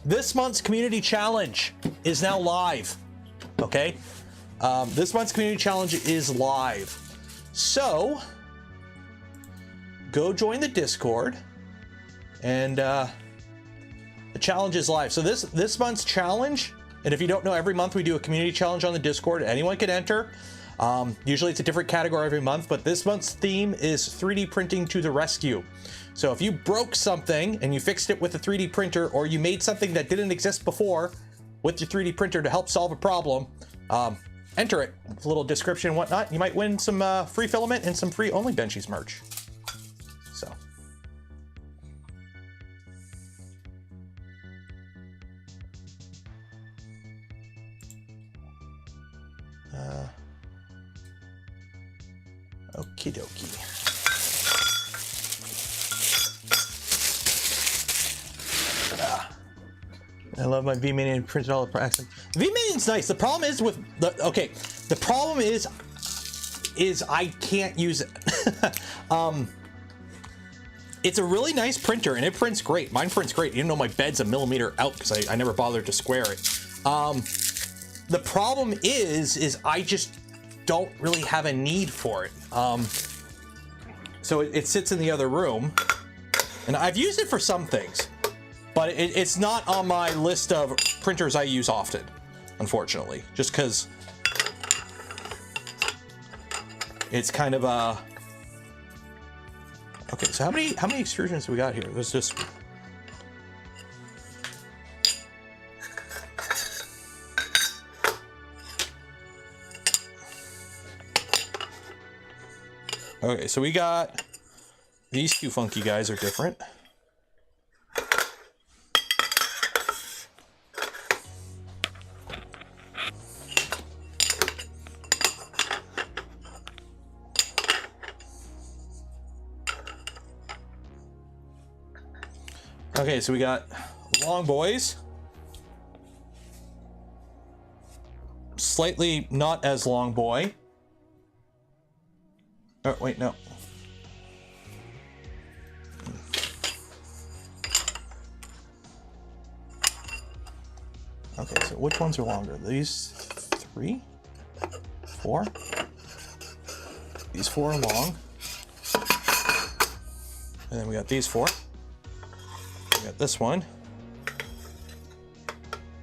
This month's community challenge is now live. Okay, this month's community challenge is live, so go join the Discord, and the challenge is live. So this month's challenge, and if you don't know, every month we do a community challenge on the Discord. Anyone can enter. Usually it's a different category every month, but this month's theme is 3D printing to the rescue. So if you broke something and you fixed it with a 3D printer, or you made something that didn't exist before with your 3D printer to help solve a problem, enter it with a little description and whatnot. You might win some free filament and some free Only Benchies merch. So. Okie dokie. I love my V-Minion printed all the accent. V-Minion's nice. The problem is with the the problem is I can't use it. It's a really nice printer and it prints great. Mine prints great, even though my bed's a millimeter out because I never bothered to square it. The problem is I just don't really have a need for it. So it sits in the other room, and I've used it for some things, but it's not on my list of printers I use often, unfortunately, just because it's kind of a... Okay, so how many extrusions do we got here? There's just... Okay, so we got these two funky guys are different. Okay, so we got long boys. Slightly not as long boy. Oh, wait, no. Okay, so which ones are longer? These 3? 4? These 4 are long. And then we got these 4. We got this one.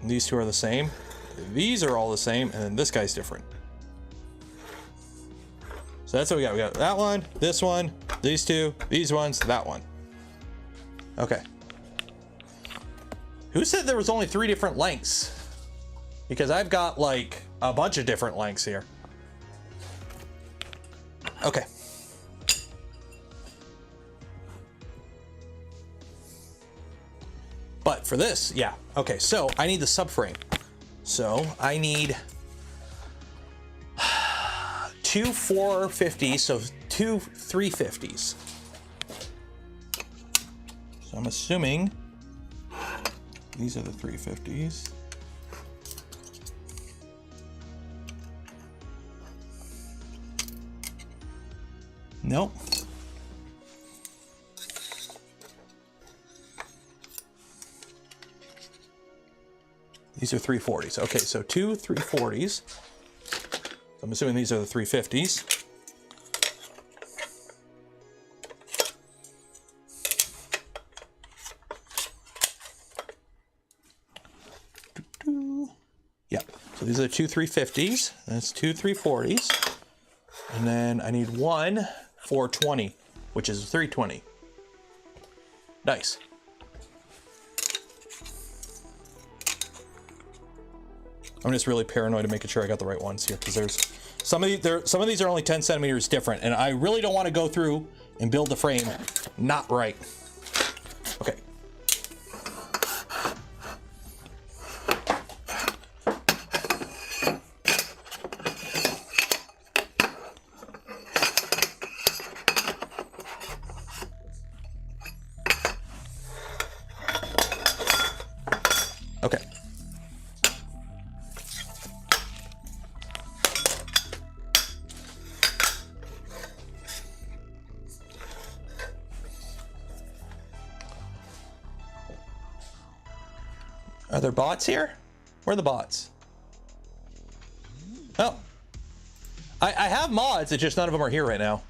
And these 2 are the same. These are all the same, and then this guy's different. So that's what we got. We got that one, this one, these 2, these ones, that one. Okay. Who said there was only 3 different lengths? Because I've got like a bunch of different lengths here. Okay. But for this, yeah. Okay, so I need the subframe. So I need 2 450s, so 2 350s. So I'm assuming these are the 350s. Nope. These are 340s. Okay, so 2 340s. So I'm assuming these are the 350s. Yep. So these are the 2 350s. That's 2 340s. And then I need 1 420, which is a 320. Nice. I'm just really paranoid to making sure I got the right ones here, because there's some of these are only 10 centimeters different, and I really don't want to go through and build the frame not right. Okay. Okay. Are there bots here? Where are the bots? Oh. I have mods, it's just none of them are here right now.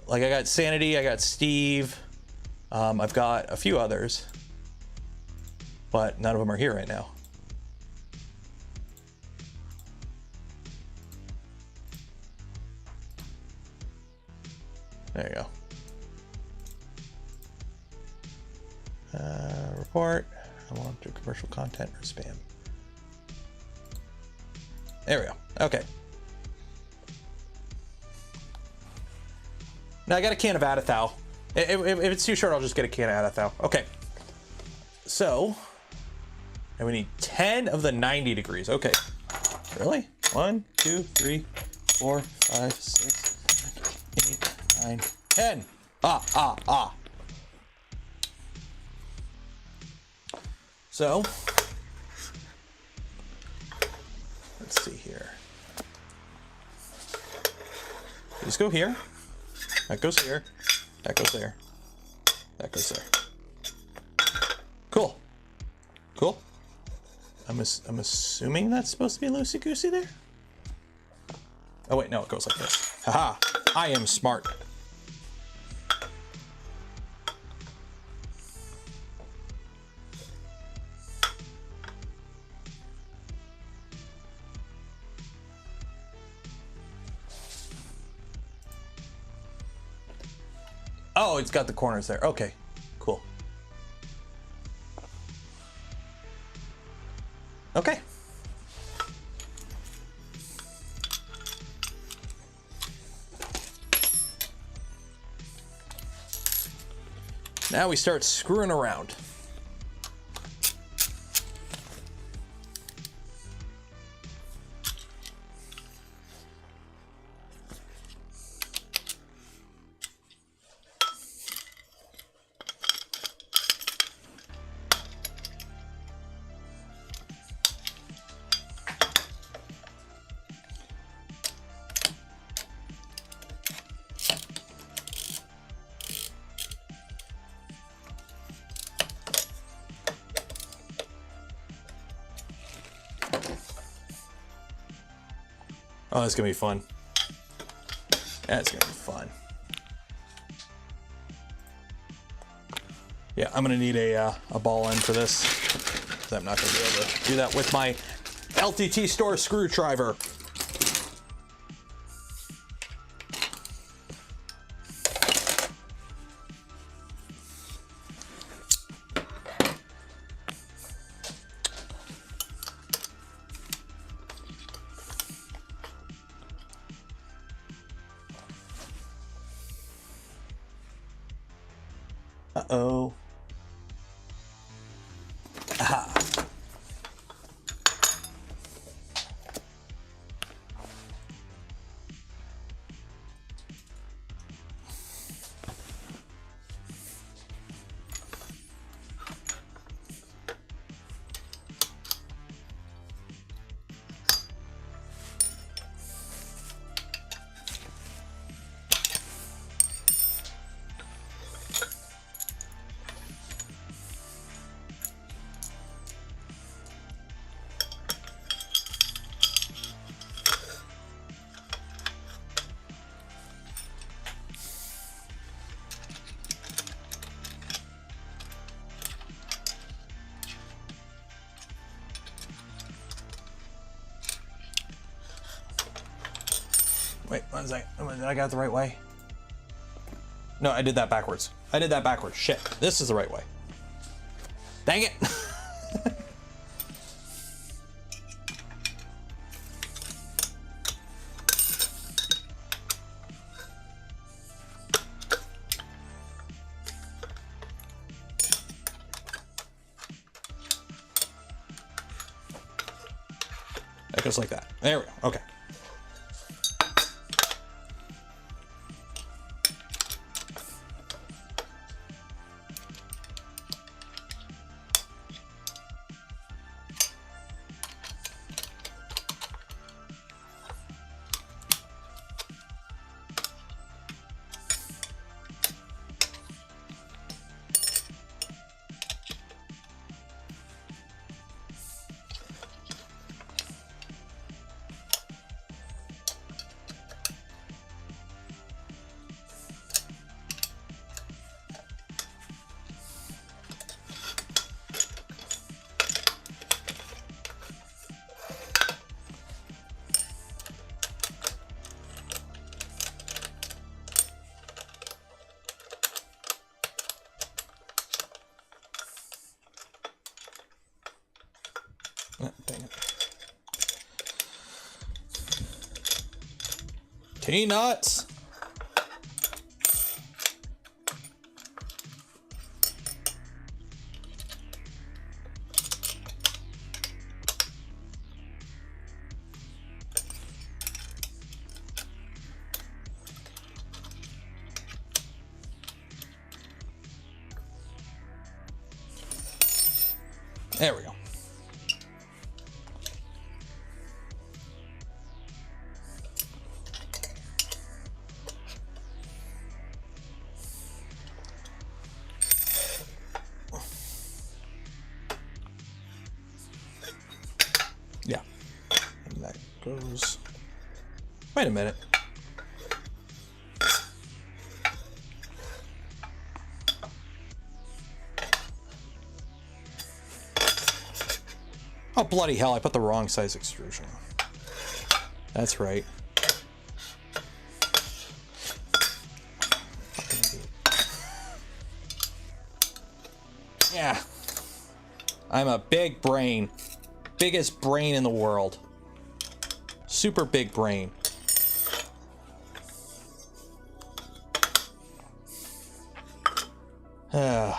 Like I got Sanity, I got Steve. I've got a few others, but none of them are here right now. There you go. Report. I want to commercial content or spam. There we go. Okay. Now I got a can of Adithal. If it's too short, I'll just get a can of Adithal. Okay. So, and we need 10 of the 90 degrees. Okay. Really? 1, 2, 3, 4, 5, 6, 7, 8, 9, 10. Ah. So, let's see here. These go here. That goes here. That goes there. That goes there. Cool. Cool. I'm assuming that's supposed to be loosey-goosey there? Oh wait, no, it goes like this. Haha, I am smart. Oh, it's got the corners there. Okay, cool. Okay. Now we start screwing around. Oh, that's gonna be fun. That's gonna be fun. Yeah, I'm gonna need a ball end for this, because I'm not gonna be able to do that with my LTT store screwdriver. Uh-oh. Aha. Wait, one second. Did I got it the right way? No, I did that backwards. I did that backwards. Shit. This is the right way. Dang it. That goes like that. There we go. Okay. Dang it. T-nuts. There we go. Yeah, and that goes. Wait a minute. Oh, bloody hell, I put the wrong size extrusion. That's right. Yeah. I'm a big brain. Biggest brain in the world. Super big brain. I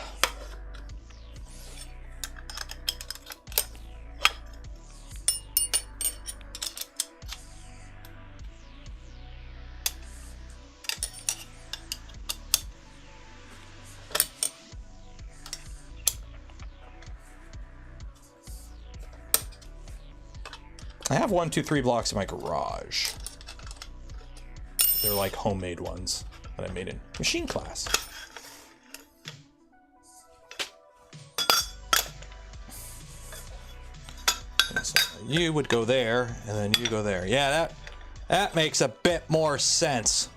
have 1, 2, 3 blocks in my garage. They're like homemade ones that I made in machine class. So you would go there, and then you go there. Yeah, that makes a bit more sense.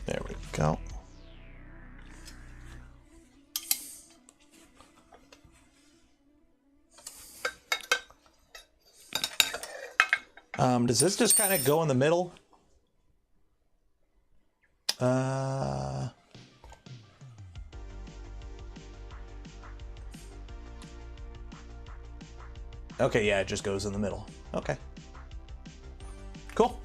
There we go. Does this just kind of go in the middle? Okay, yeah, it just goes in the middle. Okay. Cool.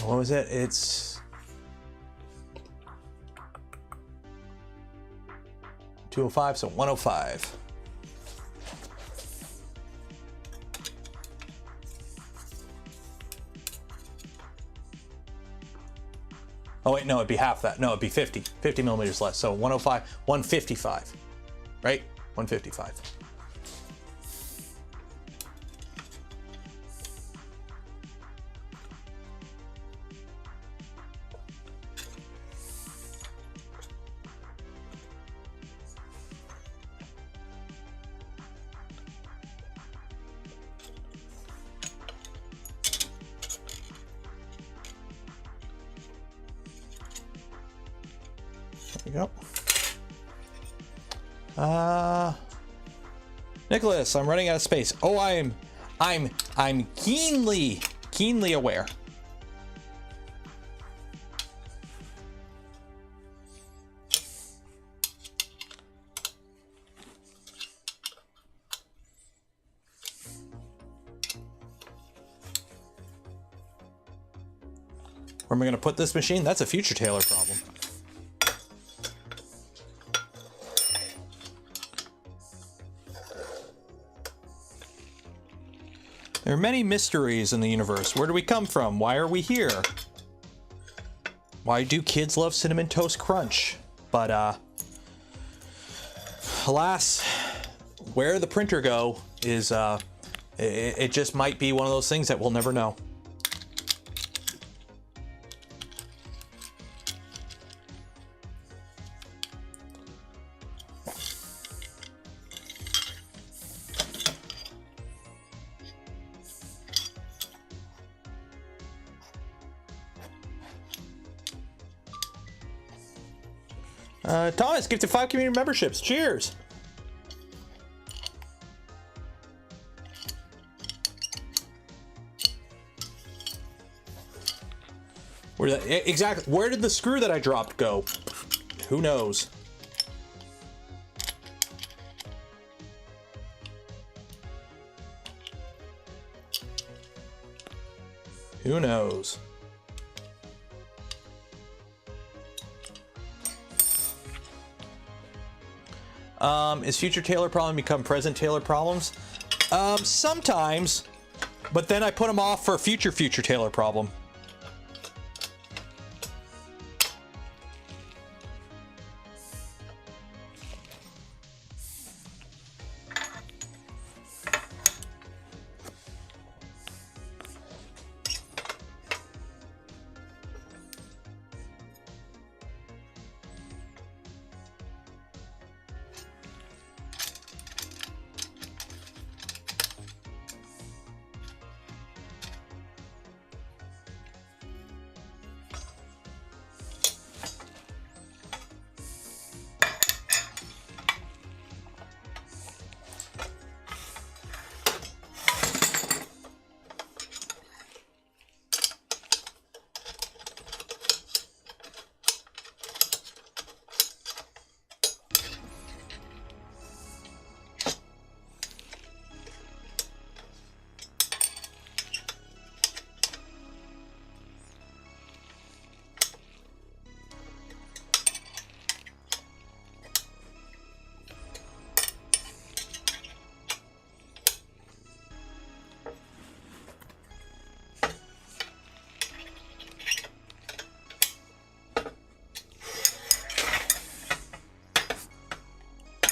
What was it? It's 205, so 105. Oh wait, no, it'd be half that. No, it'd be 50 millimeters less. So 105, 155, right? 155. There we go. Nicholas, I'm running out of space. Oh, I'm keenly aware. Where am I going to put this machine? That's a future Taylor problem. There are many mysteries in the universe. Where do we come from? Why are we here? Why do kids love Cinnamon Toast Crunch? But alas, where the printer go is it just might be one of those things that we'll never know. Thomas, gifted 5 community memberships. Cheers. Exactly. Where did the screw that I dropped go? Who knows? Who knows? Is future Taylor problem become present Taylor problems? Sometimes, but then I put them off for a future Taylor problem.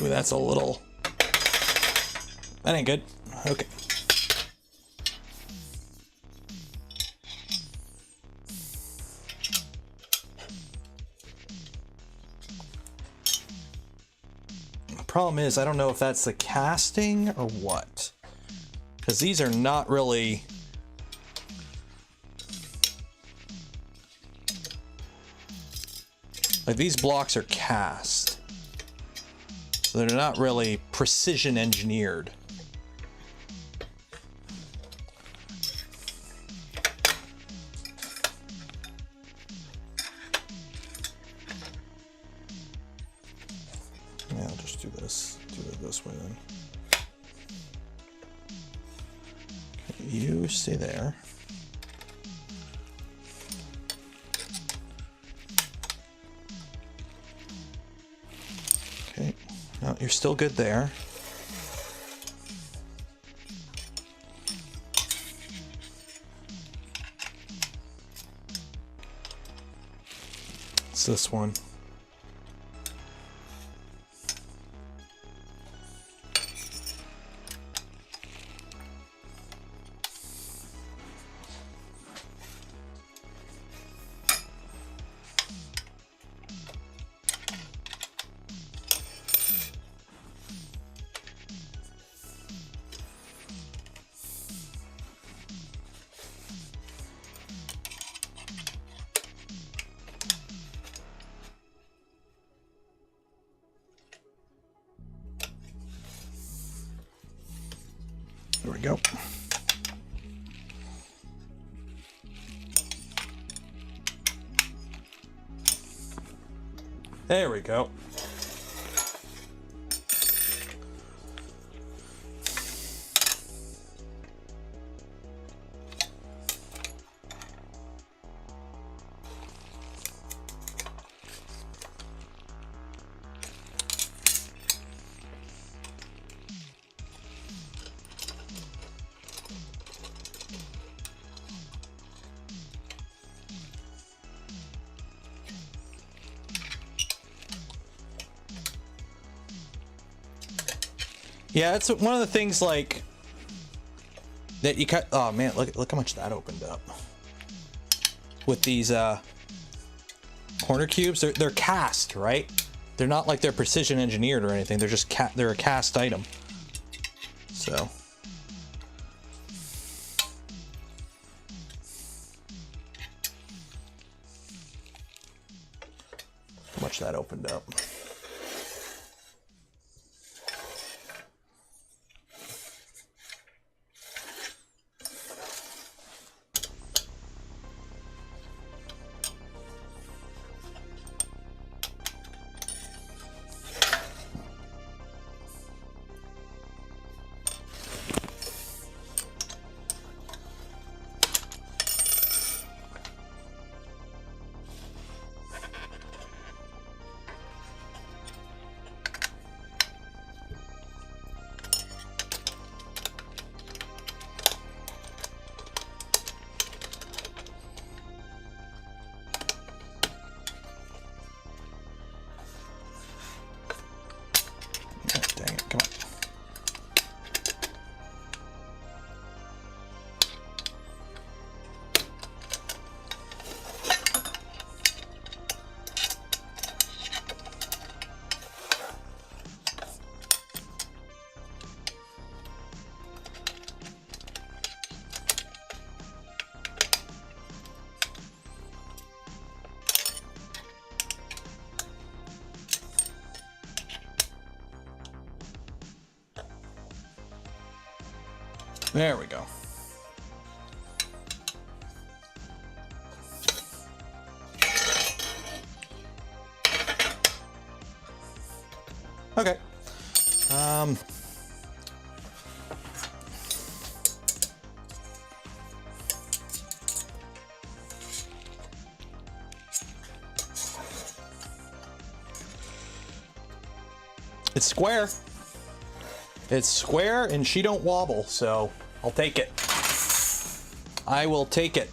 Ooh, that's a little... That ain't good. Okay. The problem is, I don't know if that's the casting or what. Because these are not really... Like, these blocks are cast. So they're not really precision engineered. Yeah, I'll just do this. Do it this way then. Okay, you stay there. Okay. No, you're still good there. It's this one. There we go. There we go. Yeah, it's one of the things like that you cut. Oh man, look how much that opened up with these corner cubes. They're cast, right? They're not like they're precision engineered or anything. They're just they're a cast item. So how much that opened up. There we go. Okay. It's square. It's square and she don't wobble, so I'll take it. I will take it.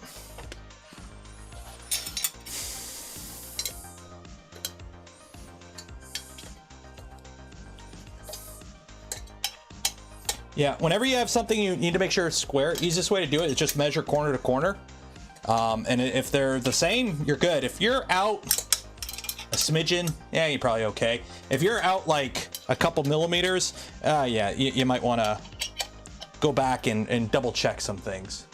Yeah, whenever you have something you need to make sure it's square, easiest way to do it is just measure corner to corner. And if they're the same, you're good. If you're out a smidgen, yeah, you're probably okay. If you're out like a couple millimeters, yeah, you might want to go back and double check some things.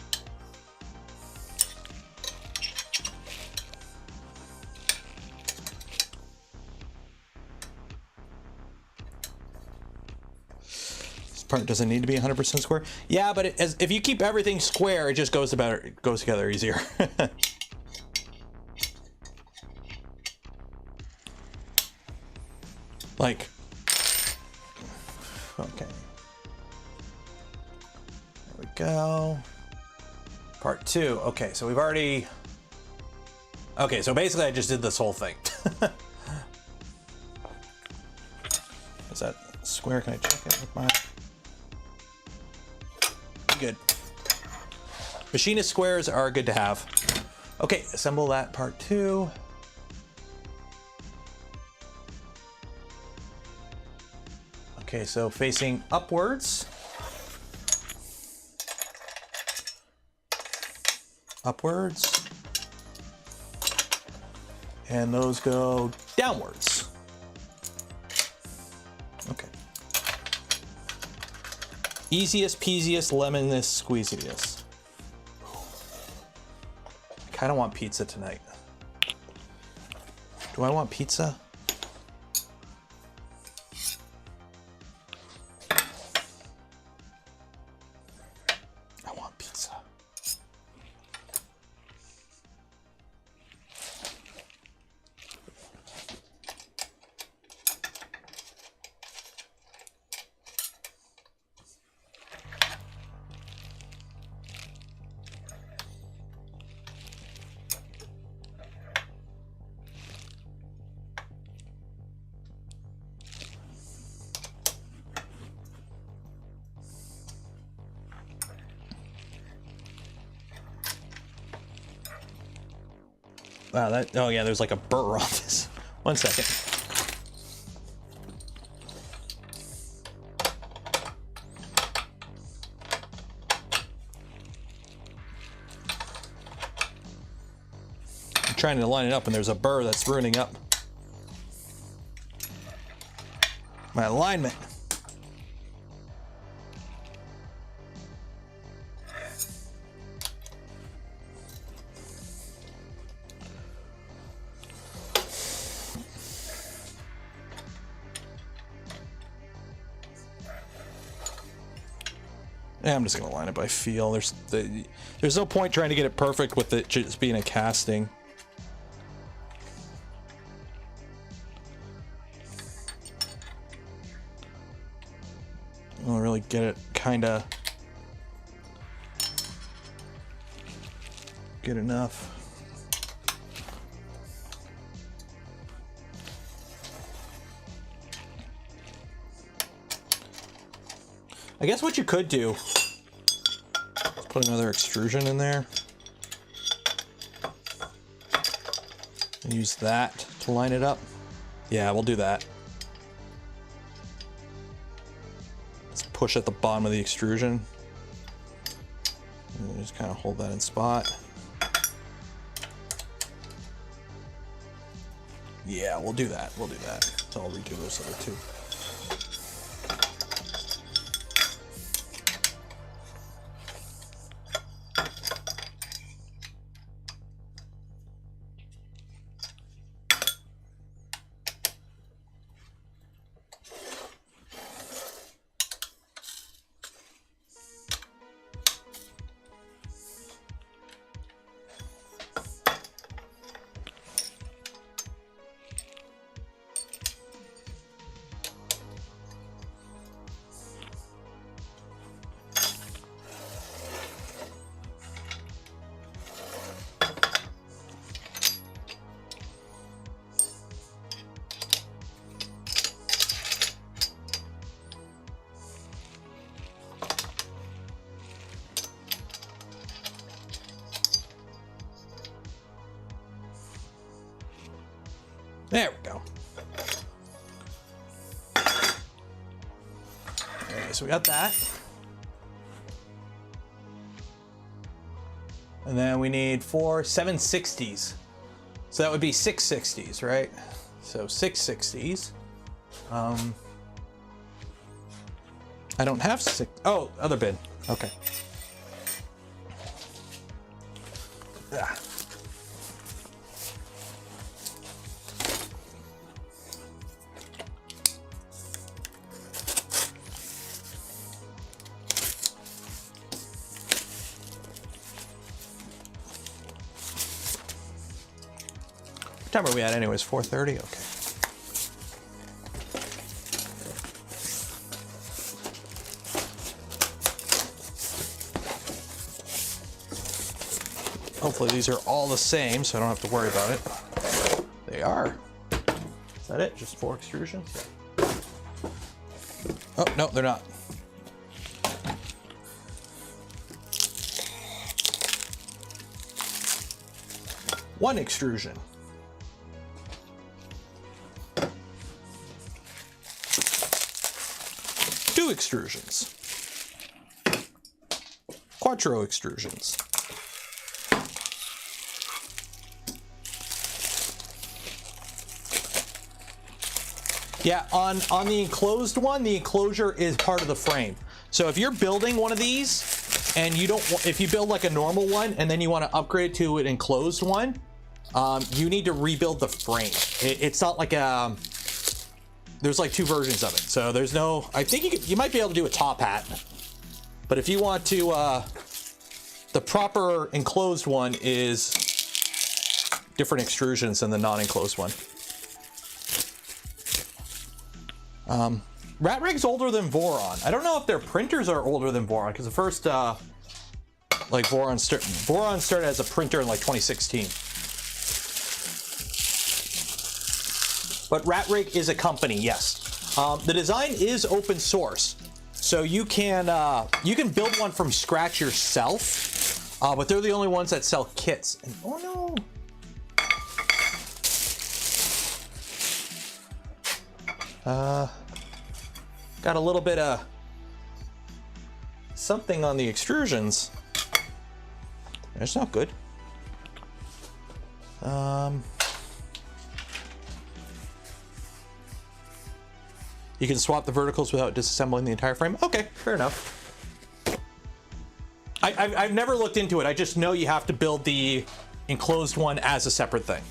Part doesn't need to be 100% square. Yeah, but if you keep everything square, it just goes together easier. Like, okay. There we go. Part 2. Okay, so we've already. Okay, so basically I just did this whole thing. Is that square? Can I check it with my? Good. Machinist squares are good to have. Okay, assemble that part 2. Okay, so facing upwards. Upwards. And those go downwards. Okay. Easiest peasiest lemonest squeeziest. I kind of want pizza tonight. Do I want pizza? I want pizza. Wow, that, oh yeah, there's like a burr on this. 1 second. I'm trying to line it up and there's a burr that's ruining up my alignment. Yeah, I'm just gonna line it by feel. There's no point trying to get it perfect with it just being a casting. I'll really get it kinda good enough. I guess what you could do is put another extrusion in there and use that to line it up. Yeah, we'll do that. Let's push at the bottom of the extrusion. And just kind of hold that in spot. Yeah, we'll do that. We'll do that. So I'll redo those other two. Okay, so we got that. And then we need 4 760s. So that would be 660s, right? So 660s. I don't have 6. Oh, other bin. Okay. Ah. What time are we at anyways? 4:30? Okay. Hopefully these are all the same, so I don't have to worry about it. They are. Is that it? Just 4 extrusions? Oh, no, they're not. One extrusion. Two extrusions. Quattro extrusions. Yeah, on the enclosed one, the enclosure is part of the frame. So if you're building one of these and you don't, if you build like a normal one and then you want to upgrade to an enclosed one, you need to rebuild the frame. It's not like a, there's like 2 versions of it. So there's no, I think you might be able to do a top hat, but if you want to, the proper enclosed one is different extrusions than the non-enclosed one. RatRig's older than Voron. I don't know if their printers are older than Voron, because the first, like Voron started as a printer in like 2016. But RatRig is a company, yes. The design is open source, so you can build one from scratch yourself, but they're the only ones that sell kits. And, oh no. Got a little bit of something on the extrusions. That's not good. You can swap the verticals without disassembling the entire frame. Okay, fair enough. I've never looked into it. I just know you have to build the enclosed one as a separate thing.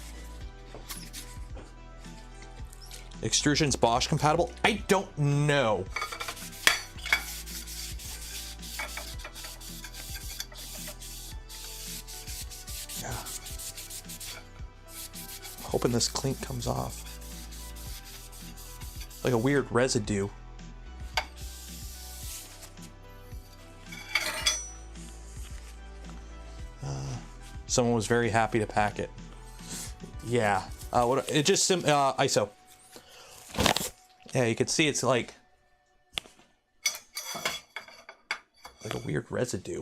Extrusions Bosch compatible? I don't know. Yeah. I'm hoping this clink comes off. Like a weird residue. Someone was very happy to pack it. Yeah. It just ISO. Yeah, you can see it's like a weird residue.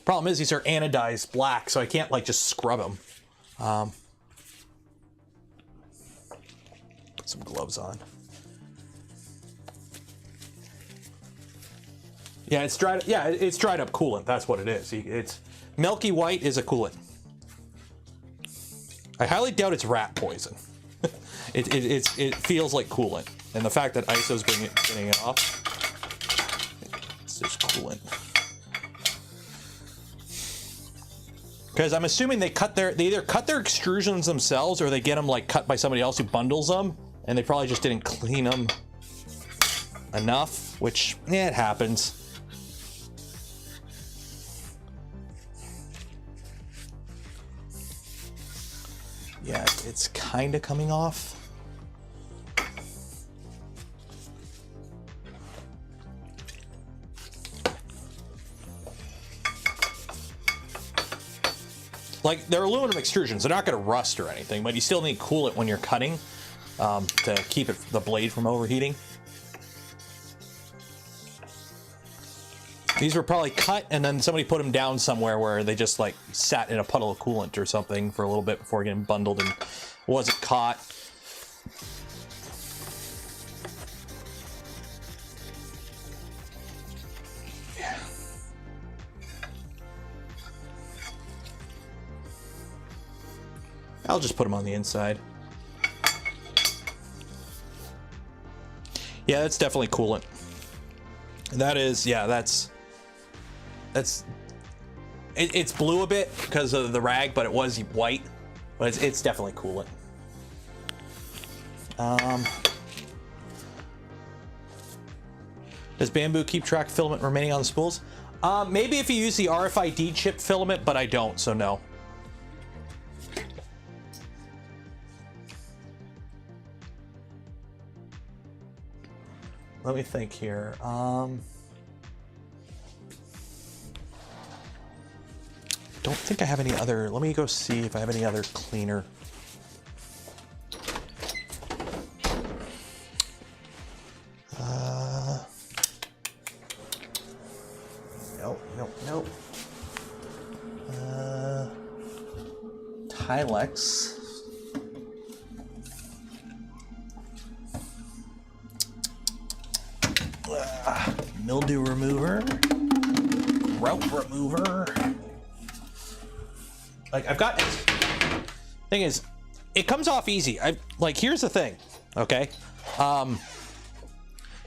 Problem is these are anodized black, so I can't like just scrub them. Put some gloves on. Yeah, it's dried. Yeah, it's dried up coolant. That's what it is. It's milky white is a coolant. I highly doubt it's rat poison. It feels like coolant, and the fact that ISO's getting it off, it's just coolant. Because I'm assuming they either cut their extrusions themselves, or they get them like cut by somebody else who bundles them, and they probably just didn't clean them enough, which yeah, it happens. Yeah, it's kind of coming off. Like, they're aluminum extrusions. They're not going to rust or anything, but you still need coolant when you're cutting to keep the blade from overheating. These were probably cut, and then somebody put them down somewhere where they just like sat in a puddle of coolant or something for a little bit before getting bundled and wasn't caught. I'll just put them on the inside. Yeah, that's definitely coolant. That is, yeah, it's blue a bit because of the rag, but it was white. But it's definitely coolant. Does Bamboo keep track of filament remaining on the spools? Maybe if you use the RFID chip filament, but I don't, so no. Let me think here. Don't think I have any other. Let me go see if I have any other cleaner. Nope. Tilex. Mildew remover. Grout remover. Like, I've got. Thing is, it comes off easy. Here's the thing, okay?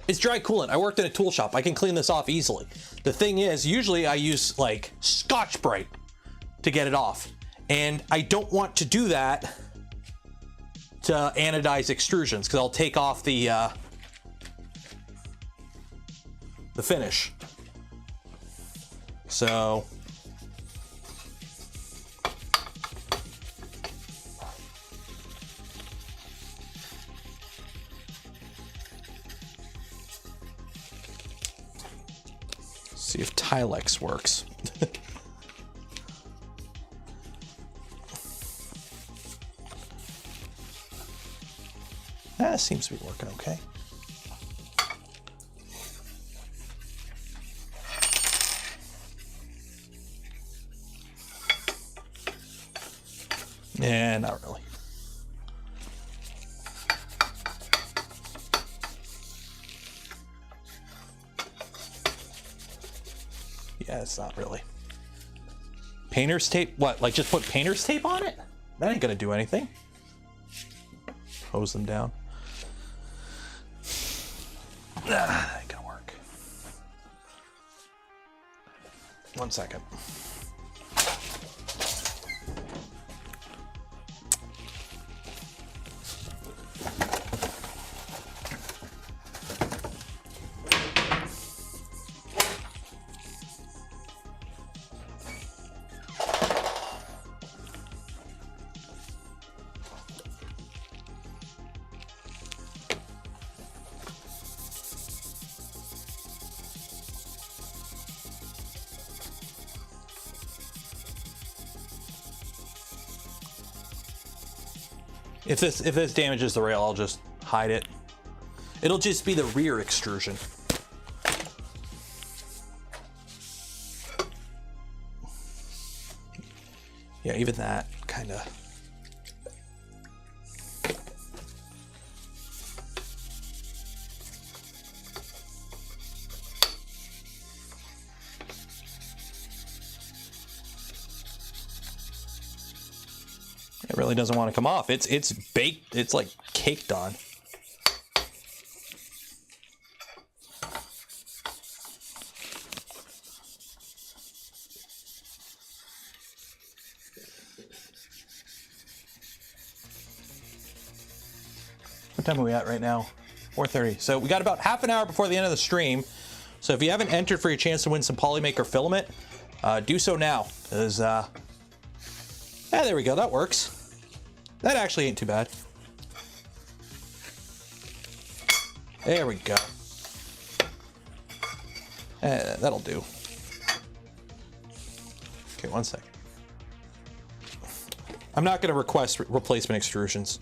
It's dry coolant. I worked in a tool shop. I can clean this off easily. The thing is, usually I use like Scotch-Brite to get it off. And I don't want to do that to anodize extrusions because I'll take off the finish. So see if Tilex works. That seems to be working okay. Yeah, not really. Yeah, it's not really. Painter's tape? What, like just put painter's tape on it? That ain't gonna do anything. Hose them down. That ain't gonna work. 1 second. If this damages the rail, I'll just hide it. It'll just be the rear extrusion. Yeah, even that kind of. It really doesn't want to come off. It's baked. It's like caked on. What time are we at right now? 4:30. So we got about half an hour before the end of the stream. So if you haven't entered for your chance to win some Polymaker filament, do so now. Because, yeah, there we go. That works. That actually ain't too bad. There we go. That'll do. Okay, 1 second. I'm not going to request replacement extrusions.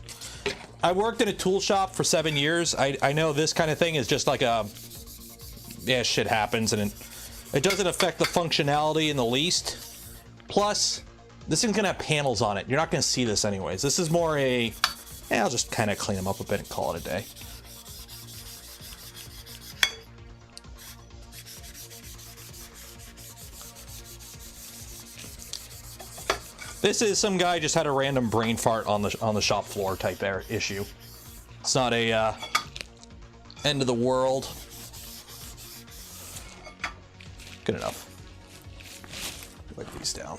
I worked in a tool shop for 7 years. I know this kind of thing is just like a, yeah, shit happens, and it doesn't affect the functionality in the least. Plus, this thing's gonna have panels on it. You're not gonna see this anyways. This is more a, yeah, I'll just kind of clean them up a bit and call it a day. This is some guy just had a random brain fart on the shop floor type issue. It's not a end of the world. Good enough. Wipe these down.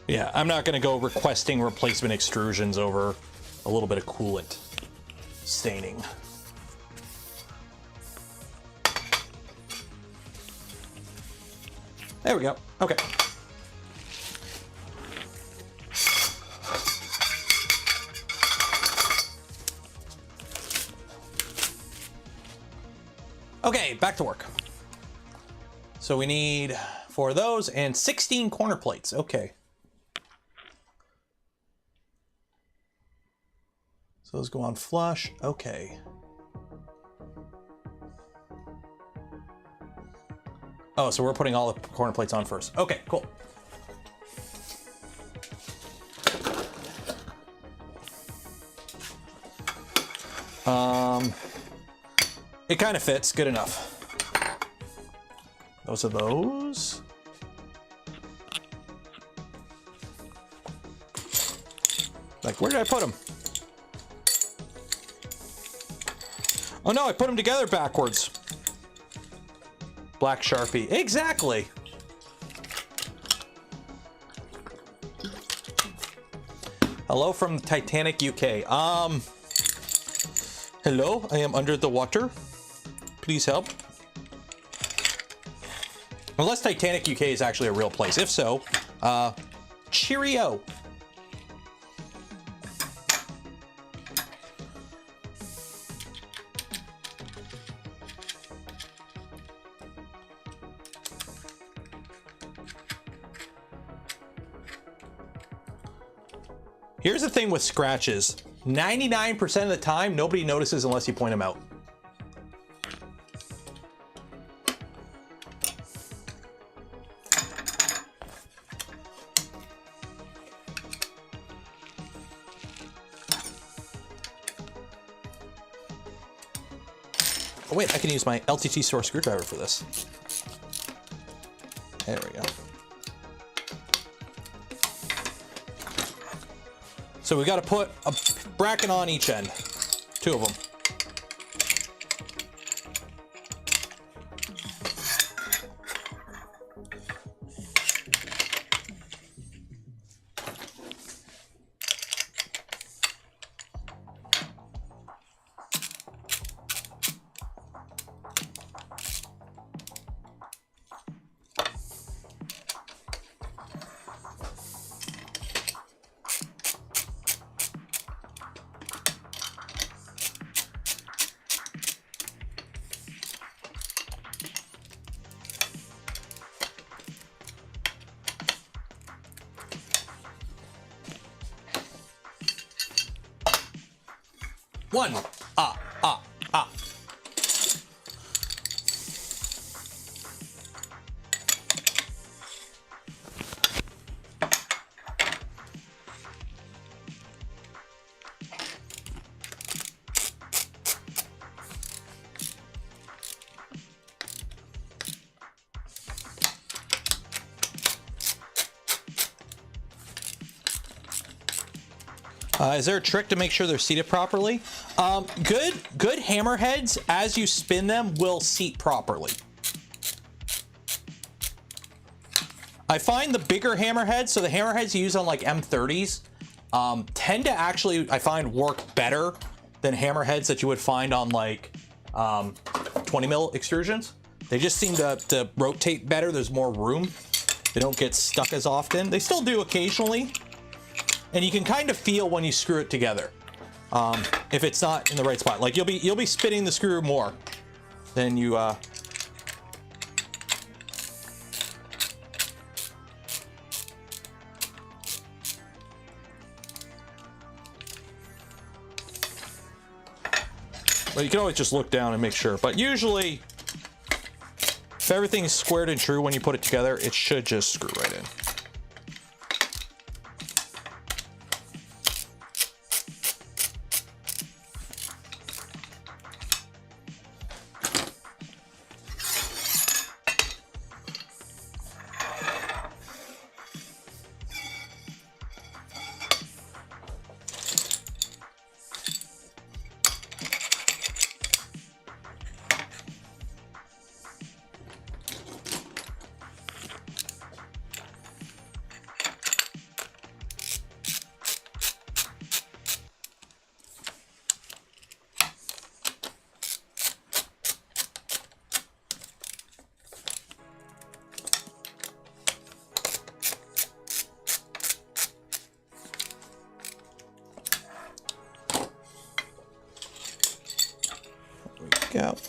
Yeah, I'm not going to go requesting replacement extrusions over a little bit of coolant staining. There we go. Okay. Okay, back to work. So we need 4 of those and 16 corner plates. Okay. So those go on flush. Okay. Oh, so we're putting all the corner plates on first. Okay, cool. It kind of fits. Good enough. Those are those. Like, where did I put them? Oh no, I put them together backwards. Black Sharpie. Exactly. Hello from Titanic, UK. Hello, I am under the water. Please help. Unless Titanic, UK is actually a real place. If so, cheerio. Here's the thing with scratches. 99% of the time, nobody notices unless you point them out. Oh wait, I can use my LTT source screwdriver for this. There we go. So we got to put a bracket on each end, 2 of them. One. Is there a trick to make sure they're seated properly? Good hammerheads, as you spin them, will seat properly. I find the bigger hammerheads, so the hammerheads you use on like M30s, tend to actually, I find, work better than hammerheads that you would find on like 20 mil extrusions. They just seem to rotate better. There's more room. They don't get stuck as often. They still do occasionally. And you can kind of feel when you screw it together. if it's not in the right spot. Like you'll be spinning the screw more than you but you can always just look down and make sure. But usually, if everything's squared and true when you put it together, it should just screw right in.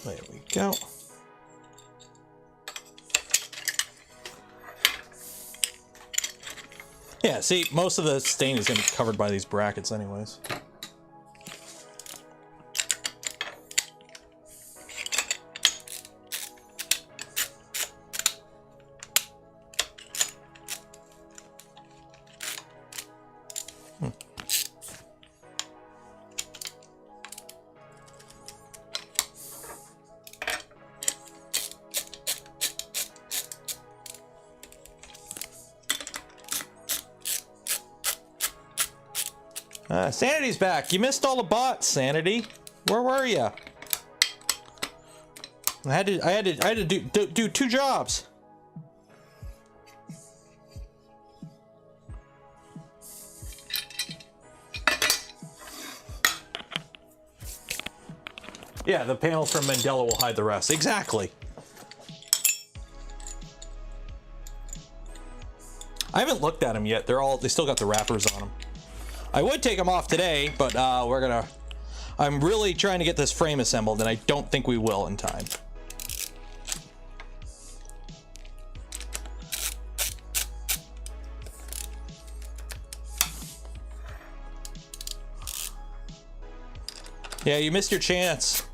There we go. Yeah, see, most of the stain is going to be covered by these brackets anyways. Sanity's back. You missed all the bots, Sanity. Where were you? I had to do two jobs. Yeah, the panels from Mandela will hide the rest. Exactly. I haven't looked at them yet. They still got the wrappers on them. I would take them off today, but I'm really trying to get this frame assembled, and I don't think we will in time. Yeah, you missed your chance.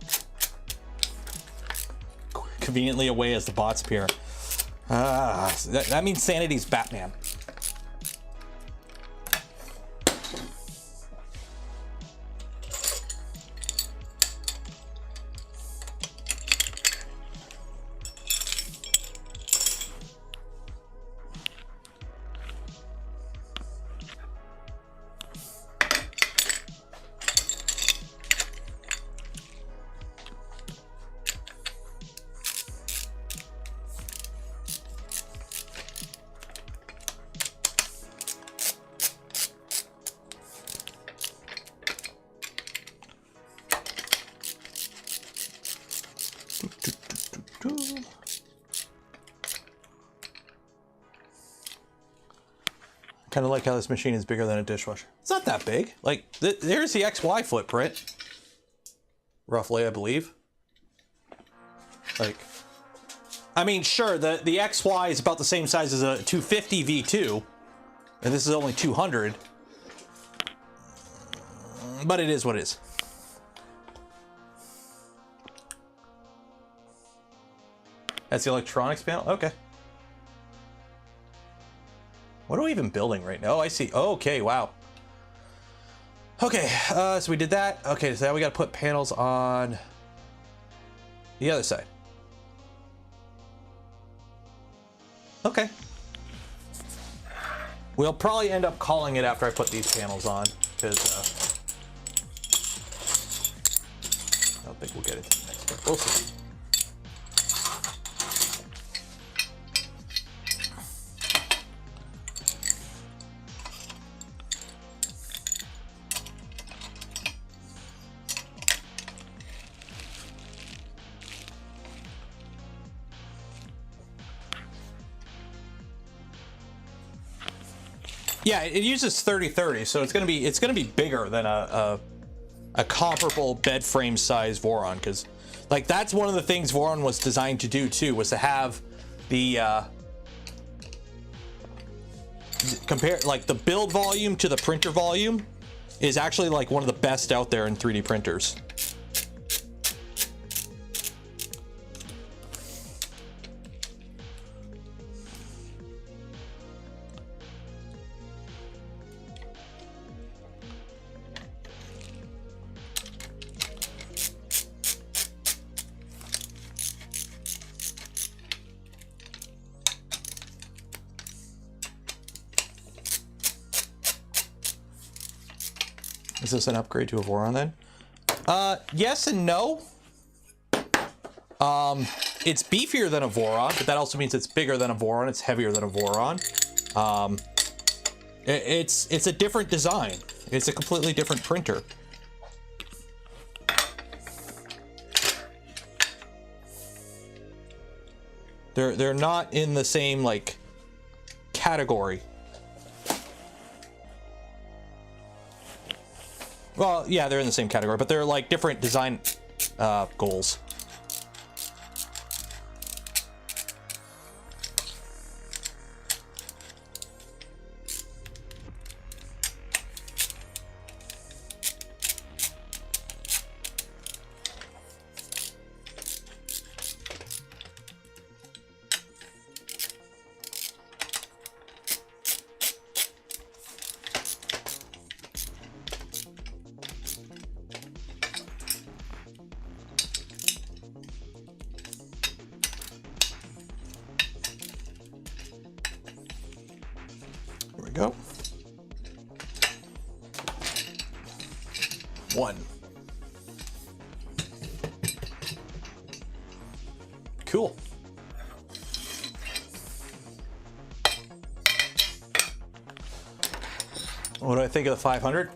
Conveniently away as the bots appear. That means Sanity's Batman. Kind of like how this machine is bigger than a dishwasher. It's not that big. Like, there's the XY footprint. Roughly, I believe. Like, I mean, sure, the XY is about the same size as a 250 V2. And this is only 200. But it is what it is. That's the electronics panel? Okay. What are we even building right now? Oh, I see. Oh, okay, wow. Okay, so we did that. Okay, so now we got to put panels on the other side. Okay. We'll probably end up calling it after I put these panels on, because I don't think we'll get into the next step. We'll see. Yeah, it uses 30-30, so it's gonna be bigger than a a comparable bed frame size Voron, because like that's one of the things Voron was designed to do too, was to have the compare like the build volume to the printer volume is actually like one of the best out there in 3D printers. Is this an upgrade to a Voron then? Yes and no. It's beefier than a Voron, but that also means it's bigger than a Voron. It's heavier than a Voron. It's a different design. It's a completely different printer. They're not in the same like category. Well, yeah, they're in the same category, but they're like different design goals. Go. One. Cool. What do I think of the 500?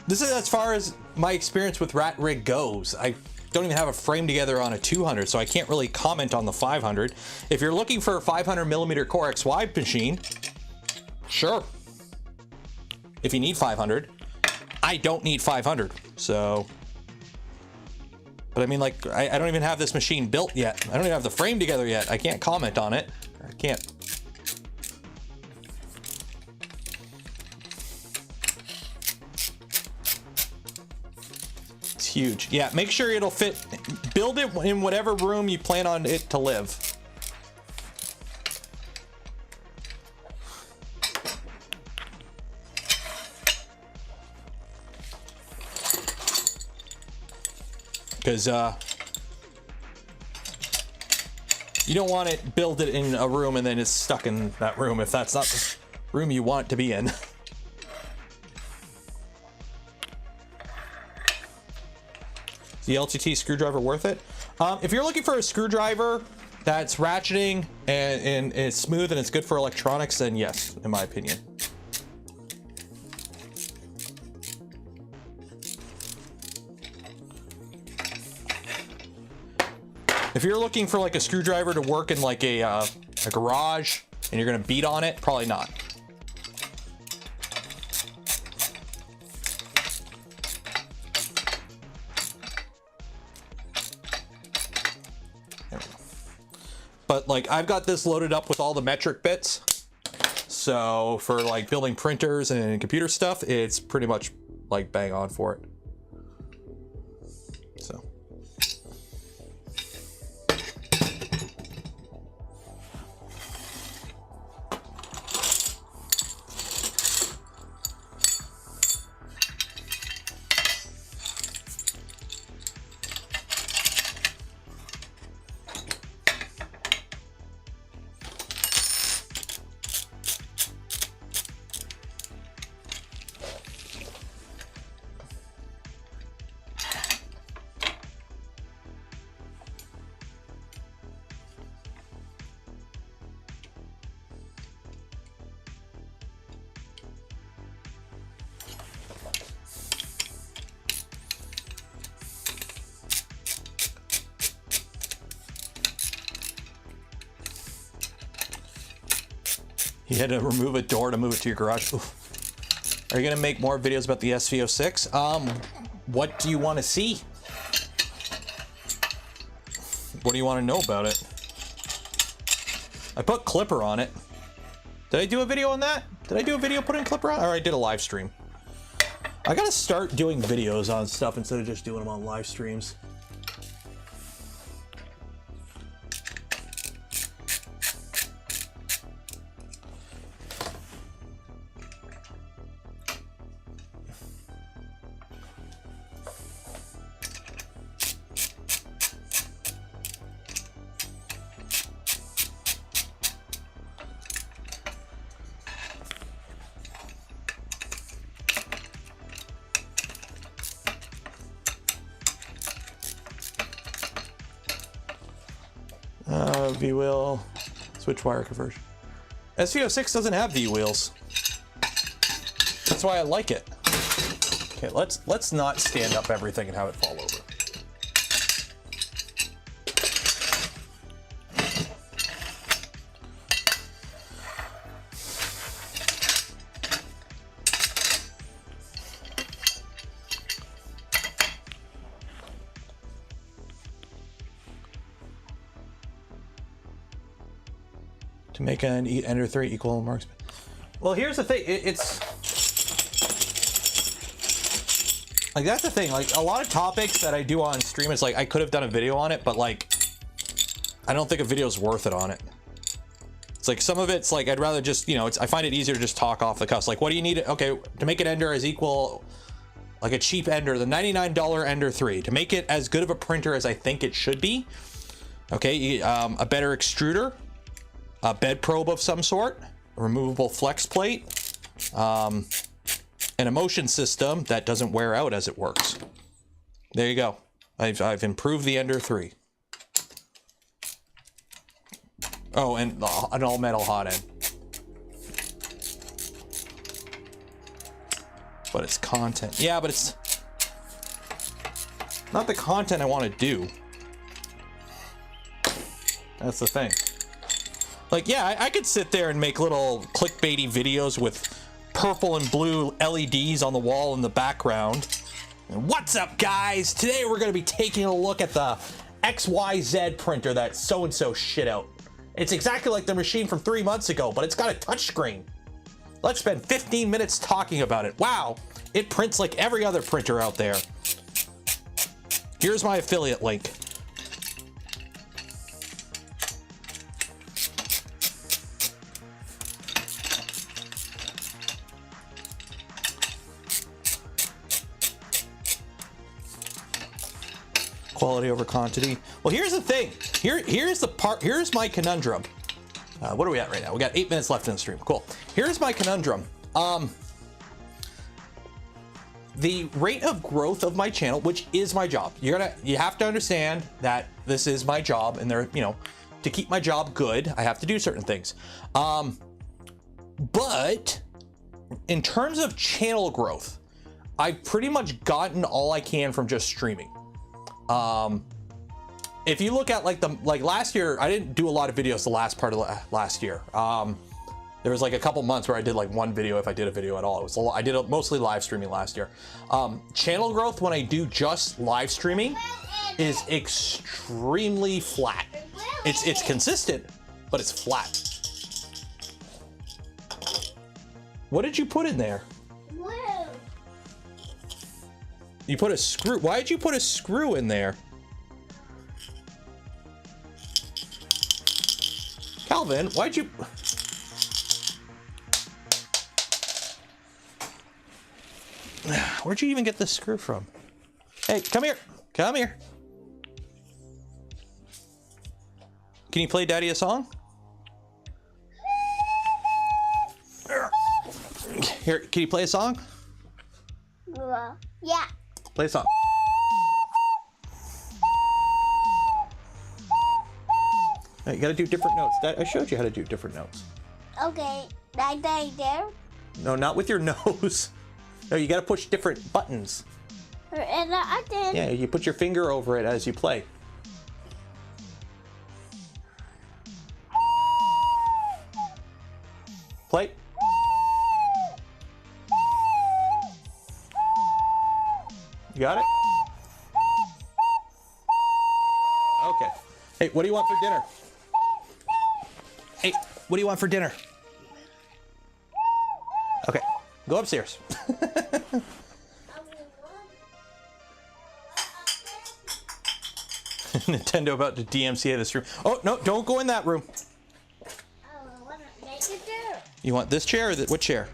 This is as far as my experience with RatRig goes. I don't even have a frame together on a 200, so I can't really comment on the 500. If you're looking for a 500mm Core XY machine, sure. If you need 500, I don't need 500, so. But I mean, like, I don't even have this machine built yet. I don't even have the frame together yet. I can't comment on it. I can't. Huge. Yeah, make sure it'll fit. Build it in whatever room you plan on it to live. Because you don't want it, build it in a room and then it's stuck in that room if that's not the room you want it to be in. The LTT screwdriver worth it? If you're looking for a screwdriver that's ratcheting and it's smooth and it's good for electronics, then yes, in my opinion. If you're looking for like a screwdriver to work in like a garage and you're gonna beat on it, probably not. But like I've got this loaded up with all the metric bits, so for like building printers and computer stuff, it's pretty much like bang on for it. So you had to remove a door to move it to your garage. Oof. Are you gonna make more videos about the SV06? What do you want to see? What do you want to know about it? I put Clipper on it. Did I do a video on that? Did I do a video putting Clipper on? Or I did a live stream. I gotta start doing videos on stuff instead of just doing them on live streams. V-wheel, switch wire conversion. SV06 doesn't have V-wheels. That's why I like it. Okay, let's not stand up everything and have it fall over. To make an Ender 3 equal marks. Well, here's the thing. It's like, that's the thing. Like, a lot of topics that I do on stream, it's like I could have done a video on it, but like I don't think a video is worth it on it. It's like some of it's like I'd rather just, you know, I find it easier to just talk off the cuff. Like, what do you need? Okay, to make an Ender as equal, like a cheap Ender, the $99 Ender 3, to make it as good of a printer as I think it should be. Okay, a better extruder, a bed probe of some sort, a removable flex plate, and a motion system that doesn't wear out as it works. There you go. I've improved the Ender 3. Oh, and an all metal hot end. But it's content. Yeah, but it's not the content I want to do. That's the thing. Like, yeah, I could sit there and make little clickbaity videos with purple and blue LEDs on the wall in the background. And what's up, guys? Today we're going to be taking a look at the XYZ printer that so-and-so shit out. It's exactly like the machine from 3 months ago, but it's got a touchscreen. Let's spend 15 minutes talking about it. Wow, it prints like every other printer out there. Here's my affiliate link. Quality over quantity. Well, here's the thing. Here's the part. Here's my conundrum. What are we at right now? We got 8 minutes left in the stream. Cool. Here's my conundrum. The rate of growth of my channel, which is my job. You have to understand that this is my job, and there, you know, to keep my job good, I have to do certain things. But in terms of channel growth, I've pretty much gotten all I can from just streaming. If you look at like last year, I didn't do a lot of videos the last part of last year. There was like a couple months where I did like one video, if I did a video at all. It was I did mostly live streaming last year. Channel growth when I do just live streaming is extremely flat. It's consistent, but it's flat. What did you put in there? You put a screw. Why did you put a screw in there? Calvin, why'd you... Where'd you even get this screw from? Hey, come here. Come here. Can you play Daddy a song? Here, can you play a song? Yeah. Play a song. Now, you gotta do different notes. I showed you how to do different notes. Okay. Right there. No, not with your nose. No, you gotta push different buttons. And I did. Yeah, you put your finger over it as you play. Play. You got it? Okay. Hey, what do you want for dinner? Hey, what do you want for dinner? Okay, go upstairs. Nintendo about to DMCA this room. Oh, no, don't go in that room. You want this chair or what chair?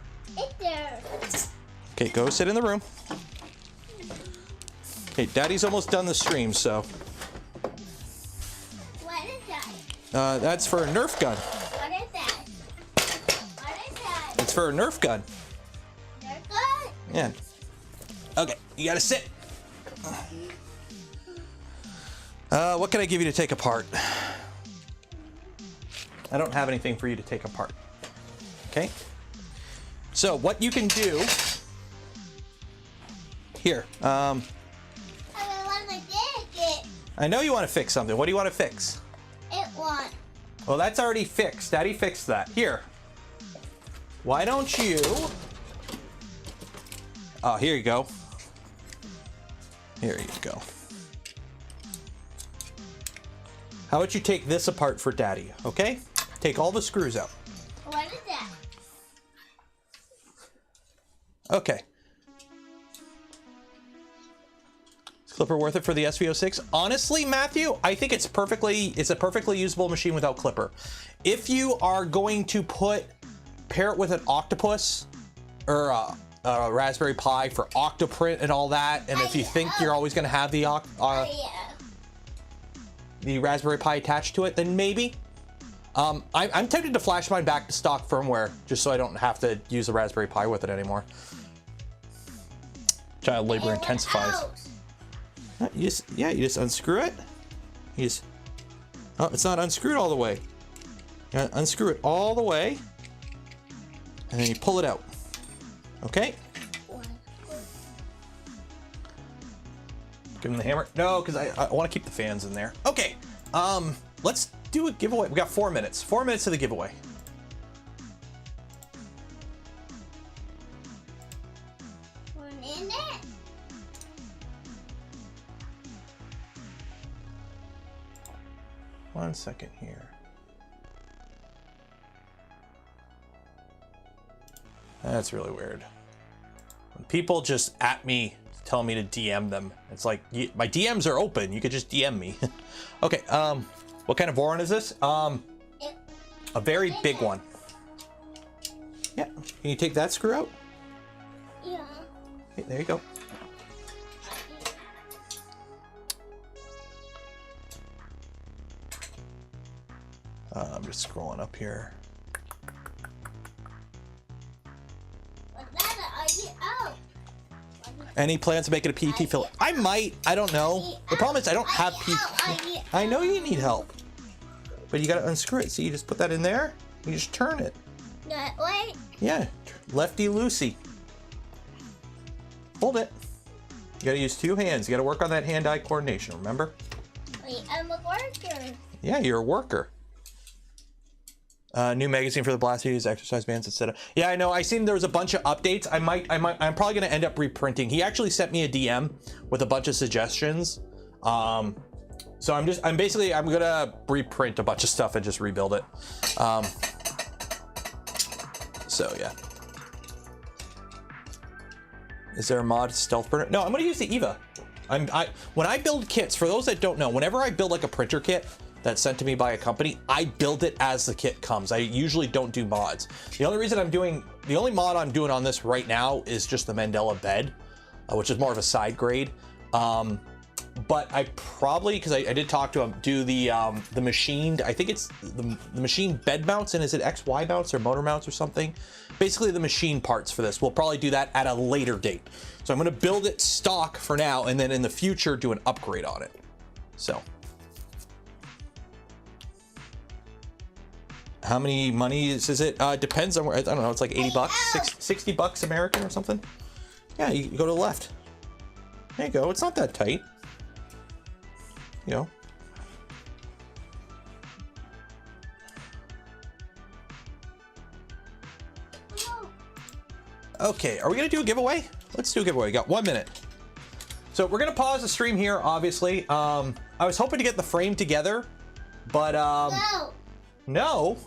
Okay, go sit in the room. Okay, Daddy's almost done the stream, so. What is that? That's for a Nerf gun. What is that? What is that? It's for a Nerf gun. They're good. Yeah. Okay, you gotta sit. What can I give you to take apart? I don't have anything for you to take apart. Okay. So what you can do here. I want to fix it. I know you want to fix something. What do you want to fix? It won't. Well, that's already fixed. Daddy fixed that. Here. Why don't you? Oh, here you go. Here you go. How about you take this apart for Daddy, okay? Take all the screws out. What is that? Okay. Is Clipper worth it for the SV06? Honestly, Matthew, I think it's a perfectly usable machine without Clipper. If you are going to pair it with an Octopus or a Raspberry Pi for Octoprint and all that, and if you think you're always going to have the Raspberry Pi attached to it, then maybe. I'm tempted to flash mine back to stock firmware just so I don't have to use the Raspberry Pi with it anymore. Child labor intensifies. You just unscrew it. Oh, it's not unscrewed all the way. You gotta unscrew it all the way, and then you pull it out. Okay. Give him the hammer. No, because I want to keep the fans in there. Okay. Let's do a giveaway. We got 4 minutes. 4 minutes to the giveaway. One in it. One second here. That's really weird. When people just at me tell me to DM them, it's like my DMs are open. You could just DM me. Okay. What kind of Voron is this? A very big one. Yeah. Can you take that screw out? Yeah. Okay, there you go. I'm just scrolling up here. Any plans to make it a PET filler? I might. I don't know. The problem is I don't have PET. I know you need help. But you gotta unscrew it. See, you just put that in there. You just turn it. That way? Yeah. Lefty loosey. Hold it. You gotta use 2 hands. You gotta work on that hand-eye coordination, remember? Wait, I'm a worker. Yeah, you're a worker. New magazine for the blast videos, exercise bands, etc. Yeah, I know. I seen there was a bunch of updates. I'm probably gonna end up reprinting. He actually sent me a DM with a bunch of suggestions. So I'm gonna reprint a bunch of stuff and just rebuild it. So yeah. Is there a mod stealth burner? No, I'm gonna use the EVA. When I build kits, for those that don't know, whenever I build like a printer kit that's sent to me by a company, I build it as the kit comes. I usually don't do mods. The only mod I'm doing on this right now is just the Mandela bed, which is more of a side grade. But I probably, because I did talk to him, do the machined, I think it's the machine bed mounts, and is it XY mounts or motor mounts or something? Basically the machine parts for this. We'll probably do that at a later date. So I'm gonna build it stock for now, and then in the future do an upgrade on it. So. How many money is it? Depends on where, I don't know, it's like 80 bucks, 60 bucks American or something. Yeah, you go to the left. There you go, it's not that tight. You know. Okay, are we gonna do a giveaway? Let's do a giveaway. We got 1 minute. So we're gonna pause the stream here, obviously. I was hoping to get the frame together, but Go. no.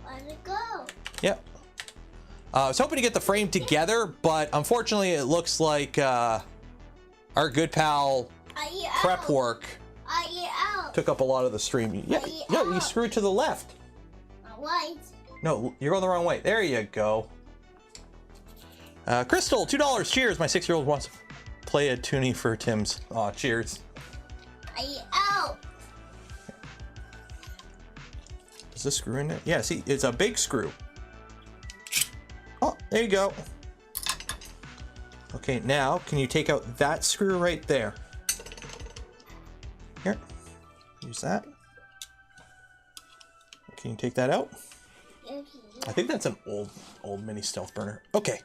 Let it go. Yep. I was hoping to get the frame together, but unfortunately it looks like our good pal Are you prep out? work Are you out? took up a lot of the stream. Yeah, no, you screwed to the left. What? No, you're going the wrong way. There you go. Crystal, $2. Cheers. My 6-year-old wants to play a toonie for Tim's. Aw, cheers. Are you out? Is this screw in it? Yeah, see, it's a big screw. Oh, there you go. Okay, now can you take out that screw right there? Here, use that. Can you take that out? I think that's an old mini stealth burner. Okay,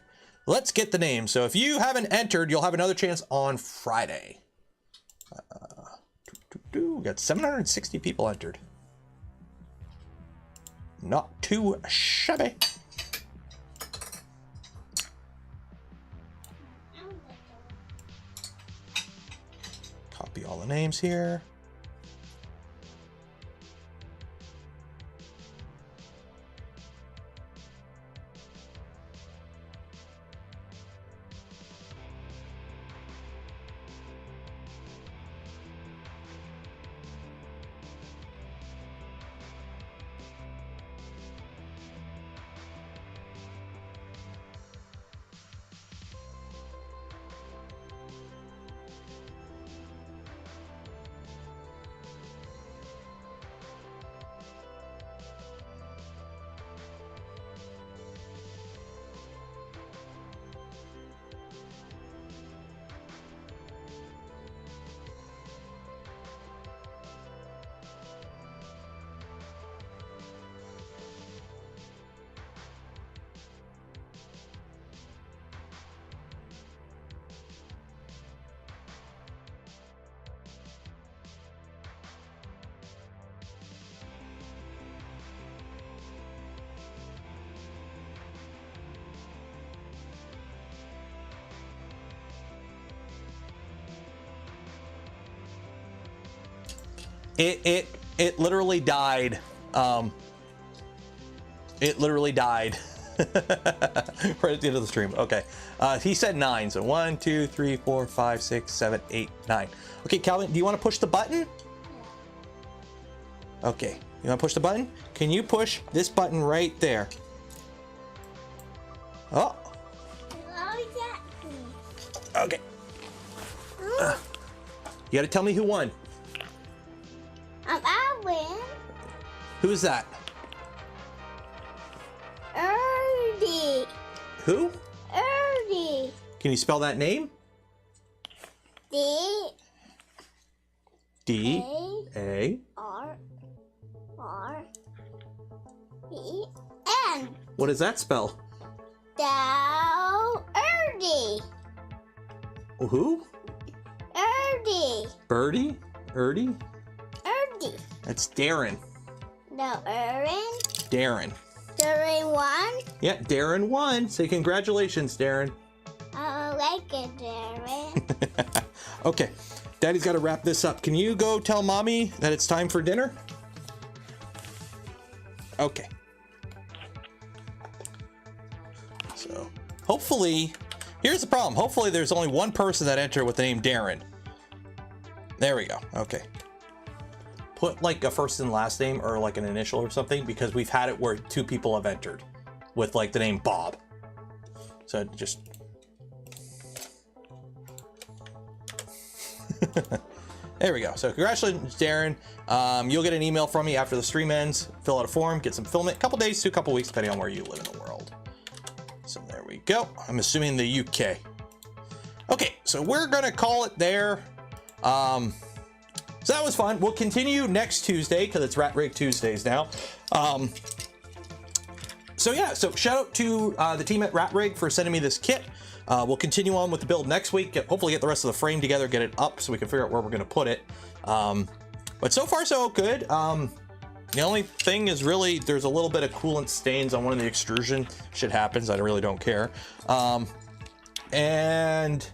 let's get the name. So if you haven't entered, you'll have another chance on Friday. We got 760 people entered. Not too shabby. Copy all the names here. It literally died. It literally died right at the end of the stream. Okay, he said 9, so 1, 2, 3, 4, 5, 6, 7, 8, 9. Okay, Calvin, do you want to push the button? Okay, you want to push the button? Can you push this button right there? Oh, okay. You got to tell me who won. I win. Who's that? Erdy. Who? Erdy. Can you spell that name? D. D A R. E. N. What does that spell? Dow. Erdy. Who? Erdy. Birdie? Erdy? Erdy. That's Darren. No, Erin. Darren. Darren won. Yeah, Darren won. Say congratulations, Darren. I like it, Darren. Okay, Daddy's got to wrap this up. Can you go tell Mommy that it's time for dinner? Okay. So, hopefully, here's the problem. Hopefully there's only one person that entered with the name Darren. There we go. Okay. Put like a first and last name or like an initial or something, because we've had it where 2 people have entered with like the name Bob. So just there we go. So congratulations, Darren. You'll get an email from me after the stream ends. Fill out a form, get some filament. A couple days to a couple weeks, depending on where you live in the world. So there we go. I'm assuming the UK. Okay, so we're gonna call it there. So that was fun. We'll continue next Tuesday because it's RatRig Tuesdays now. So yeah, so shout out to the team at RatRig for sending me this kit. We'll continue on with the build next week. Hopefully get the rest of the frame together, get it up so we can figure out where we're going to put it. But so far so good. The only thing is really there's a little bit of coolant stains on one of the extrusion. Shit happens. I really don't care. And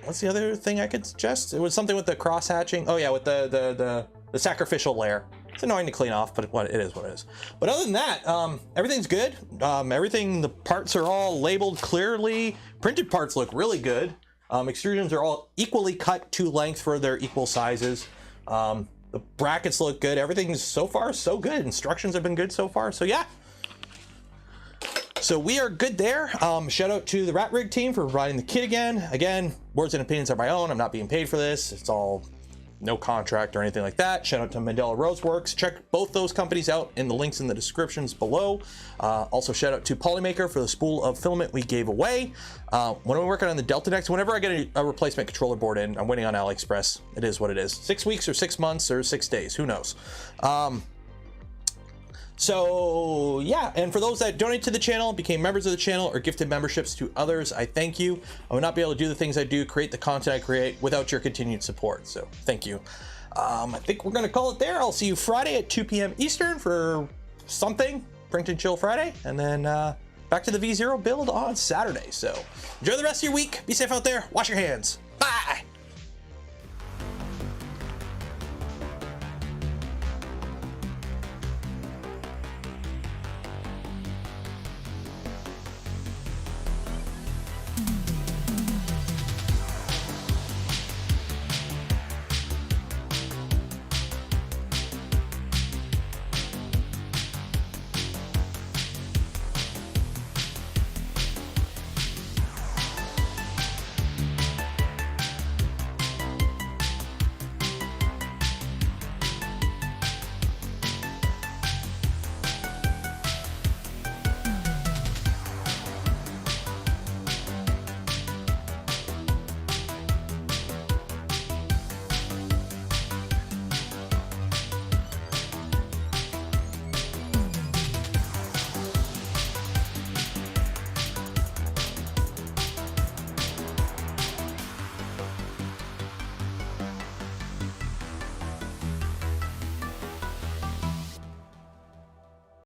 what's the other thing I could suggest? It was something with the cross hatching. Oh yeah, with the sacrificial layer. It's annoying to clean off, but it is what it is. But other than that, everything's good. Everything, the parts are all labeled clearly. Printed parts look really good. Extrusions are all equally cut to length for their equal sizes. The brackets look good. Everything's so far so good. Instructions have been good so far. So yeah. So we are good there. Shout out to the RatRig team for providing the kit again. Again, words and opinions are my own. I'm not being paid for this. It's all no contract or anything like that. Shout out to Mandalaroseworks. Check both those companies out in the links in the descriptions below. Also shout out to Polymaker for the spool of filament we gave away. When I'm working on the Delta Next, whenever I get a replacement controller board in, I'm waiting on AliExpress. It is what it is. 6 weeks or 6 months or 6 days, who knows? So yeah, and for those that donate to the channel, became members of the channel, or gifted memberships to others, I thank you. I would not be able to do the things I do, create the content I create, without your continued support. So thank you. I think we're gonna call it there. I'll see you Friday at 2 p.m. Eastern for something, Print and Chill Friday, and then back to the V0 build on Saturday. So enjoy the rest of your week. Be safe out there. Wash your hands.